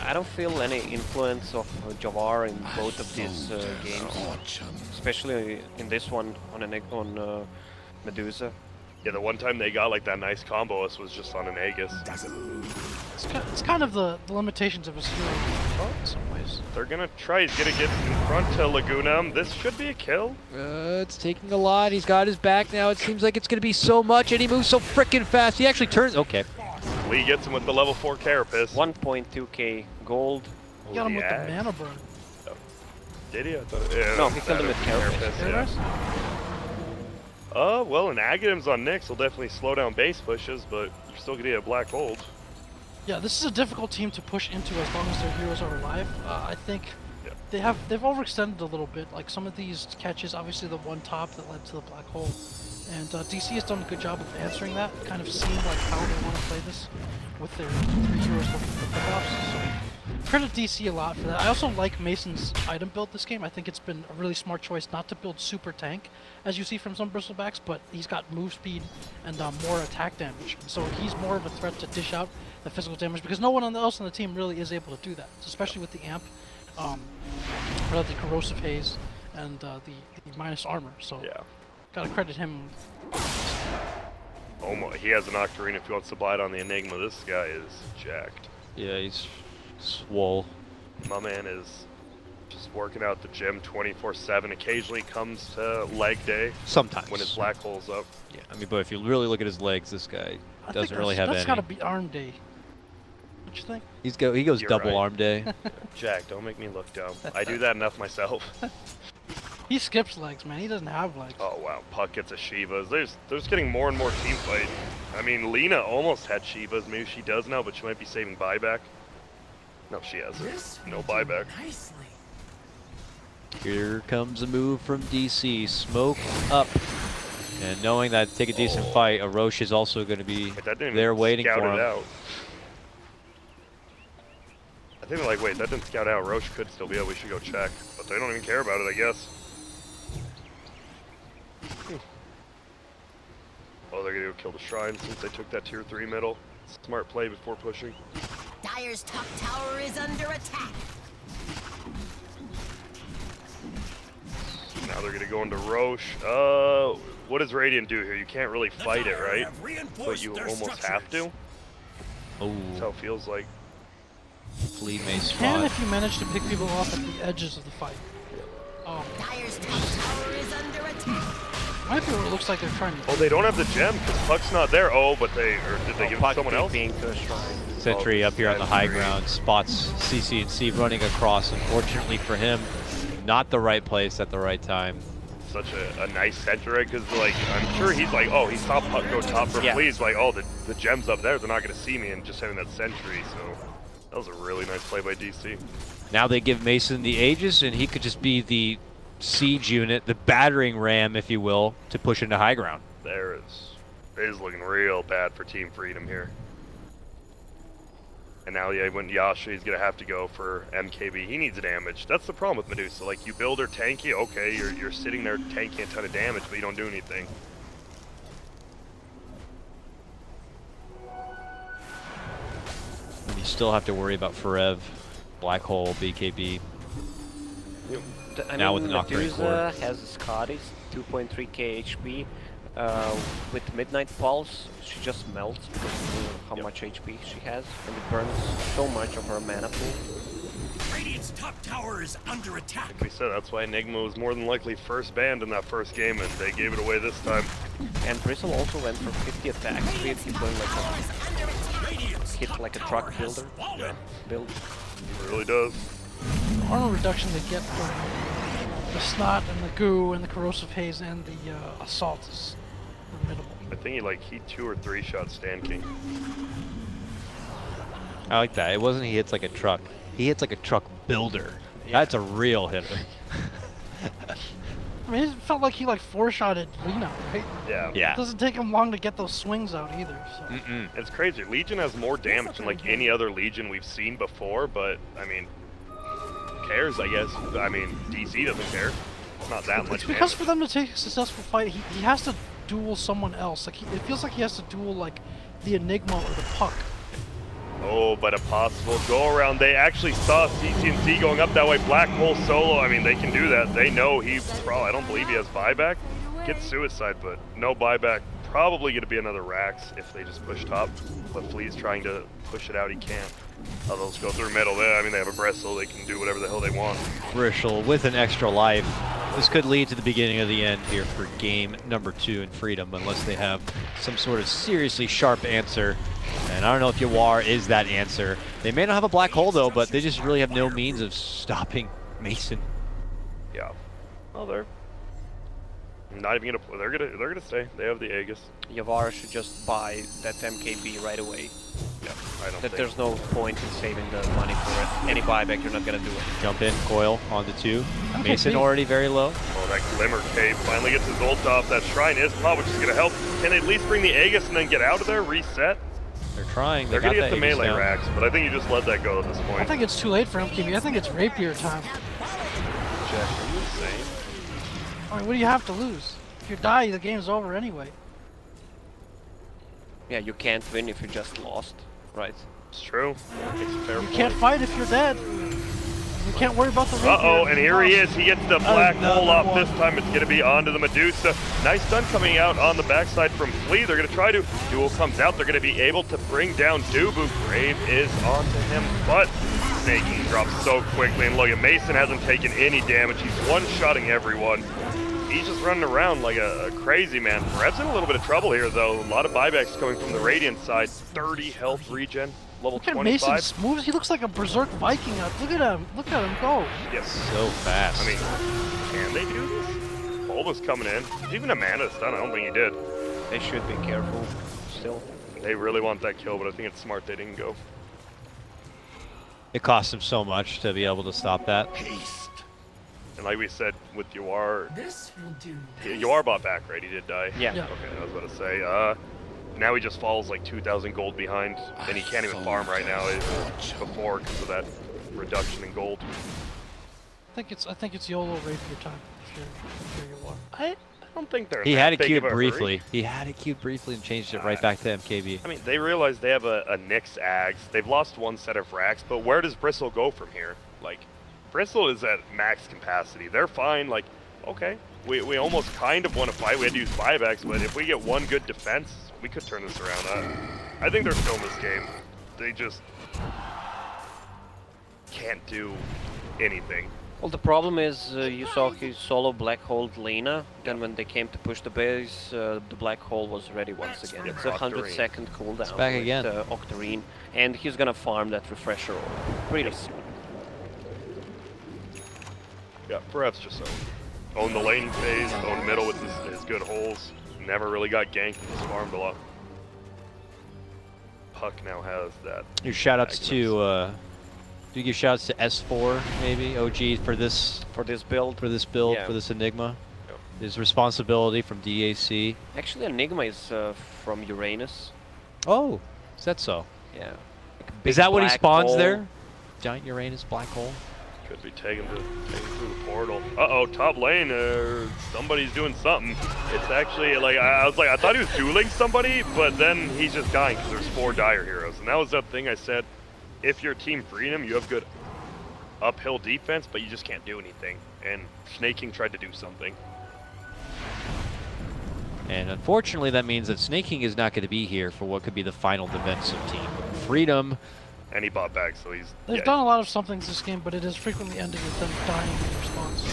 I don't feel any influence of Javar in both of these games, especially in this one on Medusa. Yeah, the one time they got like that nice combo us was just on an Aegis. It's kind of the limitations of his hero in some ways. They're gonna try. He's gonna get in front to Laguna. This should be a kill. It's taking a lot. He's got his back now. It seems like it's going to be so much, and he moves so freaking fast. He actually turns. Okay. Lee gets him with the level 4 Carapace. 1.2k gold. You got him with the mana burn. Did he? I thought, yeah, No, he killed him with Carapace. Yeah. Well, an Agadam's on Nyx will definitely slow down base pushes, but you're still gonna get a black hold. Yeah, this is a difficult team to push into as long as their heroes are alive. I think they've overextended a little bit. Like some of these catches, obviously the one top that led to the black hole, and DC has done a good job of answering that, kind of seeing like how they want to play this with their 3 heroes looking for pickoffs. So credit DC a lot for that. I also like Mason's item build this game. I think it's been a really smart choice not to build super tank, as you see from some Bristlebacks, but he's got move speed and more attack damage. So he's more of a threat to dish out the physical damage because no one else on the team really is able to do that, especially with the amp, the corrosive haze, and the minus armor. So yeah, gotta credit him. He has an Octarine if he wants to buy it on the Enigma. This guy is jacked. Yeah, he's swole. My man is just working out the gym 24/7. Occasionally comes to leg day. Sometimes. When his black hole's up. Yeah, I mean, but if you really look at his legs, this guy doesn't really have any. That's gotta be arm day. What you think? He goes You're double right. arm day. Jack, don't make me look dumb. I do that enough myself. He skips legs, man. He doesn't have legs. Oh wow, Puck gets a Shivas. There's getting more and more team fight. I mean, Lina almost had Shivas. Maybe she does now, but she might be saving buyback. No, she hasn't. No buyback. Here comes a move from DC. Smoke up. And knowing that to take a decent fight, Arosh is also going to be there waiting for him. Out. I think they're like, wait, that didn't scout out. Roche could still be out. We should go check. But they don't even care about it, I guess. Oh, they're going to go kill the shrine since they took that tier 3 middle. Smart play before pushing. Dire's top tower is under attack. Now they're going to go into Roche. What does Radiant do here? You can't really fight it, right? But you almost have to. Oh, That's how it feels like. Flea may Can spot. if you manage to pick people off at the edges of the fight. Dire's top tower is under attack. Might be what it looks like they're trying to do. Oh, they don't have the gem because Puck's not there. Oh, but did they give it to someone else? Sentry up here on the high ground, spots CC&C running across. Unfortunately for him, not the right place at the right time. such a nice center, because like I'm sure he's like, oh, he's top, go top for Fleas, like, oh, the gem's up there, they're not gonna see me, and just having that sentry. So that was a really nice play by DC. Now they give Mason the Aegis, and he could just be the siege unit, the battering ram, if you will, to push into high ground. It is looking real bad for Team Freedom here. And now, yeah, when Yasha, he's gonna have to go for MKB. He needs damage. That's the problem with Medusa. Like, you build her tanky, okay, you're sitting there tanking a ton of damage, but you don't do anything. And you still have to worry about Forev, Black Hole, BKB. Now with the Nocturne Medusa has a Scottish, 2.3k HP. With Midnight Pulse, she just melts because of how much HP she has, and it burns so much of her mana pool. Radiant's top tower is under attack. Like we said, that's why Enigma was more than likely first banned in that first game, and they gave it away this time. And Bristle also went for 50 attack speed. He's going like a hit like a truck builder. Yeah, Build. it really does. The armor reduction they get from the snot and the goo and the corrosive haze and the assault is minimal. I think he 2 or 3 shot Stand King. I like that. It wasn't he hits like a truck. He hits like a truck builder. That's a real hitter. I mean, it felt like he like 4-shotted Lina, right? Yeah. Yeah. It doesn't take him long to get those swings out either. So. It's crazy. Legion has more damage than like any other Legion we've seen before, but I mean, who cares, I guess. I mean, DC doesn't care. It's not that much It's because damage. for them to take a successful fight, he has to duel someone else. Like it feels like he has to duel like the Enigma or the Puck. Oh, but a possible go around. They actually saw CCNC going up that way. Black Hole solo. I mean, they can do that. They know he's probably, I don't believe he has buyback. Get suicide, but no buyback. Probably going to be another Rax if they just push top. But Flea's trying to push it out. He can't. Oh, those go through middle. I mean, they have a Bristle. They can do whatever the hell they want. Bristle with an extra life. This could lead to the beginning of the end here for game number 2 in Freedom, unless they have some sort of seriously sharp answer. And I don't know if Yawar is that answer. They may not have a black hole though, but they just really have no means of stopping Mason. Yeah. Well, they're not even gonna. They're gonna stay. They have the Aegis. Yavara should just buy that MKB right away. Yeah. I don't That think. there's no point in saving the money for it. Any buyback, you're not gonna do it. Jump in, coil on the 2. Okay, Mason big. already very low. Oh, that Glimmer Cape finally gets his ult off. That Shrine is pop, which is gonna help. Can they at least bring the Aegis and then get out of there? Reset? They're trying. They're They gonna got get the that Aegis melee down. racks, but I think you just let that go at this point. I think it's too late for MKB. I think it's rapier time. Jack, are you insane? I mean, what do you have to lose? If you die, the game's over anyway. Yeah, you can't win if you just lost, right? It's true. It's a fair You point. can't fight if you're dead. You can't worry about the rapier. Uh-oh, and here he is. He gets the black hole off. one. This time it's going to be onto the Medusa. Nice stun coming out on the backside from Flea. They're going to try to. Duel comes out. They're going to be able to bring down Dubu. Grave is onto him, but Snaking drops so quickly. And look at Mason hasn't taken any damage. He's one-shotting everyone. He's just running around like a crazy man. Rev's in a little bit of trouble here, though. A lot of buybacks coming from the Radiant side. 30 health regen. Level Look at 25. Mason's moves. He looks like a berserk Viking. Look at him. Look at him go. Yes. So fast. I mean, can they do this? Bulba's coming in. Even a mana stun, I don't think he did. They should be careful still. They really want that kill, but I think it's smart they didn't go. it cost him so much to be able to stop that. And like we said with Yawar, This will do. Yawar bought back, right? He did die. Yeah. Yeah. Okay, I was about to say. Now he just falls like 2,000 gold behind, and he can't even farm right now. Before because of that reduction in gold. I think it's YOLO rapier time. If you're Yawar. I don't think they're. He that had it big queued of a briefly. hurry. He had it queued briefly and changed it right back to MKB. I mean, they realize they have a Nyx Ags. They've lost one set of racks, but where does Bristle go from here? Like, Bristle is at max capacity. They're fine. Like, okay, we almost kind of want to fight. We had to use buybacks, but if we get one good defense, we could turn this around. I think they're still in this game. They just can't do anything. Well, the problem is you saw his solo black hole Lena. Then when they came to push the base, the black hole was ready once again. It's a Octarine. 100-second cooldown. back with, again. Octarine, and he's gonna farm that refresher pretty soon. Yeah, perhaps just so. Own the lane phase, own middle with his good holes. Never really got ganked, just farmed a lot. Puck now has that. Your shoutouts to do you give shoutouts to S4 maybe OG for this build. Yeah. for this Enigma? Yep. His responsibility from DAC. Actually, Enigma is from Uranus. Oh, is that so? Yeah. Like a Is big that what he black spawns hole. there? Giant Uranus black hole. Could be taken through the portal. Uh-oh, top lane, somebody's doing something. It's actually, like, I was like, I thought he was dueling somebody, but then he's just dying because there's 4 Dire heroes. And that was the thing I said, if you're Team Freedom, you have good uphill defense, but you just can't do anything. And Snaking tried to do something. And unfortunately, that means that Snaking is not going to be here for what could be the final defensive team. Freedom. And he bought back, so he's... They've yeah. done a lot of somethings this game, but it has frequently ended with them dying in response.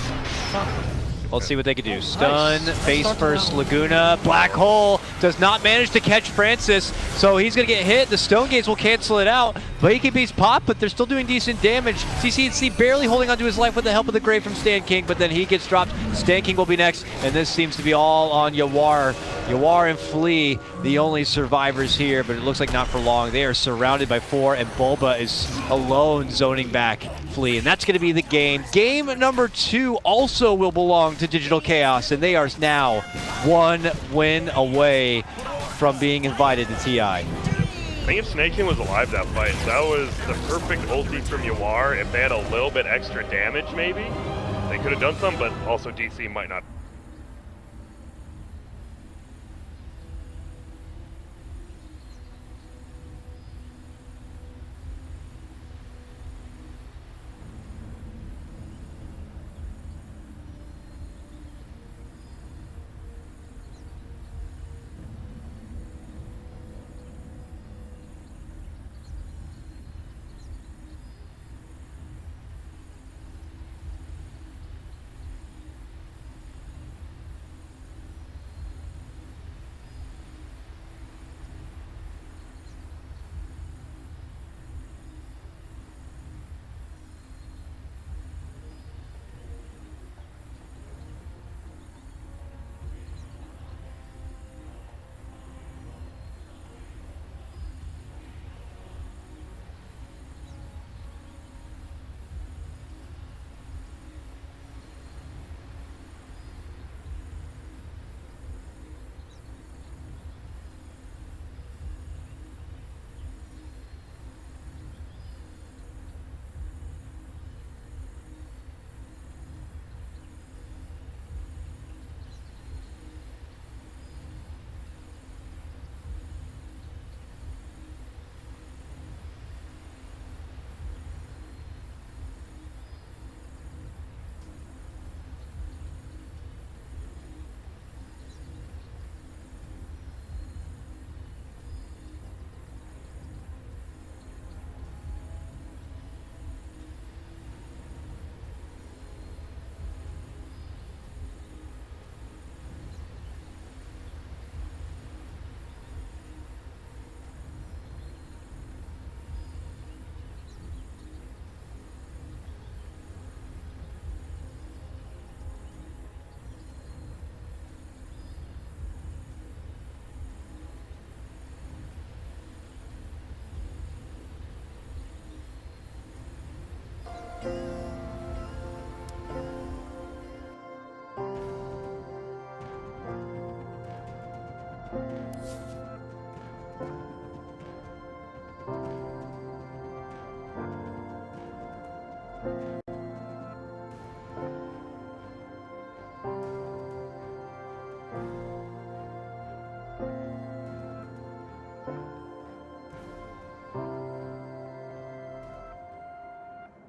Not Let's see what they can do. Nice. Stun, Nice face start to first, that. Laguna, Black Hole does not manage to catch Francis, so he's going to get hit. The Stone Gaze will cancel it out, but he can beat Pop, but they're still doing decent damage. CCNC barely holding onto his life with the help of the Grave from Stan King, but then he gets dropped. Stan King will be next, and this seems to be all on Yawar. Yawar and Flea, the only survivors here, but it looks like not for long. They are surrounded by 4, and Bulba is alone zoning back Flea, and that's going to be the game. Game number 2 also will belong to Digital Chaos, and they are now 1 win away from being invited to TI. I think if Snaking was alive that fight, that was the perfect ulti from Yawar. If they had a little bit extra damage, maybe, they could have done some, but also DC might not.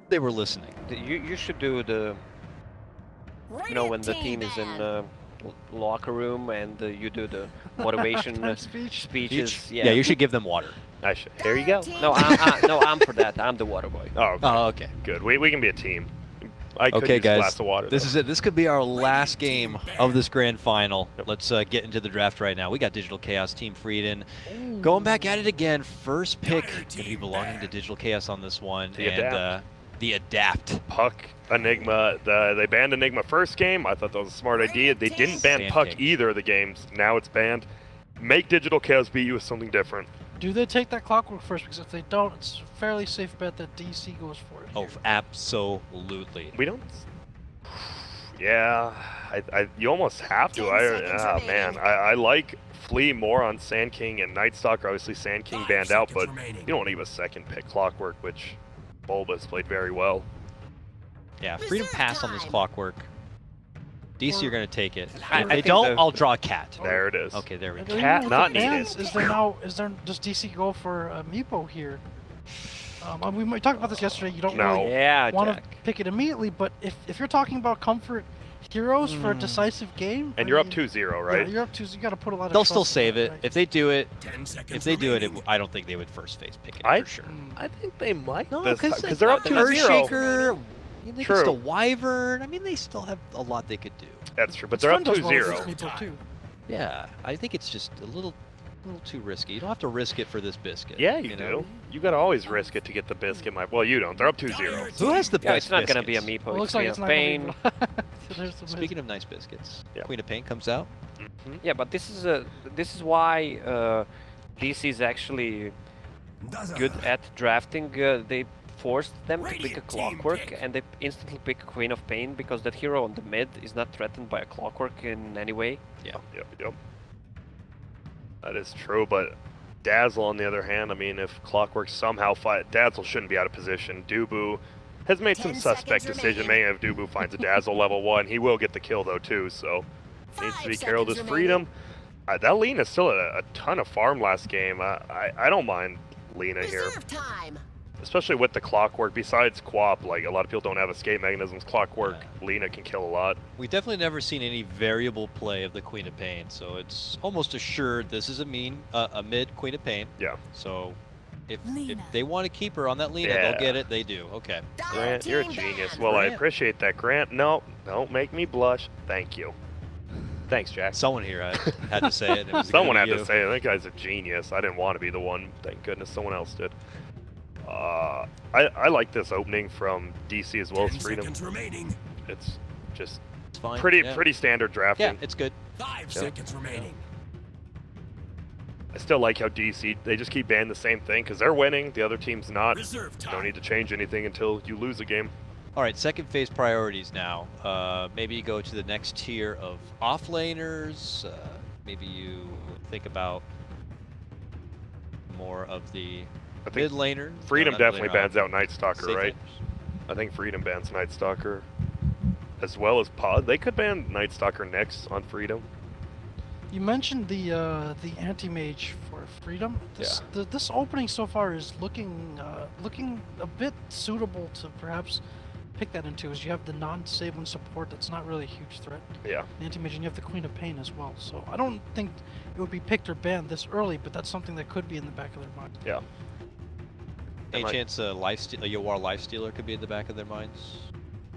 They were listening. You should do the, you know, when the team is in locker room and you do the motivation speeches. Yeah, you should give them water. I should. Here you go. No, I'm for that. I'm the water boy. Oh, okay. Oh, okay. Good. We can be a team. I could Okay, use a guys. glass of water, This though. is it. This could be our last game of this grand final. Let's get into the draft right now. We got Digital Chaos, Team Freedom, going back at it again. First pick going to be belonging to Digital Chaos on this one. The And The adapt. Puck, Enigma. They banned Enigma first game. I thought that was a smart idea. They didn't ban Sand Puck King. either of the games. Now it's banned. Make Digital Chaos beat you with something different. Do they take that Clockwork first? Because if they don't, it's a fairly safe bet that DC goes for it. Oh, here. absolutely. We don't. Yeah, you almost have to. 10 seconds remaining. I like Flea more on Sand King and Night Stalker. Obviously, Sand King 5 banned out, but seconds remaining. you don't leave a second pick Clockwork, which Bulba's played very well. Yeah, Freedom Reserve pass on this time. Clockwork. DC Or- are going to take it. I If they think don't, the- I'll draw a cat. There it is. Okay, there we And go. even Cat with not the bans, needed. Does DC go for Meepo here? We talked about this yesterday. You don't No. really Yeah, want to Jack. pick it immediately, but if you're talking about comfort heroes for a decisive game, And I you're up mean, 2-0, yeah, right? you're up to. You got to put a lot of. They'll still trust in save that, it. right? If they do it, 10 seconds if they do it, remaining. I don't think they would first phase pick it I- for sure. I think they might No, this time, because they're up 2-0. Earthshaker, they True. can still Wyvern. I mean, they still have a lot they could do. That's true, but Its they're up friend does well 2-0. against Meepo too. Yeah, I think it's just a little too risky. You don't have to risk it for this biscuit. Yeah, you know? do. You gotta always risk it to get the biscuit. Well, you don't. They're up 2-0. Who has the Yeah, best it's not gonna be a biscuits? Meepo. Well, it looks It's like Queen it's of not Pain. going to be. So there's the Speaking of nice biscuits, Yeah. Queen of Pain comes out. Yeah, but this is why DC is actually good at drafting. They forced them to pick a Radiant team Clockwork, pick. and they instantly pick Queen of Pain because that hero on the mid is not threatened by a Clockwork in any way. Yep. That is true, but Dazzle, on the other hand, I mean, if Clockwork somehow Dazzle shouldn't be out of position. Dubu has made some 10 suspect seconds decision making. If Dubu finds a Dazzle level 1, he will get the kill, though, too, so needs to 5 be careful. seconds This Freedom, that Lina still had a ton of farm last game. I don't mind Lina here, Reserve time. especially with the Clockwork. Besides Quap, like, a lot of people don't have escape mechanisms. Clockwork, Lina can kill a lot. We've definitely never seen any variable play of the Queen of Pain, so it's almost assured this is a mid Queen of Pain. Yeah. So if Lina. they want to keep her on that Lina, Yeah. they'll get it. They do. Okay. Dire Grant, you're a team genius. ban. Well, I Grant. appreciate that, Grant. No, don't make me blush. Thank you. Thanks, Jack. Someone here had to say it. And it was Someone gonna had be to you. say it. That guy's a genius. I didn't want to be the one. Thank goodness someone else did. I like this opening from DC as well 10 as Freedom. seconds remaining. It's just It's fine. pretty yeah. pretty standard Yeah, drafting. it's good. 5 seconds remaining. I still like how DC, they just keep banning the same thing because they're winning. The other team's not. Reserve No time. need to change anything until you lose a game. All right, second phase priorities now. Maybe you go to the next tier of offlaners. Maybe you think about more of the I think mid laners. Freedom No, not definitely mid bans laner, out Night Stalker, safe right? laners. I think Freedom bans Night Stalker as well as Pod. They could ban Night Stalker next on Freedom. You mentioned the anti-mage for Freedom. This opening so far is looking a bit suitable to perhaps pick that into, as you have the non-disabling support that's not really a huge threat. Yeah. The anti-mage, and you have the Queen of Pain as well. So I don't think it would be picked or banned this early, but that's something that could be in the back of their mind. Yeah. Any like- chance a Yawar Lifestealer could be in the back of their minds?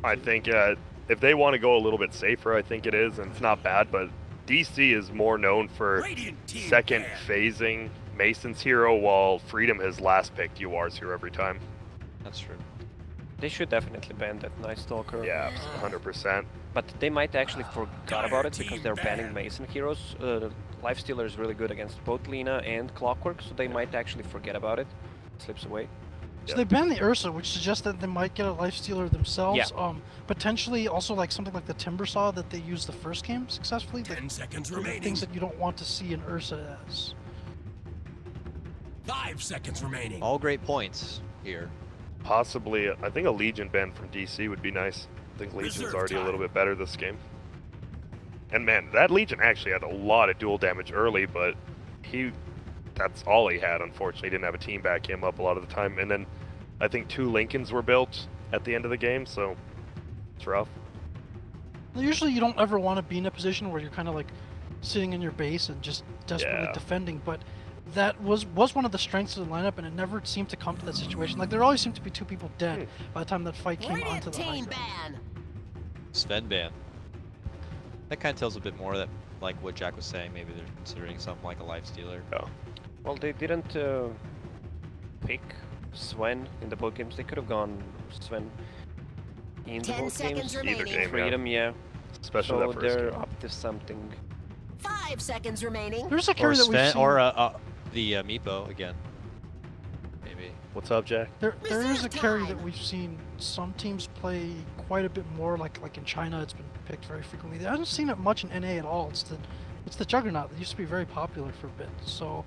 I think if they want to go a little bit safer, I think it is, and it's not bad, but DC is more known for Radiant team second ban. phasing Mason's hero, while Freedom has last picked UR's hero every time. That's true. They should definitely ban that Night Stalker. Yeah, 100%. But they might actually forgot about it because they're banning Mason heroes. Lifestealer is really good against both Lina and Clockwork, so they might actually forget about it. Slips away. So Yeah. they banned the Ursa, which suggests that they might get a Lifestealer themselves. Yeah. Potentially also like something like the Timbersaw that they used the first game successfully. Like 10 seconds those are remaining. things that you don't want to see an Ursa as. 5 seconds remaining. All great points here. Possibly, I think a Legion ban from DC would be nice. I think Legion's Reserve already a little time. bit better this game. And man, that Legion actually had a lot of dual damage early, but that's all he had, unfortunately. He didn't have a team back him up a lot of the time. And then I think 2 Lincolns were built at the end of the game, so it's rough. Usually you don't ever want to be in a position where you're kind of like sitting in your base and just desperately Yeah. defending, but that was one of the strengths of the lineup, and it never seemed to come to that situation. Like there always seemed to be 2 people dead by the time that fight came onto Radiant the high team ground. ban. Sven ban. That kind of tells a bit more that, like what Jack was saying, maybe they're considering something like a Lifestealer. Yeah. Well, they didn't pick Sven in the both games. They could have gone Sven in the 10 both seconds games. remaining. Either game, Freedom, yeah. especially So that first they're game. up to something. 5 seconds remaining. There's a Or carry that we've Sven, seen. or the Meepo again. Maybe. What's up, Jack? There is a Reserve carry that time. we've seen some teams play quite a bit more. Like in China, it's been picked very frequently. I haven't seen it much in NA at all. It's the Juggernaut that used to be very popular for a bit. So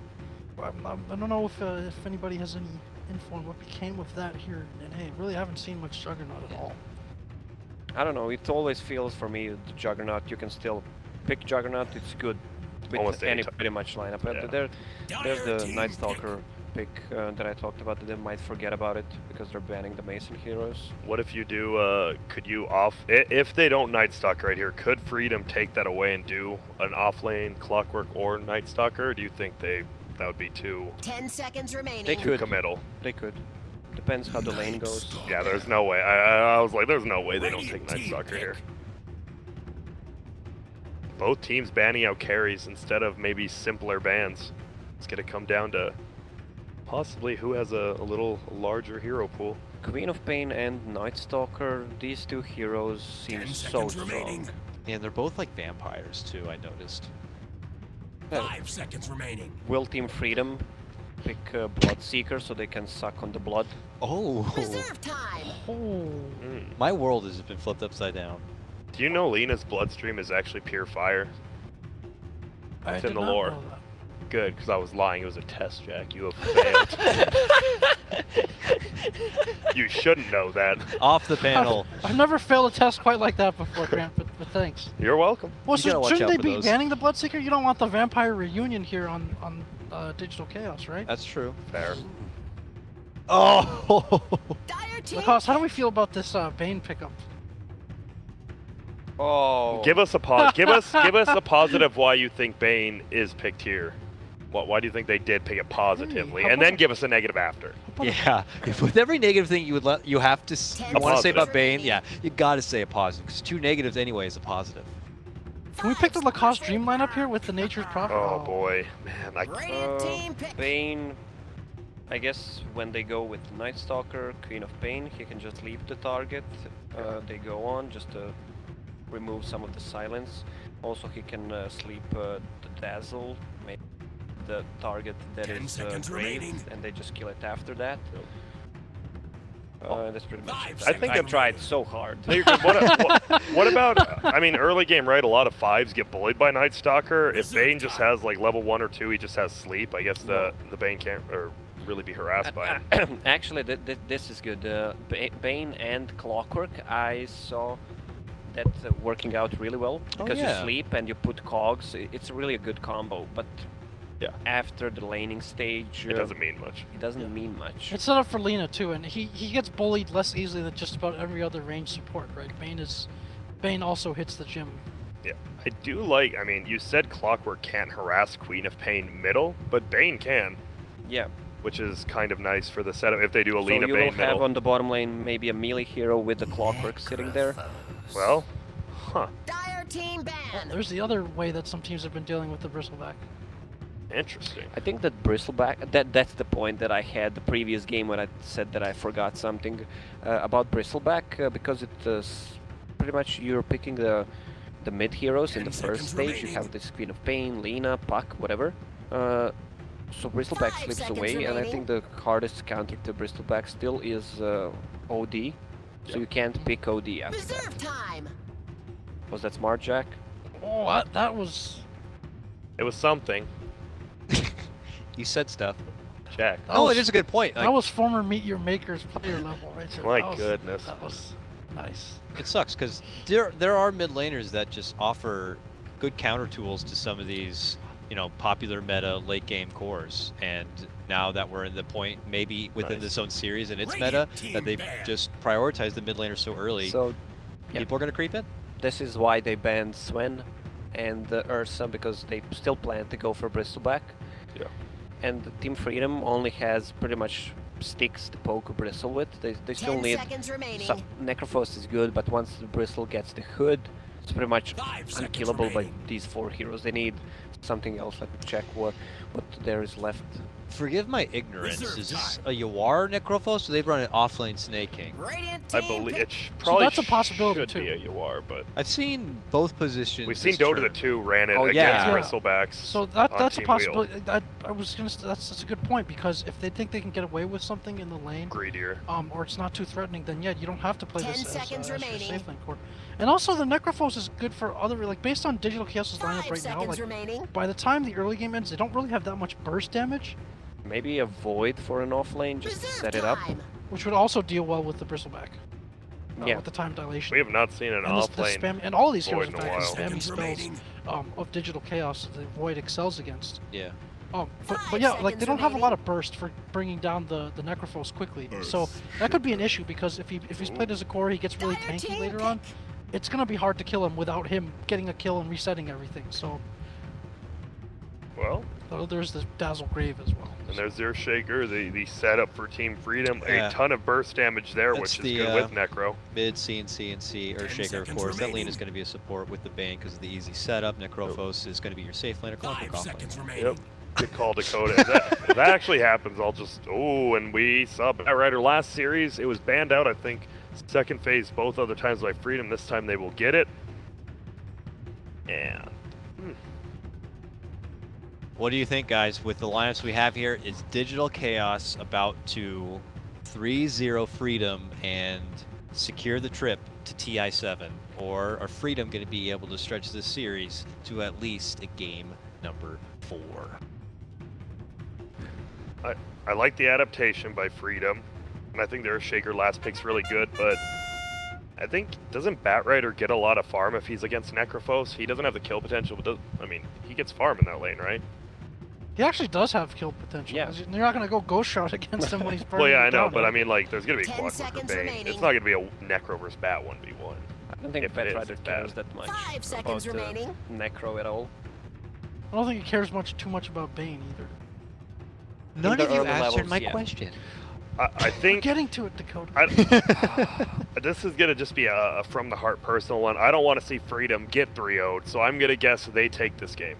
I don't know if anybody has any info on what became of that here in NA. Really haven't seen much Juggernaut at all. I don't know. It always feels for me the Juggernaut. You can still pick Juggernaut. It's good with Almost any any time. pretty much lineup. Yeah. And there's the Night Stalker pick that I talked about. That they might forget about it because they're banning the Mason heroes. What if you do, could you if they don't Night Stalker right here, could Freedom take that away and do an off-lane Clockwork or Night Stalker? Or do you think that would be too 10 seconds remaining. They could. committal? They could. Depends how the lane goes. Yeah, there's no way. I was like, there's no way they don't take Night Stalker here. Both teams banning out carries instead of maybe simpler bans. It's gonna come down to possibly who has a little larger hero pool. Queen of Pain and Night Stalker, these two heroes seem 10 so seconds strong. remaining. And they're both like vampires too, I noticed. 5 seconds remaining. Will Team Freedom pick Bloodseeker so they can suck on the blood? Oh, Reserve time. Oh, my world has been flipped upside down. Do you know Lena's bloodstream is actually pure fire? I It's did in the not lore. know that. Good, because I was lying. It was a test, Jack. You have failed. You shouldn't know that. Off the panel. I've never failed a test quite like that before, Grant, but thanks. You're welcome. Well, You gotta so watch shouldn't out they for be those. banning the Bloodseeker? You don't want the vampire reunion here on Digital Chaos, right? That's true. Fair. Oh, Dire team. Lacoste, how do we feel about this Bane pickup? Oh. Give us a pause. give us a positive why you think Bane is picked here. Why do you think they did pick it positively, how and then about- give us a negative after? yeah. If with every negative thing you have to A want to say about positive. Bane, yeah, you got to say a positive because two negatives anyway is a positive. Can we pick the Lacoste Dream lineup here with the Nature's Prophet? Oh boy, man. Radiant team pick. Bane, I guess when they go with Night Stalker, Queen of Pain, he can just leave the target. They go on just to remove some of the silence. Also, he can sleep the Dazzle, make the target that 10 is seconds grazed, remaining. and they just kill it after that. That's pretty much 5 it. seconds think I I'm- tried so hard. No, you're good. What about? I mean, early game, right? A lot of fives get bullied by Night Stalker. If Bane just has like level 1 or 2, he just has sleep. I guess the Bane can't really be harassed by him. Actually, this is good. Bane and Clockwork, I saw that working out really well because yeah. you sleep and you put cogs. It's really a good combo. But Yeah. after the laning stage, It doesn't mean much. it doesn't mean much. It's set up for Lena too, and he gets bullied less easily than just about every other range support, right? Bane also hits the gym. Yeah, I do like. I mean, you said Clockwork can't harass Queen of Pain middle, but Bane can, Yeah. which is kind of nice for the setup if they do a So Lena you will Bane have middle. on the bottom lane maybe a melee hero with the Clockwork sitting there. Well, huh? Dire team ban. There's the other way that some teams have been dealing with the Bristleback. Interesting. I think that Bristleback, that's the point that I had the previous game when I said that I forgot something about Bristleback, because it's pretty much you're picking the mid heroes in the 10 first seconds stage. You remaining. have this Queen of Pain, Lena, Puck, whatever. So Bristleback 5 slips seconds away, and I remaining. think the hardest counter to Bristleback still is OD. So you can't pick OD after that. Reserve time. Was that smart, Jack? Oh, that was. It was something, You said stuff. Jack. That Oh, was, it is a good point. That Like, was former Meet Your Makers player level right there. My That was- goodness. That was nice. it sucks because there are mid laners that just offer good counter tools to some of these, popular meta late game cores. And now that we're in the point, maybe within Nice. this own series and its meta, Radiant that team they've ban. just prioritized the mid laner so early, So yeah. people are gonna creep in. This is why they banned Sven and Ursa, because they still plan to go for Bristleback. Yeah. And Team Freedom only has pretty much sticks to poke a Bristle with. They still 10 need seconds remaining. some. Necrophos is good, but once the Bristle gets the hood, it's pretty much 5 seconds unkillable by remaining. these 4 heroes. They need something else. Let me check what there is left. Forgive my ignorance. Reserve Is this time. a Yawar Necrophos? Do they run an offlane Snake King? Radiant I team believe pick- it probably that's a possibility, should too. be a UR, but I've seen both positions. we've seen this Dota turn. the 2 ran it Oh, against yeah. Bristlebacks. So on that's a Team possibility. I was gonna. That's a good point because if they think they can get away with something in the lane, Wheel. Greedier. or it's not too threatening, then yeah, you don't have to play 10 this as seconds your remaining. safe lane core. And also the Necrophos is good for other like based on Digital Chaos's 5 lineup right now. seconds Like remaining. by the time the early game ends, they don't really have that much burst damage, Maybe a void for an off lane, just to Reserve set it up. time. which would also deal well with the Bristleback. Yeah. With the time dilation. We have not seen an and off the lane. spam and all these heroes Void in in a fact while. spammy Seconds spells remaining. of Digital Chaos that the Void excels against. Yeah. But 5 yeah, like seconds they don't have a lot remaining. of burst for bringing down the Necrophos quickly. So that could be an issue because if he's played as a core, he gets really Dire tanky team later pick. on. It's gonna be hard to kill him without him getting a kill and resetting everything. So there's the Dazzle Grave as well. And there's their Shaker, the setup for Team Freedom. Yeah. A ton of burst damage there, That's which is the, good with Necro. Mid CNC and C or 10 Shaker, of seconds course. That lane remaining. is going to be a support with the Bane because of the easy setup. Necrophos is going to be your safe lane or 5 Conflict off lane. seconds remaining. Yep. Good call, Dakota. If that actually happens, I'll just... Oh, and we saw Batrider last series. It was banned out, I think, second phase both other times by Freedom. This time they will get it. And... What do you think, guys? With the lineups we have here, is Digital Chaos about to 3-0 Freedom and secure the trip to TI7? Or are Freedom going to be able to stretch this series to at least a game number 4? I like the adaptation by Freedom, and I think their Shaker last pick's really good, but I think, doesn't Batrider get a lot of farm if he's against Necrophos? He doesn't have the kill potential, but I mean, he gets farm in that lane, right? He actually does have kill potential. Yeah. You're not gonna go Ghost Shroud against him when he's burning Well, yeah, you I know, down, but I right? mean, like, there's gonna be 10 Clockwork or seconds Bane. remaining. It's not gonna be a Necro versus Bat 1v1. I don't think If it is, Batrider it's cares bad. that much 5 seconds about remaining. Necro at all. I don't think he cares too much about Bane either. None the of you early answered levels, my yeah. question. I We're think getting to it, Dakota. this is gonna just be a from the heart personal one. I don't want to see Freedom get 3-0'd, so I'm gonna guess they take this game.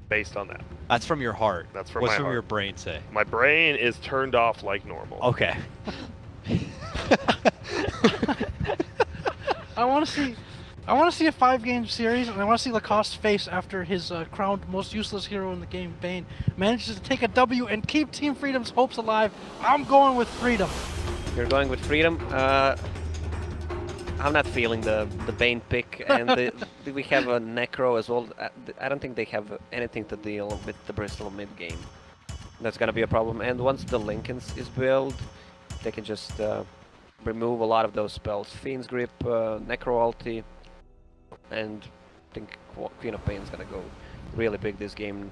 Based on that, That's from your heart. That's from What's my from heart. your brain say? my brain is turned off like normal. Okay. I want to see a 5-game series, and I want to see Lacoste face after his crowned most useless hero in the game, Bane, manages to take a W and keep Team Freedom's hopes alive. I'm going with Freedom. You're going with Freedom. I'm not feeling the Bane pick, and we have a Necro as well. I don't think they have anything to deal with the Bristol mid game. That's gonna be a problem. And once the Lincolns is built, they can just remove a lot of those spells. Fiend's Grip, Necro ulti, and I think Queen of Pain is gonna go really big this game.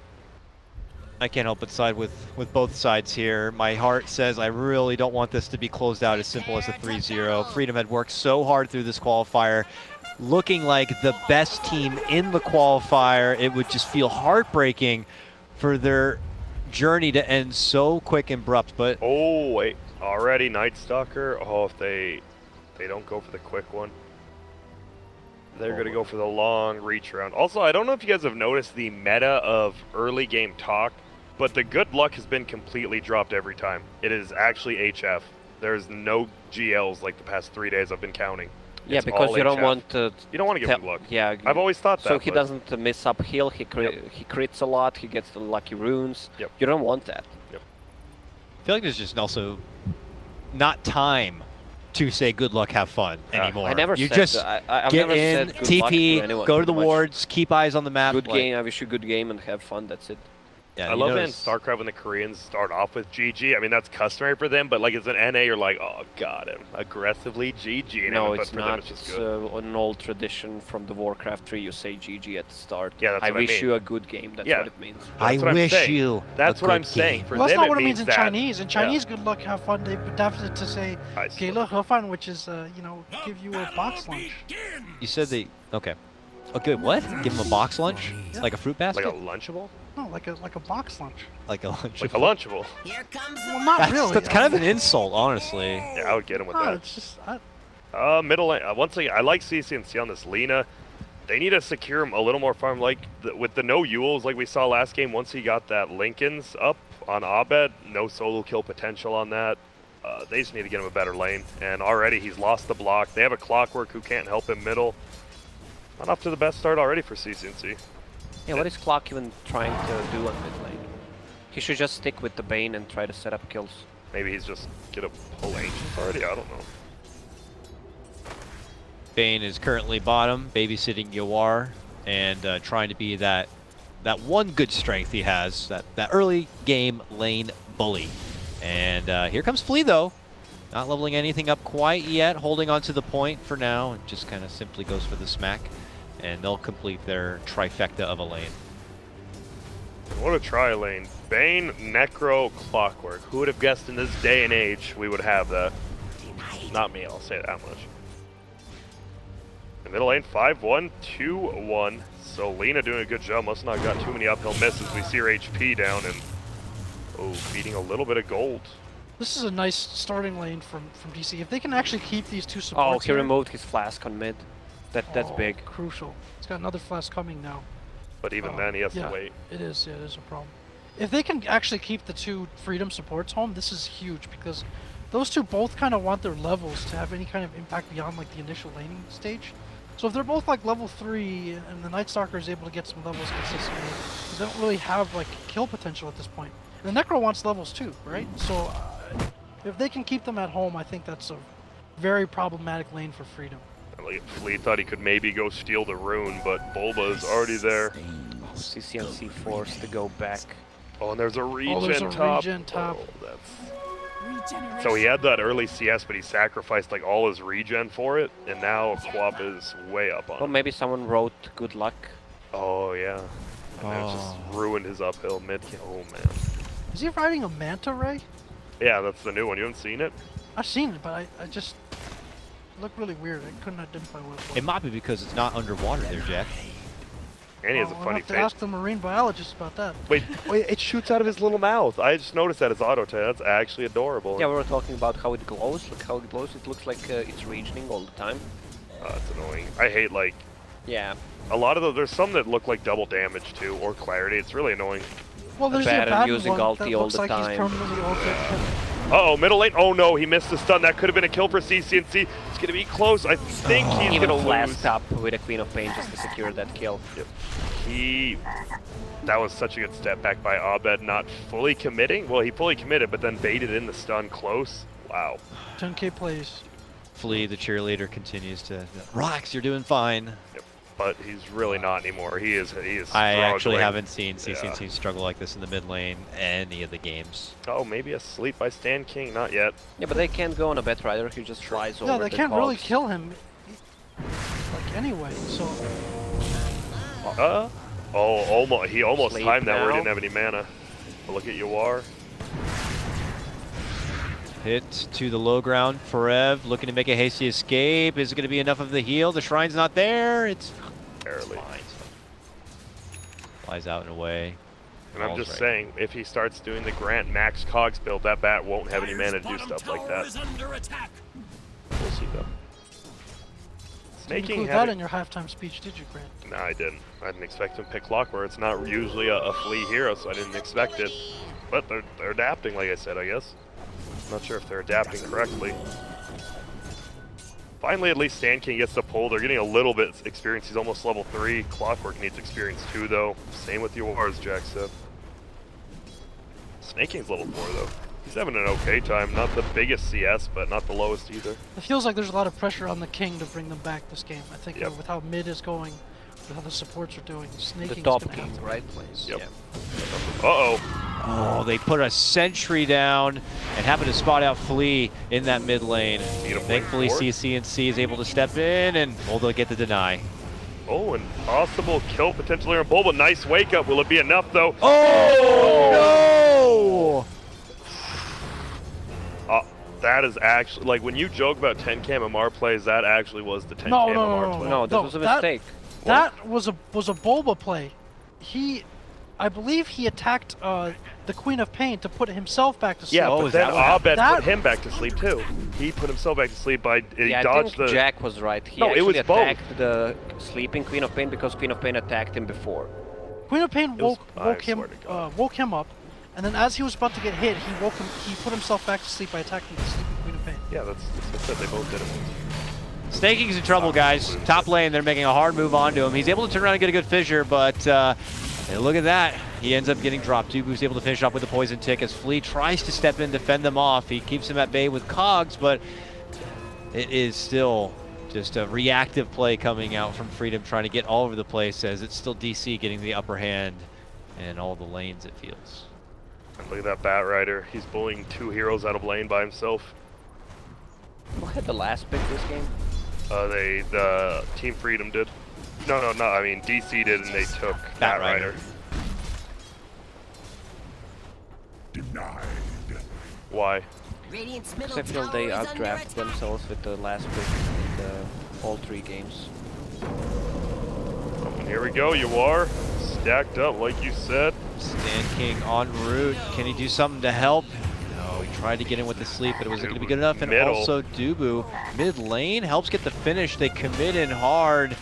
I can't help but side with both sides here. My heart says I really don't want this to be closed out as simple as a 3-0. Freedom had worked so hard through this qualifier, looking like the best team in the qualifier. It would just feel heartbreaking for their journey to end so quick and abrupt. But Oh wait, already Night Stalker. Oh, if they don't go for the quick one, they're gonna go for the long reach round. Also, I don't know if you guys have noticed the meta of early game talk, but the good luck has been completely dropped every time. It is actually HF. There's no GLs like the past 3 days I've been counting. Yeah, It's because all you don't HF. want to. You don't want to give good luck. Yeah. I've always thought that. So he but doesn't miss uphill. He crits a lot. He gets the lucky runes. Yep. You don't want that. I feel like there's just also not time to say good luck, have fun anymore. I never you said just that. I've get never in, said good luck to TP, anyone, go to the pretty much. wards, keep eyes on the map. Good like- game. I wish you a good game and have fun. That's it. Yeah, I you love it in notice- StarCraft when the Koreans start off with GG. I mean, that's customary for them, but like as an NA, you're like, oh, got him. Aggressively GG. No, but it's for them, not. it's just It's good. an old tradition from the Warcraft 3. You say GG at the start. Yeah, that's I what I wish mean. you a good game. That's Yeah. what it means. I That's what I'm wish saying. you. That's a what I'm good saying. game. For Well, that's them, not what it means means in that. Chinese. In Yeah. Chinese, good luck, have fun. They would have to say I see. 给乐喝饭, which is, give you a box lunch. You said they. Okay. Okay, what? Give him a box lunch? Like a fruit Like basket? a Lunchable? No, like a box lunch. Like a lunch. Like a Lunchable. Here comes Well, the not That's, really. that's kind of an insult, honestly. Yeah, I would get him with No, that. it's just Middle lane. Once again, I like CCNC on this Lina. They need to secure him a little more farm, like with the no Yules, like we saw last game. Once he got that Lincoln's up, on abed, no solo kill potential on that. They just need to get him a better lane, and already he's lost the block. They have a Clockwork who can't help him middle. Not off to the best start already for CCNC. Yeah, what is Clock even trying to do on mid lane? He should just stick with the Bane and try to set up kills. Maybe he's just gonna pull Ancients already, I don't know. Bane is currently bottom, babysitting Yawar, and trying to be that one good strength he has, that early game lane bully. And here comes Flea though, not leveling anything up quite yet, holding on to the point for now, and just kind of simply goes for the smack, and they'll complete their trifecta of a lane. What a try lane. Bane, Necro, Clockwork. Who would have guessed in this day and age we would have that? Not me, I'll say that much. In middle lane, 5-1, 2-1. So Lena doing a good job. Must not got too many uphill misses. We see her HP down and beating a little bit of gold. This is a nice starting lane from DC. If they can actually keep these two Oh, supports he here, removed his flask on mid. That's big. Crucial. He's got another flash coming now. But even then, he has to wait. It is a problem. If they can actually keep the two Freedom supports home, this is huge because those two both kind of want their levels to have any kind of impact beyond like the initial laning stage. So if they're both like level 3 and the Night Stalker is able to get some levels consistently, because they don't really have like kill potential at this point. And the Necro wants levels too, right? So if they can keep them at home, I think that's a very problematic lane for Freedom. Flea thought he could maybe go steal the rune, but Bulba is already there. CCNC forced to go back. Oh, and there's a regen there's a top. regen top. Oh, so he had that early CS, but he sacrificed like all his regen for it, and now Quap is way up on Well, him. maybe someone wrote good luck. Oh, yeah. And then it just ruined his uphill mid. Oh, man. Is he riding a Manta Ray? Yeah, that's the new one. You haven't seen it? I've seen it, but I just it looked really weird. I couldn't identify what it was. It might be because it's not underwater there, Jack. And he has a I'll funny have to face. ask the marine biologist about that. Wait, it shoots out of his little mouth. I just noticed that it's auto tag. That's actually adorable. Yeah, we were talking about how it glows. Look how it glows. It looks like it's regening all the time. That's annoying. I hate like Yeah. a lot of those. There's some that look like double damage too, or clarity. It's really annoying. Well, there's Abaddon the Abaddon using one ulti that all looks the like he's time. permanently ulted. Uh-oh, middle lane. Oh no, he missed the stun. That could have been a kill for CCNC. It's gonna be close. I think he's Even gonna last lose. up with a Queen of Pain just to secure that kill. Yep. That was such a good step back by Abed, not fully committing. Well, he fully committed, but then baited in the stun close. Wow. 10k plays. Flea, the cheerleader, continues to relax. You're doing fine. Yep. But he's really not anymore. He is. I actually struggling. haven't seen CCNC struggle like this in the mid lane any of the games. Oh, maybe a sleep by Stan King. Not yet. Yeah, but they can't go on a Bet Rider who just flies over Yeah, the they can't really cogs. kill him. Like anyway, so almost. He almost Sleep timed that where he now. didn't have any mana. But look at Yawar. Hit to the low ground. Forev looking to make a hasty escape. Is it going to be enough of the heal? The shrine's not there. It's Barely. fine. Flies out and away. And I'm All's just right. saying, if he starts doing the Grant Max Cogs build, that bat won't have any mana to do stuff like that. Is under attack. We'll see though. didn't Snaking include that had in your halftime speech, did you, Grant? No, I didn't. I didn't expect him to pick Clockwork. It's not usually a Flea hero, so I didn't expect it. But they're adapting, like I said, I guess. I'm not sure if they're adapting correctly. Finally, at least Sand King gets the pull. They're getting a little bit experience. He's almost level 3. Clockwork needs experience too, though. Same with Yawar, as Jack said. Snake King's level 4, though. He's having an okay time. Not the biggest CS, but not the lowest either. It feels like there's a lot of pressure on the King to bring them back this game. I think Yep. with how mid is going, with how the supports are doing, Snaking top is going to King, have to right? make plays. Yep. Yeah. Uh-oh. Oh, they put a sentry down and happen to spot out Flea in that mid lane. Need a Thankfully, blink forward. CCNC is able to step in and they'll get the deny. Oh, and possible kill potential here on Bulba. Nice wake up. Will it be enough, though? Oh, That is actually, like, when you joke about 10k MMR plays, that actually was the 10k No, MMR play. No, that was a mistake. That was a Bulba play. I believe he attacked the Queen of Pain to put himself back to sleep. Yeah, Oh, but is then that what Abed That- put him back to sleep, too. He put himself back to sleep by, he Yeah, I dodged think the... Jack was right. He No, it actually was both. attacked the sleeping Queen of Pain because Queen of Pain attacked him before. Queen of Pain was- woke I him swear to God. woke him up, and then as he was about to get hit, he put himself back to sleep by attacking the sleeping Queen of Pain. Yeah, that's what I said. They both did it. Snaking's in trouble, guys. Top lane, they're making a hard move onto him. He's able to turn around and get a good fissure, but hey, look at that. He ends up getting dropped. Dubu's able to finish off with the poison tick as Flea tries to step in, defend them off. He keeps him at bay with cogs, but it is still just a reactive play coming out from Freedom, trying to get all over the place, as it's still DC getting the upper hand in all the lanes, it feels. And look at that Bat Rider. He's bullying 2 heroes out of lane by himself. Who had the last pick this game? The Team Freedom did. No, I mean DC did, and they took Bat Rider. Denied. Why? Radiant's Because middle I feel tower they is under outdrafted attack. themselves with the last pick in all 3 games. And here we go. You are stacked up, like you said. Stan King en route. Can he do something to help? No, he tried to get in with the sleep, but it wasn't going to be good enough. And Middle. also Dubu, mid lane, helps get the finish. They commit in hard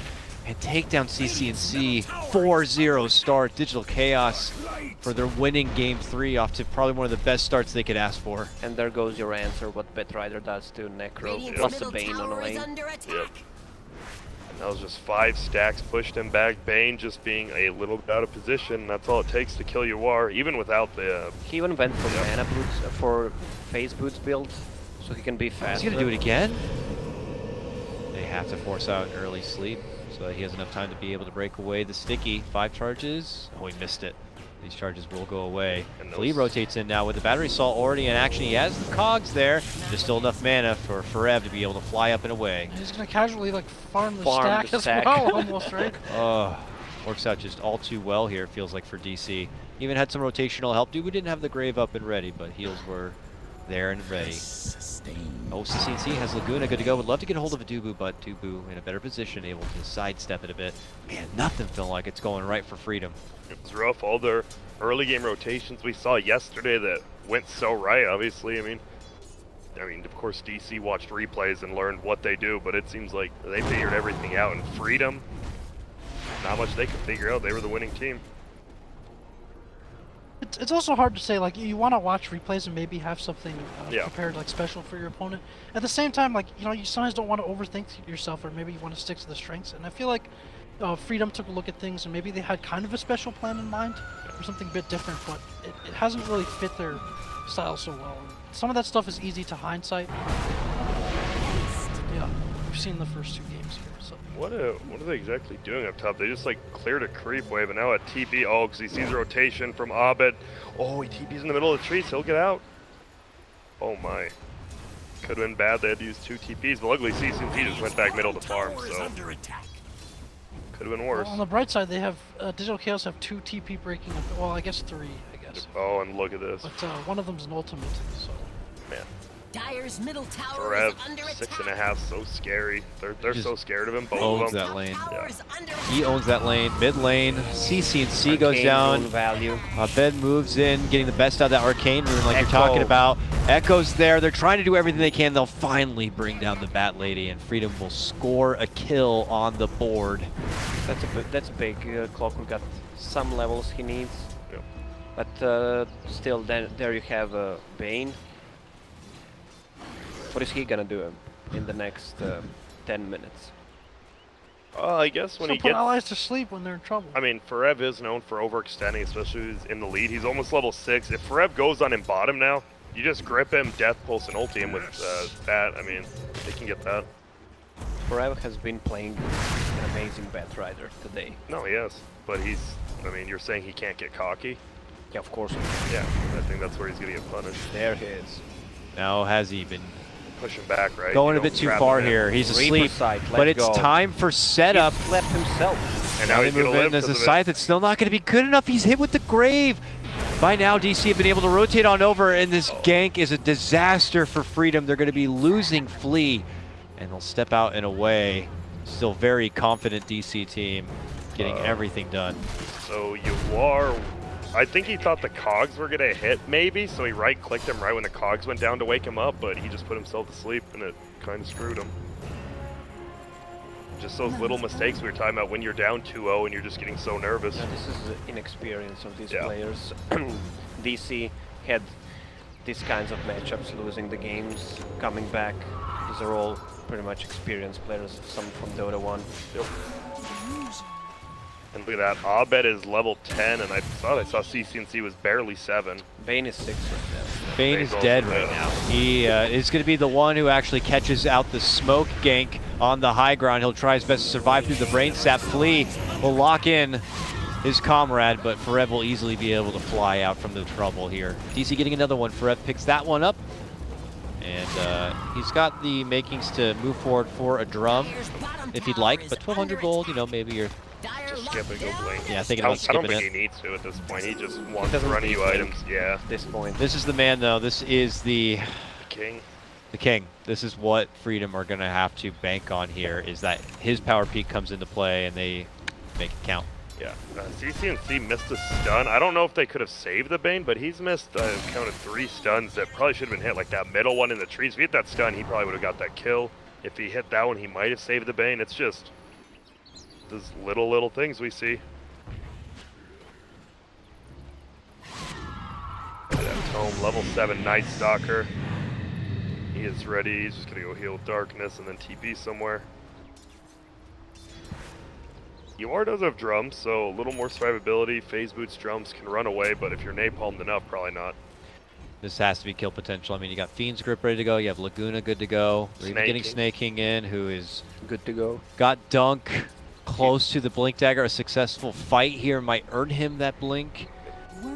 and take down CCNC. 4-0 start. Digital Chaos for their winning game 3 off to probably one of the best starts they could ask for. And there goes your answer, what Bat Rider does to Necro, Radiant's plus the middle Bane on a tower is lane. under attack. Yep. That was just 5 stacks, pushed him back. Bane just being a little bit out of position. That's all it takes to kill War, even without the. He even went for mana boots, for phase boots build, so he can be faster. Is he going to do it again? They have to force out an early sleep so that he has enough time to be able to break away the sticky. 5 charges. Oh, he missed it. These charges will go away. And Flea those- rotates in now with the battery assault already in action. He has the cogs there. There's still enough mana for Forev to be able to fly up and away. He's gonna casually like farm the Farm stack the as stack. well, almost, right? Oh, works out just all too well here, it feels like, for DC. Even had some rotational help. Dubu didn't have the grave up and ready, but heals were there and ready. Oh, CCNC has Laguna good to go. Would love to get a hold of a Dubu, but Dubu in a better position, able to sidestep it a bit. Man, nothing feeling like it's going right for Freedom. It was rough. All their early game rotations we saw yesterday that went so right. Obviously, I mean, of course, DC watched replays and learned what they do, but it seems like they figured everything out. And Freedom, not much they could figure out. They were the winning team. It's also hard to say, like, you want to watch replays and maybe have something Yeah. prepared, like, special for your opponent. At the same time, like, you know, you sometimes don't want to overthink yourself, or maybe you want to stick to the strengths. And I feel like Freedom took a look at things, and maybe they had kind of a special plan in mind, or something a bit different, but it hasn't really fit their style so well. Some of that stuff is easy to hindsight. Yeah, we've seen the first 2 games here, so. What are they exactly doing up top? They just like cleared a creep wave, and now a TP. Oh, because he sees a rotation from Abed. Oh, he TP's in the middle of the trees. He'll get out. Oh my. Could have been bad. They had to use 2 TPs, but luckily CCNC just went back middle to farm, so could have been worse. Well, on the bright side, they have Digital Chaos have 2 TP breaking. Well, I guess 3. I guess. Oh, and look at this. But one of them's an ultimate, so. Man. Dire's middle tower Forev, is under 6.5, so scary. They're Just so scared of him, both owns of them. that lane. Tower is under He owns that lane, mid lane. CCNC goes Arcane down. rune value. Ben moves in, getting the best out of that arcane rune like you're Echo. talking about. Echo's there. They're trying to do everything they can. They'll finally bring down the Bat Lady, and Freedom will score a kill on the board. That's big. Clockwork got some levels he needs. Yep. But still, then there you have Bane. What is he gonna do in the next 10 minutes? I guess when So he put gets... allies to sleep when they're in trouble. I mean, Forev is known for overextending, especially when he's in the lead. He's almost level 6. If Forev goes on in bottom now, you just grip him, Death Pulse, and ulti him with that. I mean, they can get that. Forever has been playing an amazing Bat Rider today. No, he has. But he's... I mean, you're saying he can't get cocky? Yeah, of course. Yeah, I think that's where he's going to get punished. There he is. Now has he been Push him back, right? going You a bit don't too trap far him in. here? He's Reaper asleep, side, but let's it's go. time for setup. He slept himself. And Now now they he's going move to live in as the because of scythe. It's still not going to be good enough. He's hit with the grave. By now, DC have been able to rotate on over, and this gank is a disaster for Freedom. They're going to be losing Flea, and they'll step out and away. Still very confident DC team, getting everything done. So you are... I think he thought the cogs were going to hit, maybe, so he right-clicked him right when the cogs went down to wake him up, but he just put himself to sleep, and it kind of screwed him. Just those little mistakes we were talking about when you're down 2-0 and you're just getting so nervous. Yeah, this is the inexperience of these Yeah. players. DC had these kinds of matchups, losing the games, coming back. These are all pretty much experienced players, some from Dota 1. Yep. And look at that, Abed is level 10, and I thought I saw CCNC was barely 7. Bane is 6 right now. Bane is Bane's dead also right dead. now. He is going to be the one who actually catches out the smoke gank on the high ground. He'll try his best to survive through the brain sap. Flea will lock in his comrade, but Forev will easily be able to fly out from the trouble here. DC getting another one. Forev picks that one up. And he's got the makings to move forward for a drum if he'd like, but 1200 gold, you know, maybe you're Just skip and go blink. Yeah, thinking I about don't skipping think it. he needs to at this point. He just wants to doesn't run need you blink. items. Yeah, At this point. This is the man, though. This is the king. king. This is what Freedom are going to have to bank on here, is that his power peak comes into play and they make it count. Yeah, CCNC missed a stun. I don't know if they could have saved the Bane, but he's missed, counted 3 stuns that probably should have been hit, like that middle one in the trees. If he hit that stun, he probably would have got that kill. If he hit that one, he might have saved the Bane. It's just those little things we see. Look at that Tome, level 7 Night Stalker. He is ready. He's just gonna go heal Darkness and then TP somewhere. UR does have drums, so a little more survivability. Phase boots drums can run away, but if you're napalmed enough, probably not. This has to be kill potential. I mean, you got Fiend's Grip ready to go. You have Laguna good to go. We're even getting Snaking in, who is Good to go. got Dunk close to the Blink Dagger. A successful fight here might earn him that Blink.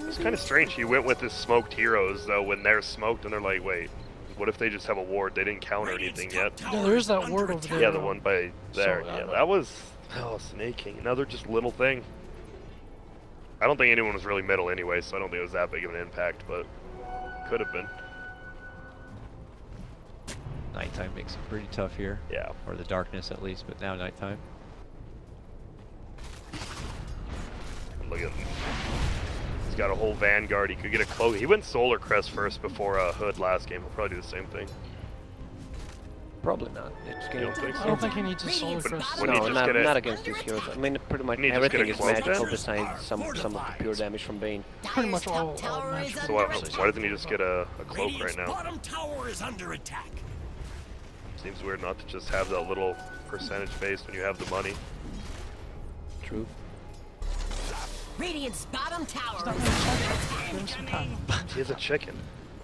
It's kind of strange. He went with his smoked heroes, though, when they're smoked, and they're like, wait, what if they just have a ward? They didn't counter anything yet. Yeah, there is that word over there. Yeah, the one by there. So, Yeah, that was... Oh, snaking. Another just little thing. I don't think anyone was really middle anyway, so I don't think it was that big of an impact, but could have been. Nighttime makes it pretty tough here. Yeah. Or the darkness at least, but now nighttime. Look at him. He's got a whole Vanguard. He could get a cloak. He went Solar Crest first before Hood last game. He'll probably do the same thing. Probably not. It's You don't think I so? don't think he needs a solar crest. Wouldn't he No, just not, get it- not against these heroes. I mean, pretty much Wouldn't he just get everything a is cloak magical then? besides some of the pure damage from Bane. Pretty much all magical. So why doesn't he just get a cloak right now? Bottom tower is under attack. Seems weird not to just have that little percentage base when you have the money. True. Radiant's bottom tower Not is really under touched. attack. Give him some time. He has a chicken.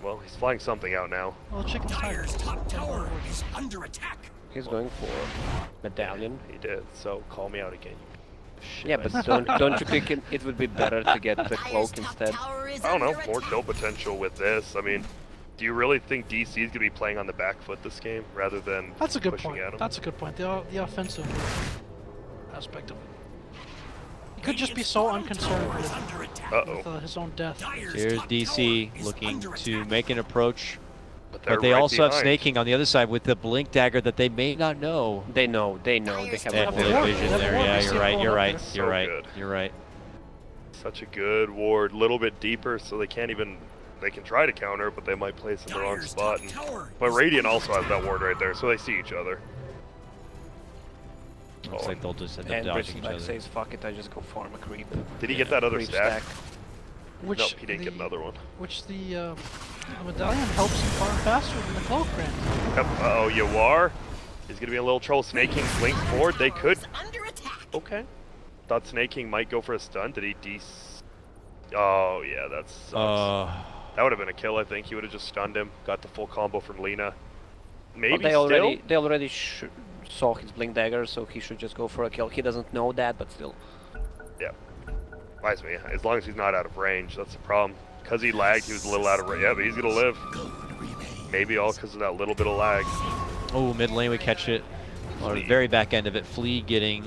Well, he's flying something out now. Well, chicken's tired. Dire's top tower is under attack. He's going for medallion. He did, so call me out again. Shit, Yeah, but don't you think it would be better to get the cloak Dire's top instead? tower is I don't know, under more attack. kill potential with this. I mean, do you really think DC is going to be playing on the back foot this game rather than That's a good pushing point. at him? That's a good point. The offensive aspect of it. He could just be so unconcerned with, Uh-oh. his own death. Here's DC looking to make an approach, they're but they right also have behind. Snaking on the other side with the Blink Dagger that they may not know. They know. They have They a have ward. the Yeah, vision they have there. a ward. Yeah, We see you're it right. going You're up right. there. You're So right. good. You're right. Such a good ward, a little bit deeper, so they can't even... They can try to counter, but they might place in the wrong spot. But Radiant also has that ward right there, so they see each other. Looks Oh, like they'll just end up And dodging each Bristleblack other. says, "Fuck it, I just go farm a creep." Did he get that other Creep stack? Which Nope, he didn't get another one. Which the medallion helps him farm faster than the cloak grant. Yep. Uh-oh, Yawar is going to be a little trouble. Snaking Blink forward. They could... Under attack. Okay. Thought Snaking might go for a stun. Did he Oh, yeah, that sucks. That would have been a kill, I think. He would have just stunned him. Got the full combo from Lina. Maybe Well, still? they already saw his blink dagger, so he should just go for a kill. He doesn't know that, but still. Yeah. Reminds me, as long as he's not out of range, that's the problem. Because he lagged, he was a little out of range. Yeah, but he's going to live. Maybe all because of that little bit of lag. Oh, mid lane we catch it. On the very back end of it, Flea getting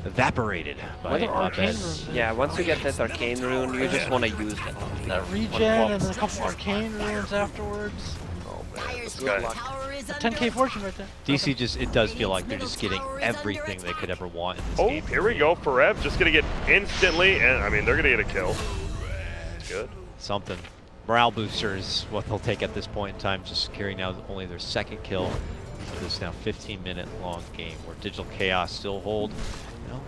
evaporated by Another arcane Abed. rune. Yeah, once you get that arcane rune, you just want to use that. That regen and then a couple arcane runes afterwards. Oh, man. Dire's This guy... top tower is 10k fortune right there. DC just, it does feel like they're just getting everything they could ever want in this Oh, game. here we go. Forev just going to get instantly, and I mean, they're going to get a kill. That's good. Something. Morale booster is what they'll take at this point in time, just securing now only their second kill of this now 15-minute long game where Digital Chaos still hold, you know,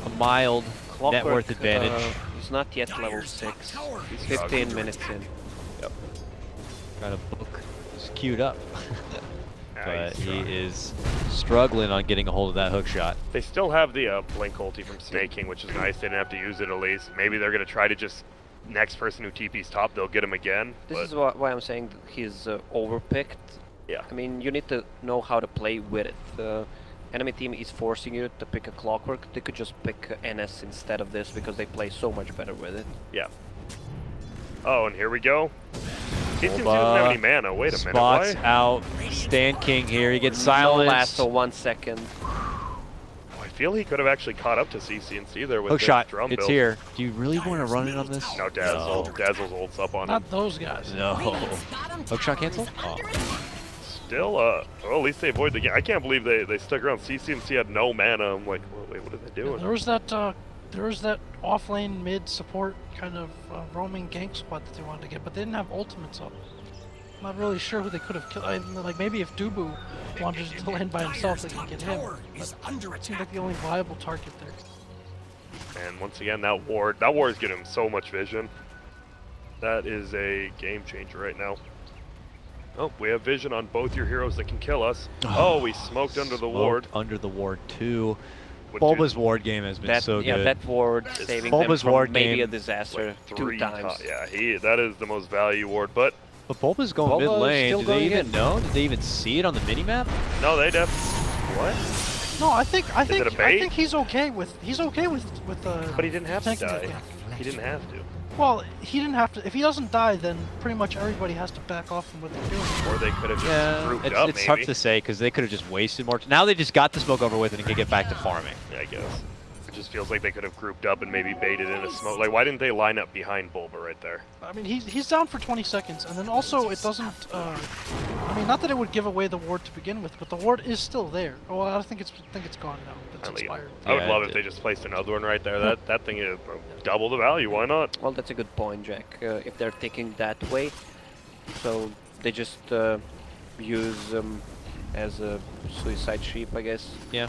a mild net worth advantage. He's not yet level 6. He's 15 minutes in. Yep. Got a book just queued up. But Nice he try. is struggling on getting a hold of that hook shot. They still have the blink ulti from snaking, which is nice. They didn't have to use it at least. Maybe they're gonna try to just next person who TP's top, they'll get him again. This but is why I'm saying that he's overpicked. Yeah. I mean, you need to know how to play with it. The enemy team is forcing you to pick a Clockwork. They could just pick NS instead of this because they play so much better with it. Yeah. Oh, and here we go. He seems he doesn't have any mana. Wait a minute. Spots Why? out. Stand King here. He gets No silenced. last for 1 second. I feel he could have actually caught up to CCNC there with Hook this shot. drum It's build. here. Do you really want to run it on this? No, Dazzle's ults up on him. Not those guys. No. Hook shot cancel? Oh. Still, well, at least they avoid the game. I can't believe they stuck around. CCNC had no mana. I'm like, well, wait, what are they doing? There was that off lane mid support kind of roaming gank squad that they wanted to get, but they didn't have ultimates up. I'm not really sure who they could have killed. Like maybe if Dubu wanted to land by himself, they could get him. But it seemed like the only viable target there. And once again, that ward is getting him so much vision. That is a game changer right now. Oh, we have vision on both your heroes that can kill us. Oh, we smoked under the ward. Under the ward too. Would Bulba's ward game has been That, so yeah, good. that ward saving Bulba's them from ward maybe game, a disaster like 2 three times. Yeah, that is the most value ward. But But Bulba's going Bulba mid is lane. still Do they going even in. know? Did they even see it on the minimap? no, they def. What? No, I think it a bait? he's okay with But he didn't have to taking the die. gank. He didn't have to. Well, he didn't have to. If he doesn't die, then pretty much everybody has to back off from what they're doing. Or they could have just grouped it's, up, it's maybe. tough to say because they could have just wasted more. Now they just got the smoke over with and can get back to farming. Yeah, I guess. It just feels like they could have grouped up and maybe baited in a smoke. Like, why didn't they line up behind Bulba right there? I mean, he's down for 20 seconds, and then also it doesn't. I mean, not that it would give away the ward to begin with, but the ward is still there. Oh, I think it's gone now. It's I mean, expired. I would Yeah, love it if they just placed another one right there. That thing is double the value. Why not? Well, that's a good point, Jack. If they're thinking that way, so they just use as a suicide sheep, I guess. Yeah.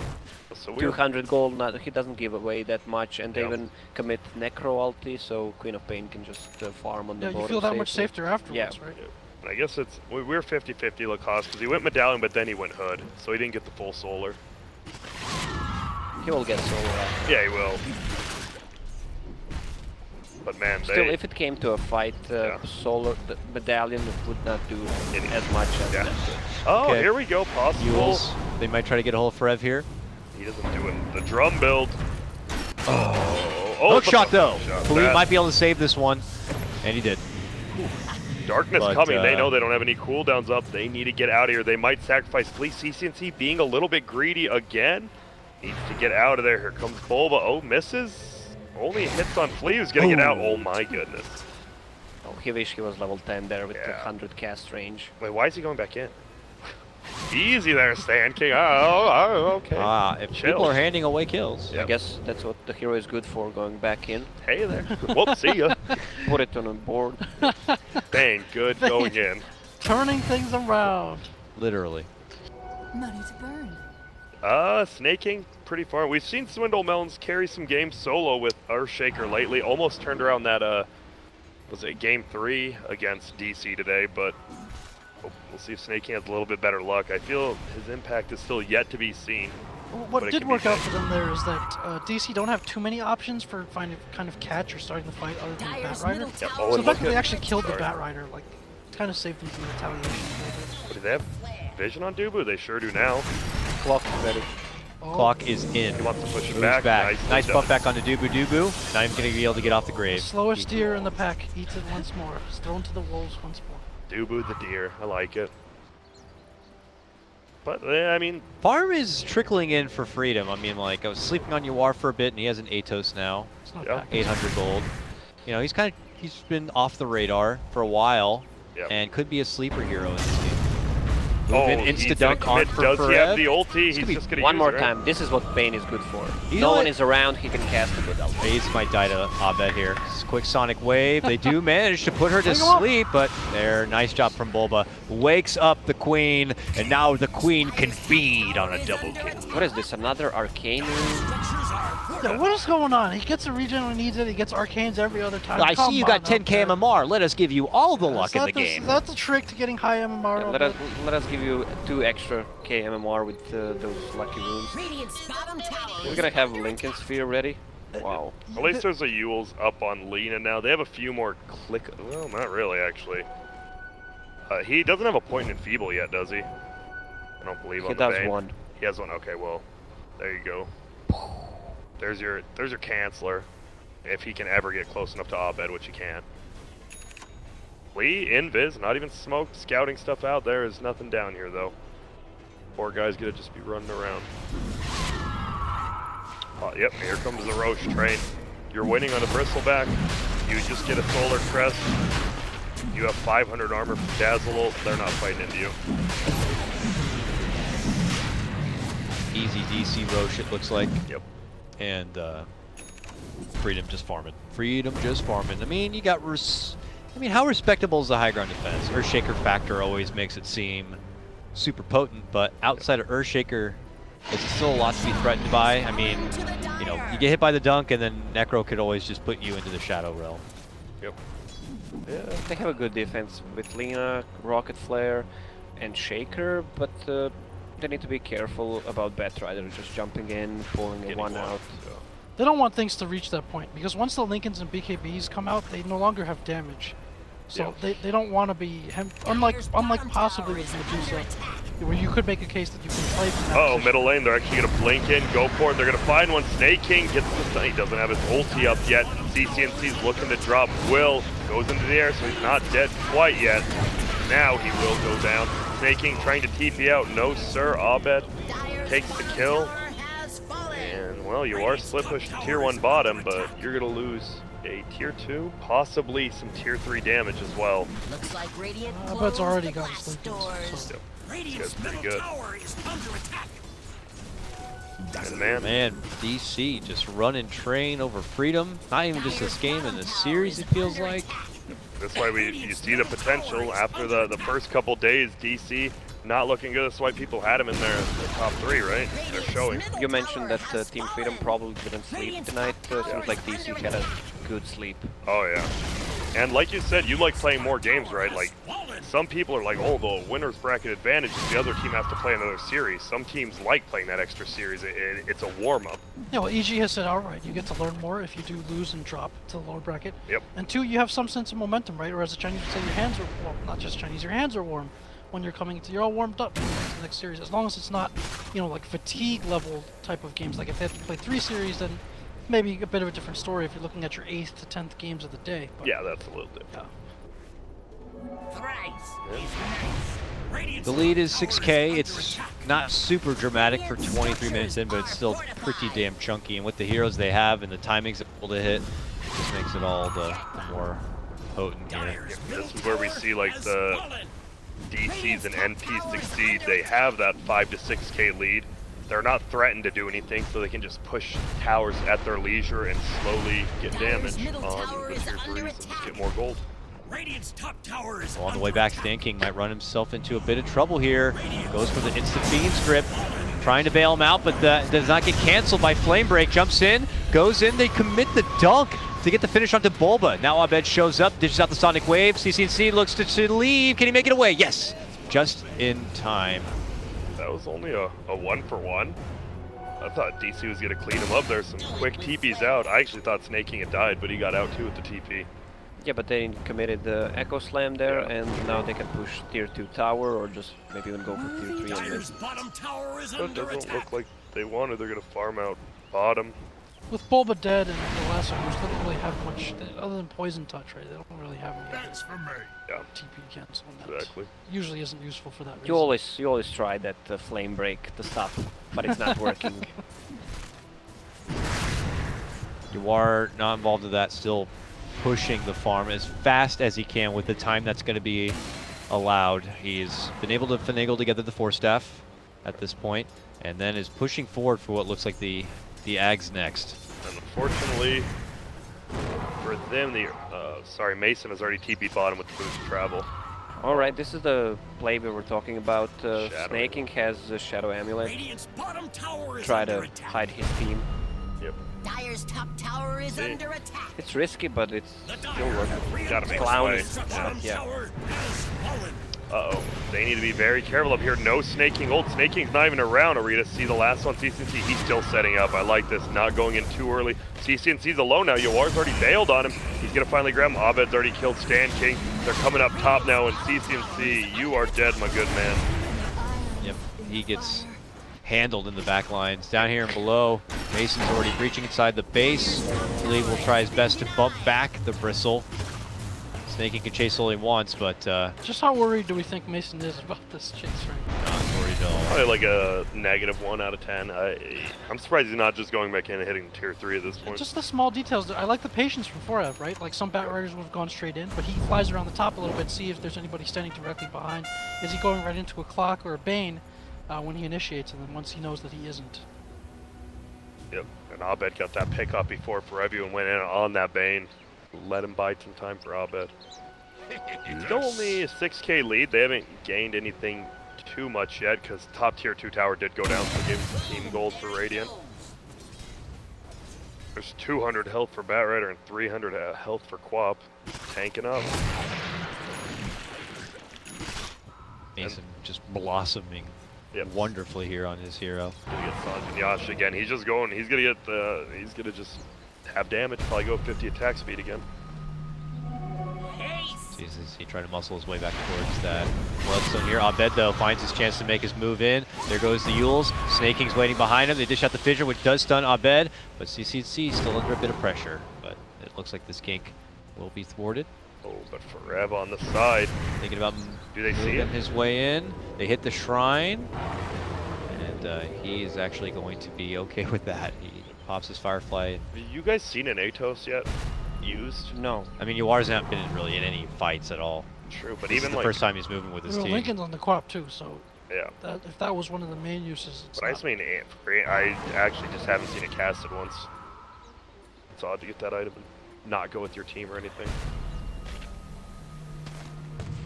So we're 200 gold, he doesn't give away that much, and they Yeah. even commit Necro ulti, so Queen of Pain can just farm on the Yeah, bottom you feel that much safely. safer afterwards, Yeah. right? I guess we're 50-50 Lacoste because he went Medallion, but then he went Hood, so he didn't get the full Solar. He will get solo. Yeah, he will. But man, Still, they if it came to a fight, Solar, the Medallion would not do as much as Yeah. that. oh, Okay. here we go, possible. Yules. They might try to get a hold of Forev here. He doesn't do it. The drum build. Oh, Hook but shot the though. hook shot. Philippe That- might be able to save this one. And he did. Darkness But, coming. They know they don't have any cooldowns up. They need to get out of here. They might sacrifice Flea. CCNC being a little bit greedy again. Needs to get out of there. Here comes Bulba. Oh, misses. Only hits on Flea. Who's going to get out? Oh, my goodness. Oh, he wish he was level 10 there with the Yeah. 100 cast range. Wait, why is he going back in? Easy there, Stan King. Oh, okay. If Chill. people are handing away kills. I Yep. guess that's what the hero is good for, going back in. Hey there. Whoop, see ya. Put it on a board. Bang, good going in. Turning things around. Literally. Money to burn. Snaking pretty far. We've seen Swindle Melons carry some games solo with Earthshaker lately. Almost turned around that, was it game 3 against DC today, but we'll see if Snaking has a little bit better luck. I feel his impact is still yet to be seen. Well, what But it did can be work out big. for them there is that DC don't have too many options for finding kind of catch or starting the fight other than the Dyer's Bat Rider. middle Yeah, tower oh, So and the fact look that they at- actually killed sorry. the Bat Rider, like, kind of saved them from retaliation a little bit. Do they have vision on Dubu? They sure do now. Clock is ready. Oh, Clock is in. He wants to push it Moves back. back. Nicely Nice done. bump back onto Dubu Dubu. Not even going to be able to get off the grave. slowest deer in the pack eats it once more. It's thrown to the wolves once more. Dubu the deer. I like it. But, I mean, Farm is trickling in for freedom. I mean, like, I was sleeping on Yawar for a bit, and he has an Atos now. It's not Yeah. packed. 800 gold. You know, he's been off the radar for a while, Yep. and could be a sleeper hero in this game. oh, Move in, he's insta gonna dunk on commit. for Does he have Forev. the ulti? He's gonna be just going to One use more it, right? time. This is what Bane is good for. You no know one what? is around, he can cast a good ult. Ace might die to Abed here. Quick Sonic Wave. They do manage to put her to Bring him up. sleep, but there, nice job from Bulba. Wakes up the Queen, and now the Queen can feed on a double kill. What is this? Another arcane? Yeah, what is going on? He gets a regen when he needs it. He gets arcanes every other time. I Come see you got on 10k up there. MMR. Let us give you all the luck in Is the that game. Is that the trick to getting high MMR? Yeah, let us give you 2 extra K MMR with those lucky runes. Radiant's bottom tower We're is gonna have under Lincoln attack. Sphere ready. Wow. At least there's a Yule's up on Lena now. They have a few more click. Well, not really, actually. He doesn't have a point in Feeble yet, does he? I don't believe He on the does Bane. one. He has one. Okay, well, there you go. There's your Chancellor. If he can ever get close enough to Abed, which he can. Lee, invis, not even smoke, scouting stuff out. There is nothing down here, though. Poor guy's gonna just be running around. Oh, yep, here comes the Roche train. You're winning on a Bristleback. You just get a Solar Crest. You have 500 armor from Dazzle. They're not fighting into you. Easy DC Roche, it looks like. Yep. And Freedom just farming. Freedom just farming. I mean, you got... I mean, how respectable is the high ground defense? Earthshaker factor always makes it seem super potent, but outside of Earthshaker, is still a lot to be threatened by. I mean, you know, you get hit by the dunk, and then Necro could always just put you into the Shadow Realm. Yep. Yeah, they have a good defense with Lena, Rocket Flare, and Shaker, but they need to be careful about Batrider just jumping in, pulling a one out. So. They don't want things to reach that point because once the Lincolns and BKBs come out, they no longer have damage. So they don't want to be unlike possibly with Medusa, where you could make a case that you can play from that position. Middle lane, they're actually gonna blink in, go for it. They're gonna find one. Snake King gets the stun. He doesn't have his ulti up yet. CCNC's looking to drop. Will goes into the air, so he's not dead quite yet. Now he will go down. Snake King trying to TP out. No sir, Abed takes the kill. And well, you are split pushed to tier 1 bottom, but you're gonna lose a tier 2, possibly some tier 3 damage as well. Looks like Radiant Abed's already got closed his the Lincolns, blast so. Yep. Radiant's Pretty middle good. tower is under attack. And man, Man, DC just running train over Freedom. Not even just this game, in this series, it feels like. that's why you see the potential after the first couple days. DC not looking good. That's why people had him in their top 3, right? They're showing. You mentioned that Team Freedom probably didn't sleep tonight. Seems like DC had a good sleep. Oh yeah. And like you said, you like playing more games, right? Like, some people are like, oh, the winner's bracket advantage is the other team has to play another series. Some teams like playing that extra series. It's a warm-up. Yeah, well, EG has said outright, you get to learn more if you do lose and drop to the lower bracket. Yep. And 2, you have some sense of momentum, right? Or as the Chinese would say, your hands are, well, not just Chinese, your hands are warm when you're coming into, you're all warmed up to the next series. As long as it's not, you know, like fatigue level type of games. Like if they have to play 3 series, then maybe a bit of a different story if you're looking at your 8th to 10th games of the day. But, Yeah, that's a little different. The lead is 6k. It's not super dramatic for 23 minutes in, but it's still pretty damn chunky. And with the heroes they have and the timings they're able to hit, it just makes it all the more potent here. This is where we see like the DCs and NPs succeed. They have that 5 to 6k lead. They're not threatened to do anything, so they can just push towers at their leisure and slowly get damage on the tier 3s and just get more gold. Radiant's top tower is Well, on the way back, Stan King might run himself into a bit of trouble here. Goes for the instant Fiend's Grip, trying to bail him out, but that does not get canceled by Flame Break. Jumps in, goes in, they commit the dunk to get the finish onto Bulba. Now Abed shows up, dishes out the Sonic Wave. CCNC looks to leave. Can he make it away? Yes, just in time. That was only a 1-for-1. I thought DC was going to clean him up. There's some quick TPs out. I actually thought Snake King had died, but he got out too with the TP. Yeah, but they committed the Echo Slam there, and now they can push tier 2 tower or just maybe even go for tier 3 and Dire's bottom tower is So it under doesn't attack. look like they wanted. They're going to farm out bottom. with Bulba dead and the last one, they don't really have much, other than Poison Touch, right? They don't really have any That's for me. Yeah, TP cancel, and that exactly. usually isn't useful for that reason. You always try that Flame Break to stop, but it's not working. You are not involved in that, still pushing the farm as fast as he can with the time that's going to be allowed. He's been able to finagle together the 4-staff at this point, and then is pushing forward for what looks like the Ags next. And unfortunately for them, Mason has already TP bottom with the boost travel. Alright, this is the play we were talking about. Shadow. Snaking has the Shadow Amulet. Radiant's bottom tower is Try under to attack. hide his team. Yep. Dyer's top tower is See? under attack. It's risky, but it's still worth it. Gotta make Clown this is yeah. Uh-oh. They need to be very careful up here. No snaking ult. Snaking's not even around. Are we going to see the last one? CCNC, he's still setting up. I like this. Not going in too early. CCNC's alone now. Yawar's already bailed on him. He's going to finally grab him. Abed's already killed Stan King. They're coming up top now, and CCNC, you are dead, my good man. Yep, he gets handled in the back lines. Down here and below, Mason's already breaching inside the base. Lee will try his best to bump back the Bristle. Snaking can chase only once, but Just how worried do we think Mason is about this chase right now? not worried at all. Probably like a -1 out of 10. I'm surprised he's not just going back in and hitting tier 3 at this point. Just the small details. I like the patience from 4F, right? Like some Bat Riders would have gone straight in, but he flies around the top a little bit, see if there's anybody standing directly behind. Is he going right into a Clock or a Bane when he initiates, and then once he knows that he isn't? Yep, and Abed got that pick up before Forevu and went in on that Bane. Let him bide some time for Abed. Still only a 6k lead. They haven't gained anything too much yet because top tier 2 tower did go down, so gave him some team gold for Radiant. There's 200 health for Bat Rider and 300 health for Quap. Tanking up. Mason just blossoming Yep. wonderfully here on his hero. Gonna get Sanjin Yash again. He's just going. He's gonna get the. He's gonna just have damage. Probably go 50 attack speed again. Jesus, he tried to muscle his way back towards that Bloodstone here. Abed, though, finds his chance to make his move in. There goes the Yules. Snaking's waiting behind him. They dish out the Fissure, which does stun Abed, but CCC still under a bit of pressure. But it looks like this gank will be thwarted. Oh, but Forev on the side. Thinking about Do they see moving it? his way in. They hit the shrine, and he is actually going to be okay with that. He pops his Firefly. Have you guys seen an Atos yet? Used? No. I mean, Yawar's not been really in any fights at all. True, but This even is the like first time he's moving with his Well, team. Lincoln's on the Quap too, so yeah. if that was one of the main uses, it's But I not. just mean I actually just haven't seen it casted once. It's odd to get that item and not go with your team or anything.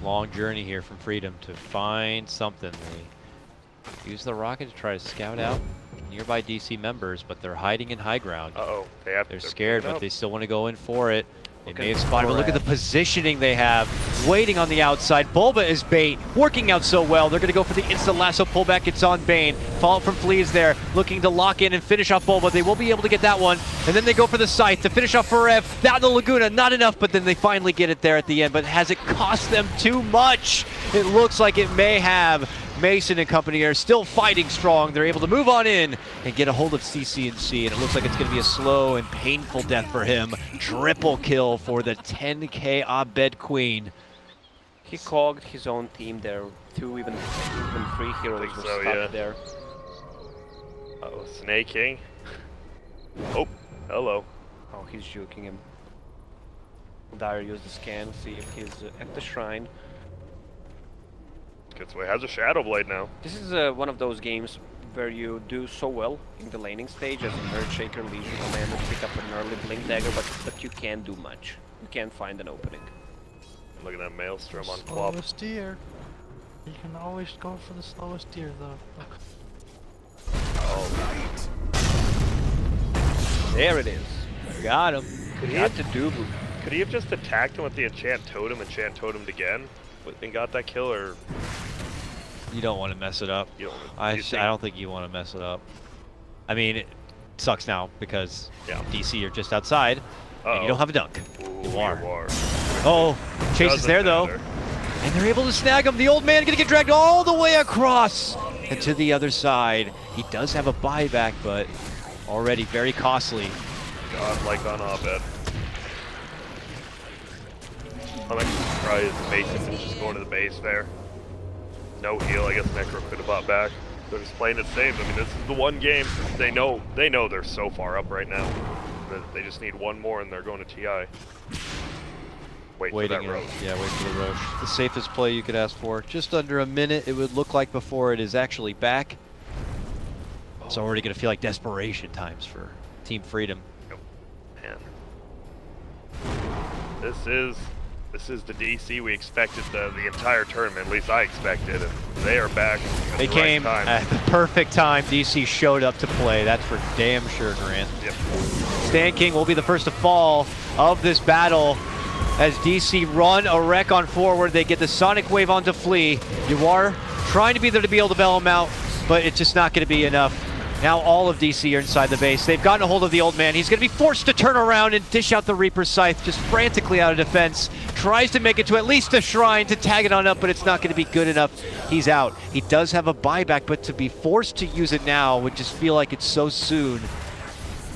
Long journey here from Freedom to find something. They use the rocket to try to scout out nearby DC members, but they're hiding in high ground. Uh-oh, They're scared, picking but up. they still want to go in for it. They Look may at have spotted, but look at the Brad. positioning they have. Waiting on the outside. Bulba is bait. Working out so well. They're going to go for the instant lasso pullback. It's on Bane. Fallout from Flea is there. Looking to lock in and finish off Bulba. They will be able to get that one. And then they go for the Scythe to finish off Forev. Down the Laguna. Not enough, but then they finally get it there at the end. But has it cost them too much? It looks like it may have. Mason and company are still fighting strong. They're able to move on in and get a hold of CCNC, and it looks like it's going to be a slow and painful death for him. Triple kill for the 10k Abed Queen. He cogged his own team there. Even 3 heroes Think were so, stuck yeah. there. Uh-oh, snaking. Oh, hello. Oh, he's juking him. Dyer used the scan, see if he's at the shrine. Gets away. Has a Shadow Blade now. This is one of those games where you do so well in the laning stage as a Nerd Shaker Legion Commander to pick up an early Blink Dagger, but you can't do much. You can't find an opening. Look at that Maelstrom on Quap. Slowest deer. You can always go for the slowest deer, though. There it is. Got him. Could he, have could he have just attacked him with the Enchant Totem, Enchant Totemed again, and got that kill, or You don't want to mess it up. you know? I don't think you want to mess it up. I mean, it sucks now because Yeah. DC are just outside, and you don't have a dunk. Ooh, You are. are. Oh, Chase is Doesn't there though. matter. And they're able to snag him. The old man gonna get dragged all the way across and to the other side. He does have a buyback, but already very costly. God, like on Abed. I'm actually surprised Mason was just going to the base there. No heal. I guess Necro could have bought back. They're just playing it safe. I mean, this is the one game they know they're so far up right now that they just need one more and they're going to TI. Wait for that road. Yeah, wait for the Roche. The safest play you could ask for. Just under a minute, it would look like before it is actually back. It's already gonna feel like desperation times for Team Freedom. Man, this This is the DC we expected the entire tournament, at least I expected, and they are back at They the came right time. at the perfect time. DC showed up to play. That's for damn sure, Grant. Yep. Stan King will be the first to fall of this battle as DC run a wreck on forward. They get the Sonic Wave onto Flea. You are trying to be there to be able to bail him out, but it's just not going to be enough. Now all of DC are inside the base. They've gotten a hold of the old man. He's going to be forced to turn around and dish out the Reaper Scythe just frantically out of defense. Tries to make it to at least the shrine to tag it on up, but it's not going to be good enough. He's out. He does have a buyback, but to be forced to use it now would just feel like it's so soon.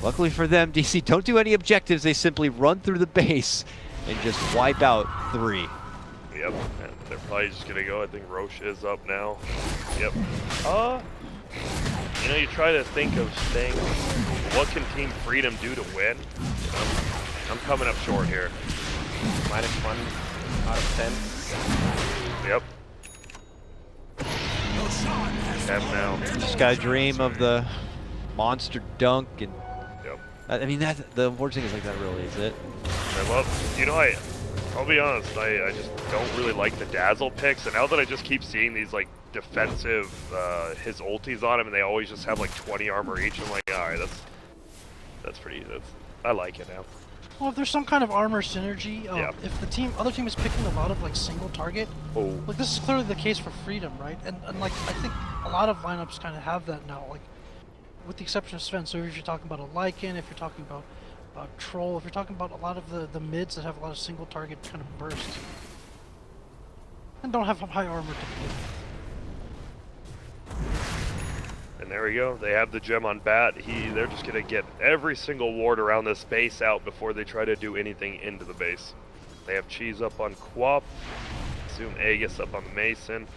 Luckily for them, DC don't do any objectives. They simply run through the base and just wipe out 3. Yep, and they're probably just gonna go. I think Roche is up now. Yep. You know, you try to think of things. What can Team Freedom do to win? You know, I'm coming up short here. -1 out of 10. Yep. 10 now. Just gotta dream of the monster dunk and. Yep. I mean, that the unfortunate thing is like that really is it. I love. You know, I'll be honest. I just don't really like the Dazzle picks, and now that I just keep seeing these like defensive his ultis on him, and they always just have like 20 armor each. I'm like, all right, that's pretty. I like it now. Well, if there's some kind of armor synergy, Yeah. if the other team is picking a lot of like single target, Oh. like this is clearly the case for Freedom, right? And like I think a lot of lineups kind of have that now, like with the exception of Sven. So if you're talking about a Lycan, if you're talking about Troll, if you're talking about a lot of the mids that have a lot of single target kind of bursts and don't have high armor to begin with. And there we go. They have the gem on Bat. They're just gonna get every single ward around this base out before they try to do anything into the base. They have Cheese up on Quap. Assume Aegis up on Mason.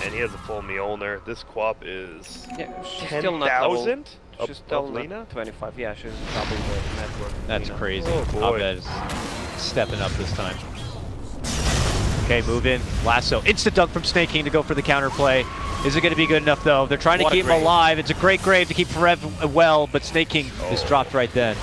And he has a full Mjolnir. This Quap is Yeah, she's still not double. 10,000? She's still Lena? not 25. Yeah, she's double the network. That's Lena. crazy. Oh, boy. Abed is stepping up this time. Okay, move in. Lasso. Instant dunk from Snake King to go for the counterplay. Is it going to be good enough, though? They're trying to What a keep him grave. alive. It's a great grave to keep Forev well, but Snake King just dropped right then.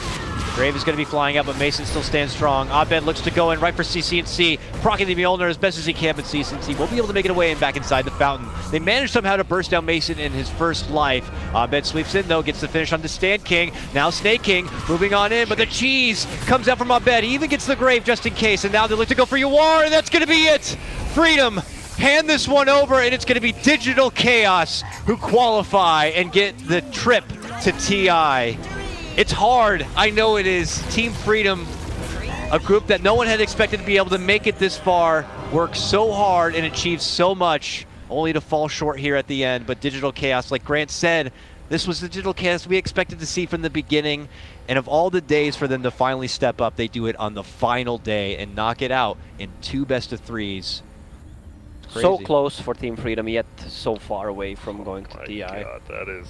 Grave is going to be flying out, but Mason still stands strong. Abed looks to go in right for CCNC, procking the Mjolnir as best as he can, but CCNC will be able to make it away and back inside the fountain. They managed somehow to burst down Mason in his first life. Abed sweeps in, though, gets the finish on the Stand King. Now Snake King moving on in, but the cheese comes out from Abed. He even gets the grave just in case, and now they look to go for Yawar, and that's going to be it! Freedom hand this one over, and it's going to be Digital Chaos who qualify and get the trip to TI. It's hard, I know it is. Team Freedom, a group that no one had expected to be able to make it this far, work so hard and achieve so much, only to fall short here at the end. But Digital Chaos, like Grant said, this was the Digital Chaos we expected to see from the beginning. And of all the days for them to finally step up, they do it on the final day and knock it out in 2 best-of-3s. So close for Team Freedom, yet so far away from going to My TI. God, that is